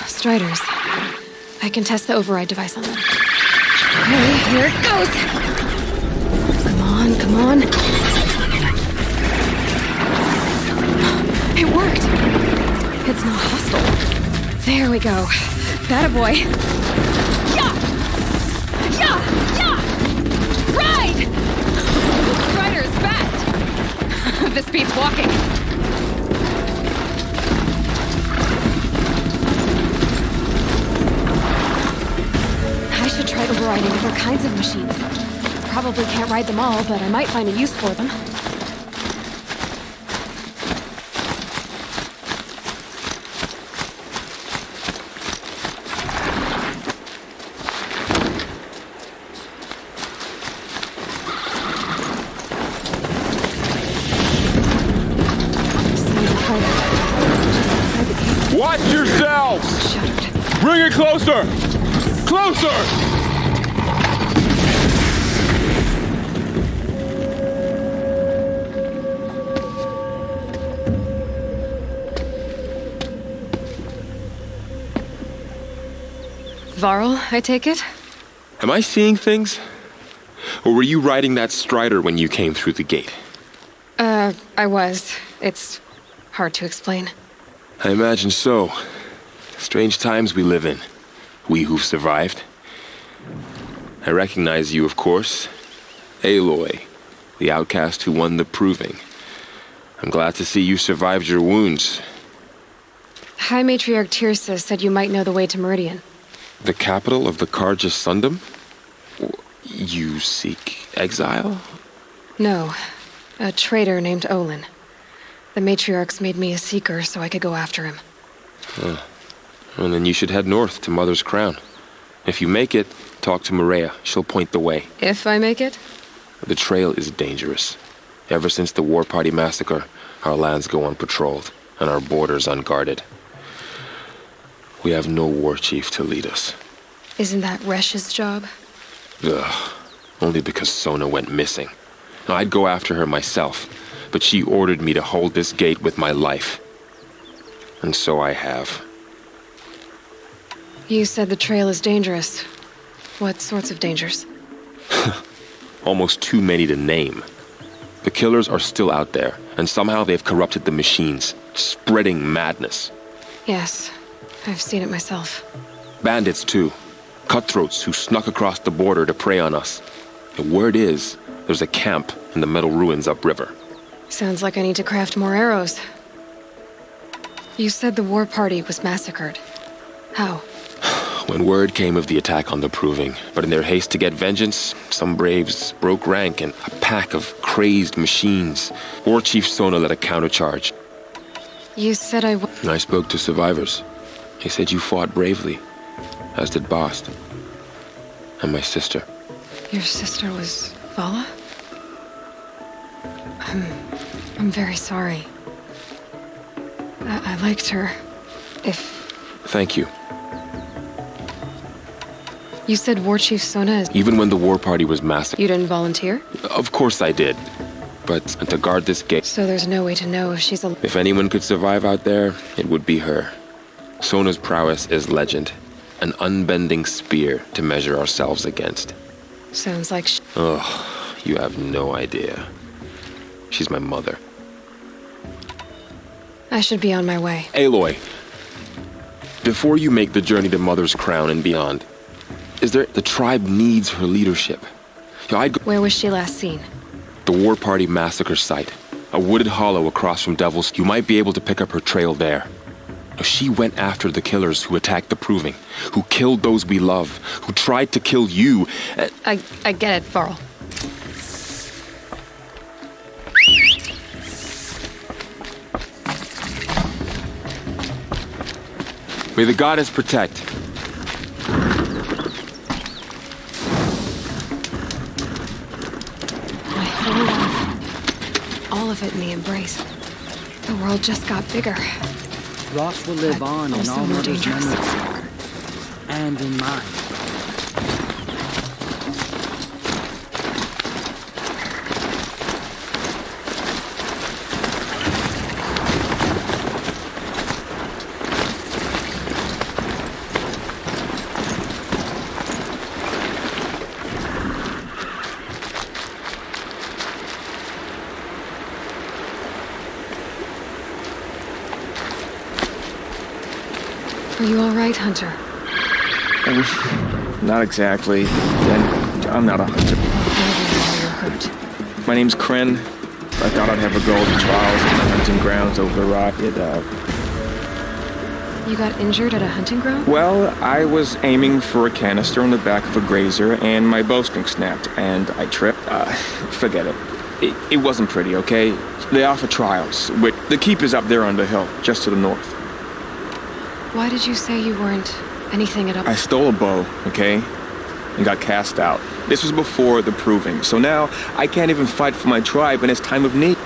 Striders. I can test the override device on them. Okay, here it goes! Come on, come on. It worked! It's not hostile. There we go. That a boy. Yeah! Yeah! Yeah! Ride! The Strider is fast! This beats walking. I should try overriding different kinds of machines. Probably can't ride them all, but I might find a use for them. Watch yourselves! Bring it closer! Closer! Varl, I take it? Am I seeing things? Or were you riding that Strider when you came through the gate? I was. It's hard to explain. I imagine so. Strange times we live in. We who've survived. I recognize you, of course. Aloy, the outcast who won the proving. I'm glad to see you survived your wounds. High Matriarch Tirsa said you might know the way to Meridian. The capital of the Carja Sundom? You seek exile? No, a traitor named Olin. The Matriarchs made me a seeker so I could go after him. Huh. Well, then you should head north to Mother's Crown. If you make it, talk to Maria. She'll point the way. If I make it? The trail is dangerous. Ever since the War Party massacre, our lands go unpatrolled, and our borders unguarded. We have no war chief to lead us. Isn't that Resh's job? Ugh. Only because Sona went missing. I'd go after her myself, but she ordered me to hold this gate with my life. And so I have. You said the trail is dangerous. What sorts of dangers? Almost too many to name. The killers are still out there, and somehow they've corrupted the machines, spreading madness. Yes, I've seen it myself. Bandits, too. Cutthroats who snuck across the border to prey on us. The word is, there's a camp in the metal ruins upriver. Sounds like I need to craft more arrows. You said the War Party was massacred. How? When word came of the attack on the Proving, but in their haste to get vengeance, some braves broke rank and a pack of crazed machines. War Chief Sona led a countercharge. You said I spoke to survivors. They said you fought bravely, as did Bast. And my sister. Your sister was Vala? I'm very sorry. I liked her. Thank you. You said War Chief Sona is... Even when the War Party was massacred. You didn't volunteer? Of course I did. But to guard this gate... So there's no way to know if she's alive. If anyone could survive out there, it would be her. Sona's prowess is legend. An unbending spear to measure ourselves against. Sounds like Ugh, you have no idea. She's my mother. I should be on my way. Aloy, before you make the journey to Mother's Crown and beyond, the tribe needs her leadership. Where was she last seen? The War Party massacre site. A wooded hollow across from Devil's. You might be able to pick up her trail there. She went after the killers who attacked the Proving, who killed those we love, who tried to kill you. I get it, Varl. May the goddess protect. My whole life. All of it in the embrace. The world just got bigger. Ross will live on in all Mother's memories. And in mine. Are you all right, Hunter? Not exactly. And I'm not a hunter. You're hurt. My name's Kren. I thought I'd have a go at the trials at the hunting grounds over the rocket. You got injured at a hunting ground? Well, I was aiming for a canister on the back of a grazer, and my bowstring snapped, and I tripped. Forget it. It wasn't pretty, okay? They offer trials. The keep is up there on the hill, just to the north. Why did you say you weren't anything at all? I stole a bow, okay? And got cast out. This was before the Proving, so now I can't even fight for my tribe in its time of need.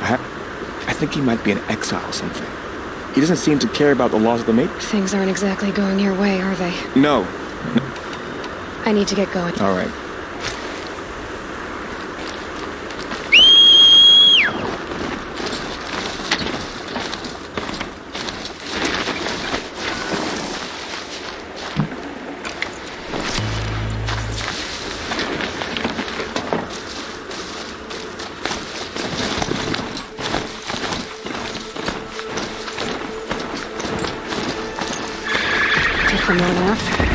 I think he might be in exile or something. He doesn't seem to care about the laws of the mate. Things aren't exactly going your way, are they? No. I need to get going. All right. took them long enough.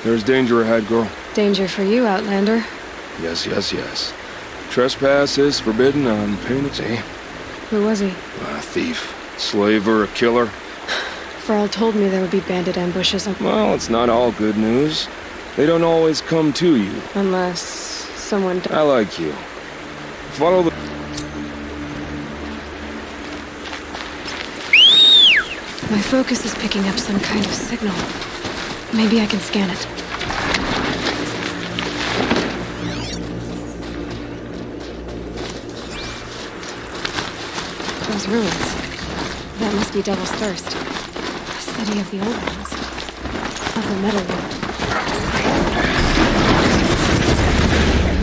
There's danger ahead, girl. Danger for you, Outlander. Yes, yes, yes. Trespass is forbidden on pain of... See? Who was he? A thief, slaver, a killer. Farrell told me there would be bandit ambushes. Well, it's not all good news. They don't always come to you. Unless someone... I like you. Follow the... My focus is picking up some kind of signal. Maybe I can scan it. Those ruins. That must be Devil's Thirst. The city of the old ones. Of the metal world.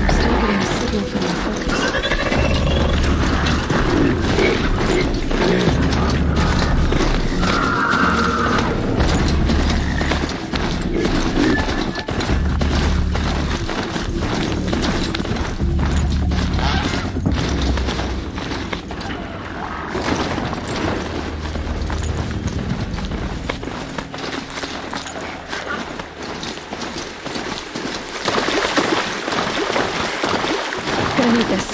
I'm still getting a signal from my focus. I need this.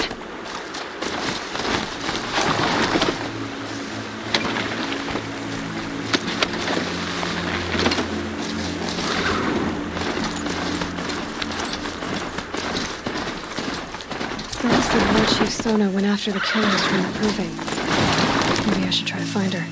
Farrell said Lord Chief Sona went after the killers from the Proving. Maybe I should try to find her.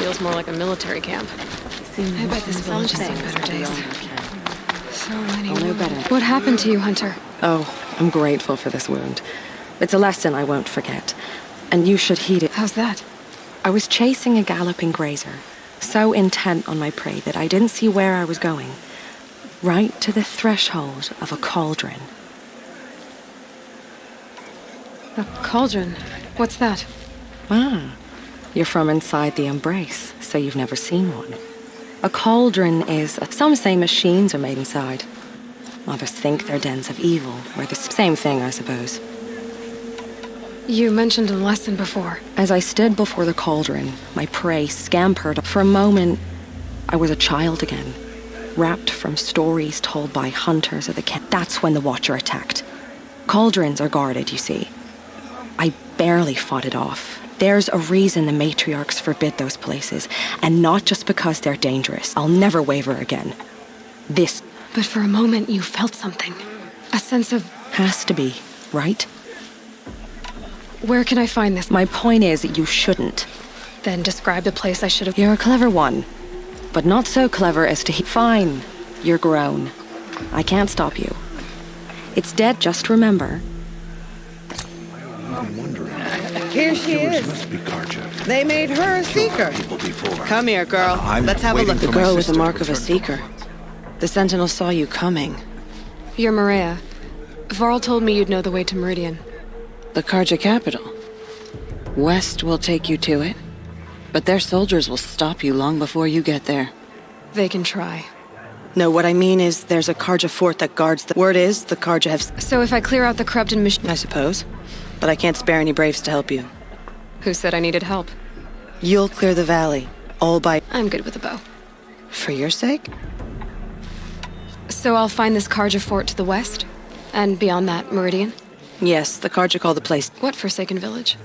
Feels more like a military camp. I bet this village has seen better days. So many wounds. What happened to you, Hunter? Oh, I'm grateful for this wound. It's a lesson I won't forget. And you should heed it. How's that? I was chasing a galloping grazer, so intent on my prey that I didn't see where I was going. Right to the threshold of a cauldron. A cauldron? What's that? Ah, you're from inside the Embrace, so you've never seen one. A cauldron is... Some say machines are made inside. Others think they're dens of evil, or the same thing, I suppose. You mentioned a lesson before. As I stood before the cauldron, my prey scampered. For a moment, I was a child again, wrapped from stories told by hunters of the camp. That's when the Watcher attacked. Cauldrons are guarded, you see. I barely fought it off. There's a reason the matriarchs forbid those places, and not just because they're dangerous. I'll never waver again. This... But for a moment you felt something. A sense of... Has to be, right? Where can I find this? My point is, you shouldn't. Then describe the place I should have... You're a clever one, but not so clever as to... Fine, you're grown. I can't stop you. It's dead, just remember. I'm wondering. Here she is. Must be Karja. They made her a seeker. Come here, girl. Let's have a look. The girl with the mark of a seeker. The Sentinel saw you coming. You're Maria. Varl told me you'd know the way to Meridian. The Karja capital. West will take you to it, but their soldiers will stop you long before you get there. They can try. No, what I mean is there's a Karja fort that guards the... Word is, the Karja have... So if I clear out the corrupted machine... I suppose. But I can't spare any braves to help you. Who said I needed help? You'll clear the valley, all by... I'm good with a bow. For your sake? So I'll find this Karja fort to the west? And beyond that, Meridian? Yes, the Karja call the place... What Forsaken Village?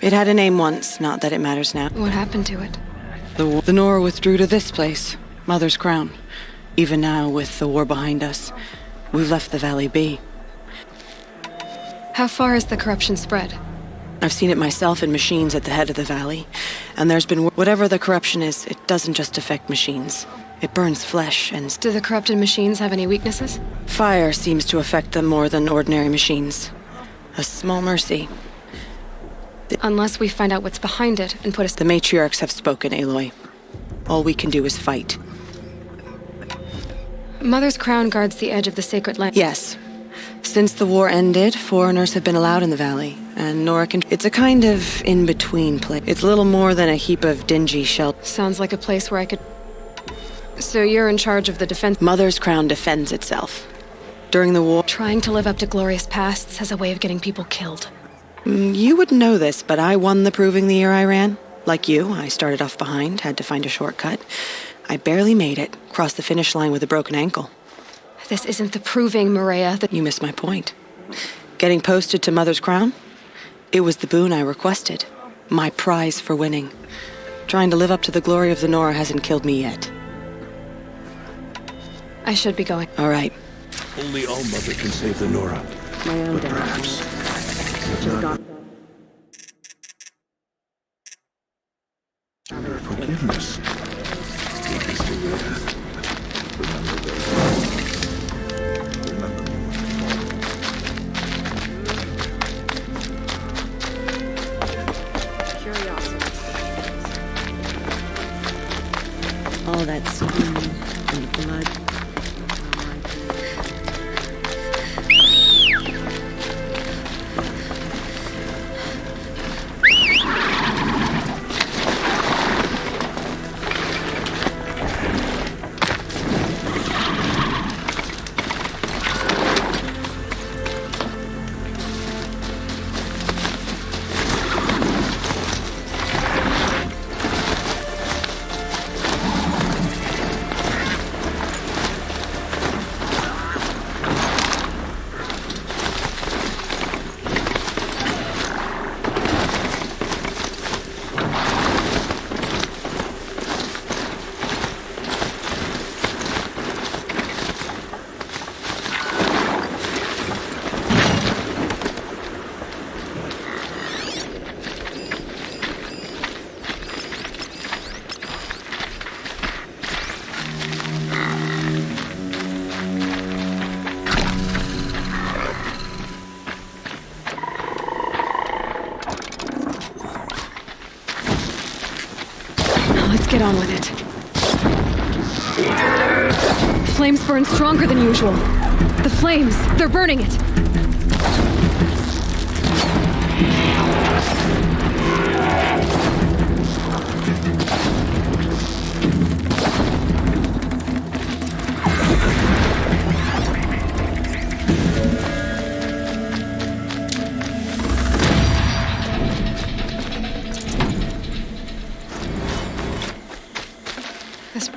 It had a name once, not that it matters now. What happened to it? The Nora withdrew to this place, Mother's Crown. Even now, with the war behind us, we've left the valley be. How far has the corruption spread? I've seen it myself in machines at the head of the valley. And there's been... Whatever the corruption is, it doesn't just affect machines. It burns flesh and... Do the corrupted machines have any weaknesses? Fire seems to affect them more than ordinary machines. A small mercy. Unless we find out what's behind it and put us... The matriarchs have spoken, Aloy. All we can do is fight. Mother's Crown guards the edge of the sacred land. Yes. Since the war ended, foreigners have been allowed in the valley, and Nora can... It's a kind of in-between place. It's little more than a heap of dingy shelter. Sounds like a place where I could... So you're in charge of the defense... Mother's Crown defends itself. During the war... Trying to live up to glorious pasts has a way of getting people killed. You wouldn't know this, but I won the proving the year I ran. Like you, I started off behind, had to find a shortcut. I barely made it, crossed the finish line with a broken ankle. This isn't the proving, Maria. You missed my point. Getting posted to Mother's Crown? It was the boon I requested. My prize for winning. Trying to live up to the glory of the Nora hasn't killed me yet. I should be going. All right. Only All-Mother can save the Nora. My own but perhaps... Forgiveness. All that skin and blood. Get on with it. Flames burn stronger than usual. The flames, they're burning it.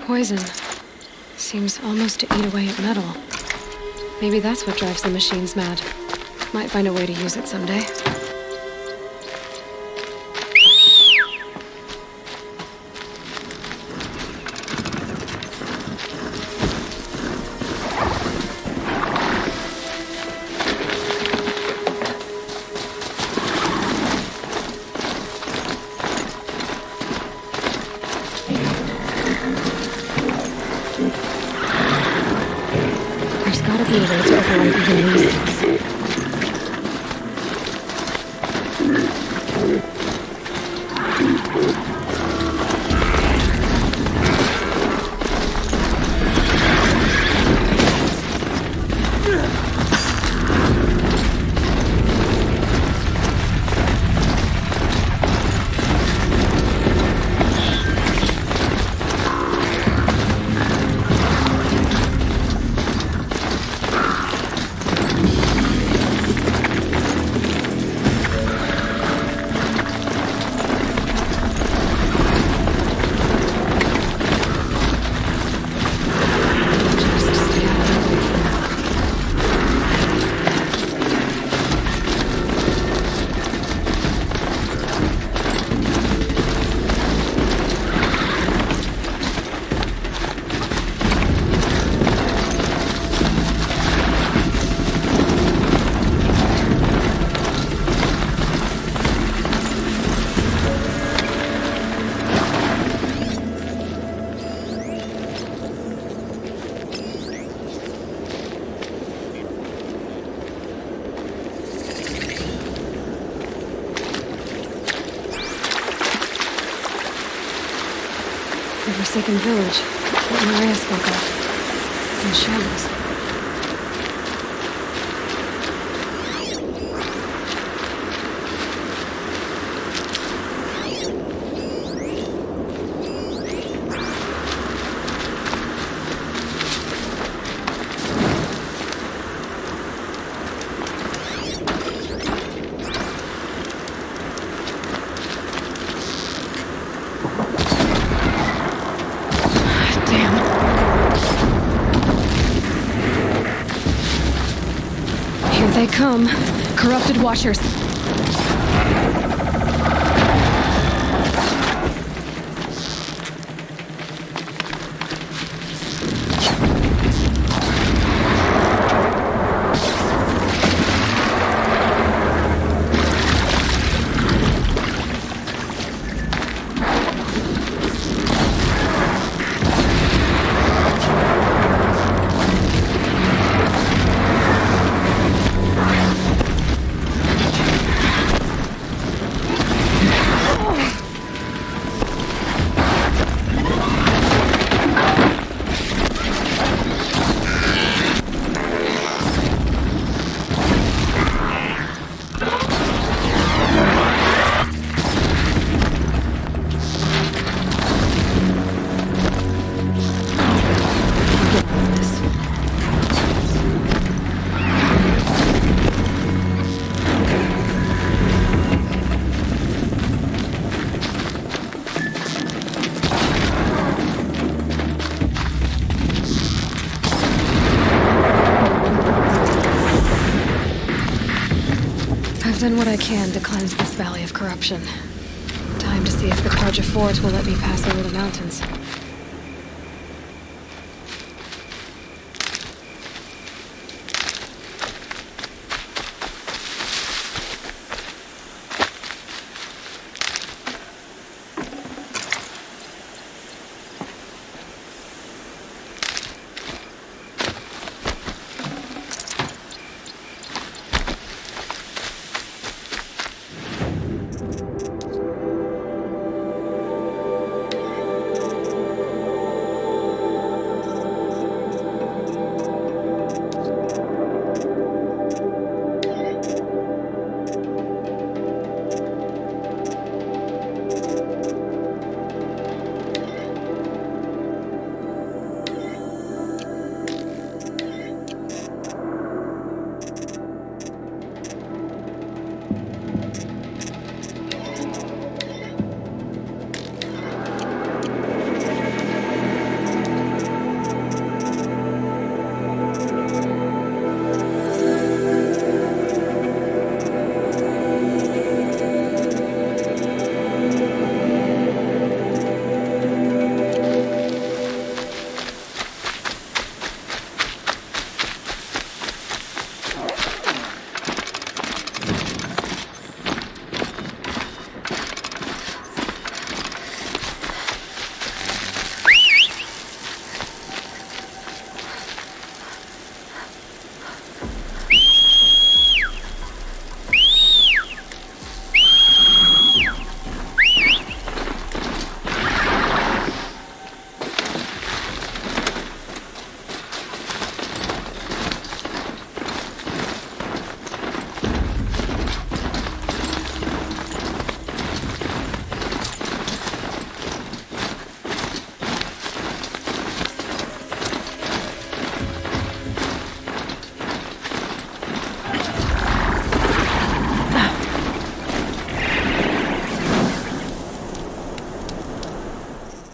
Poison seems almost to eat away at metal. Maybe that's what drives the machines mad. Might find a way to use it someday. Forsaken village that Maria spoke of. It's in shambles. They come. Corrupted Watchers. I've done what I can to cleanse this valley of corruption. Time to see if the Carja Fort will let me pass over the mountains.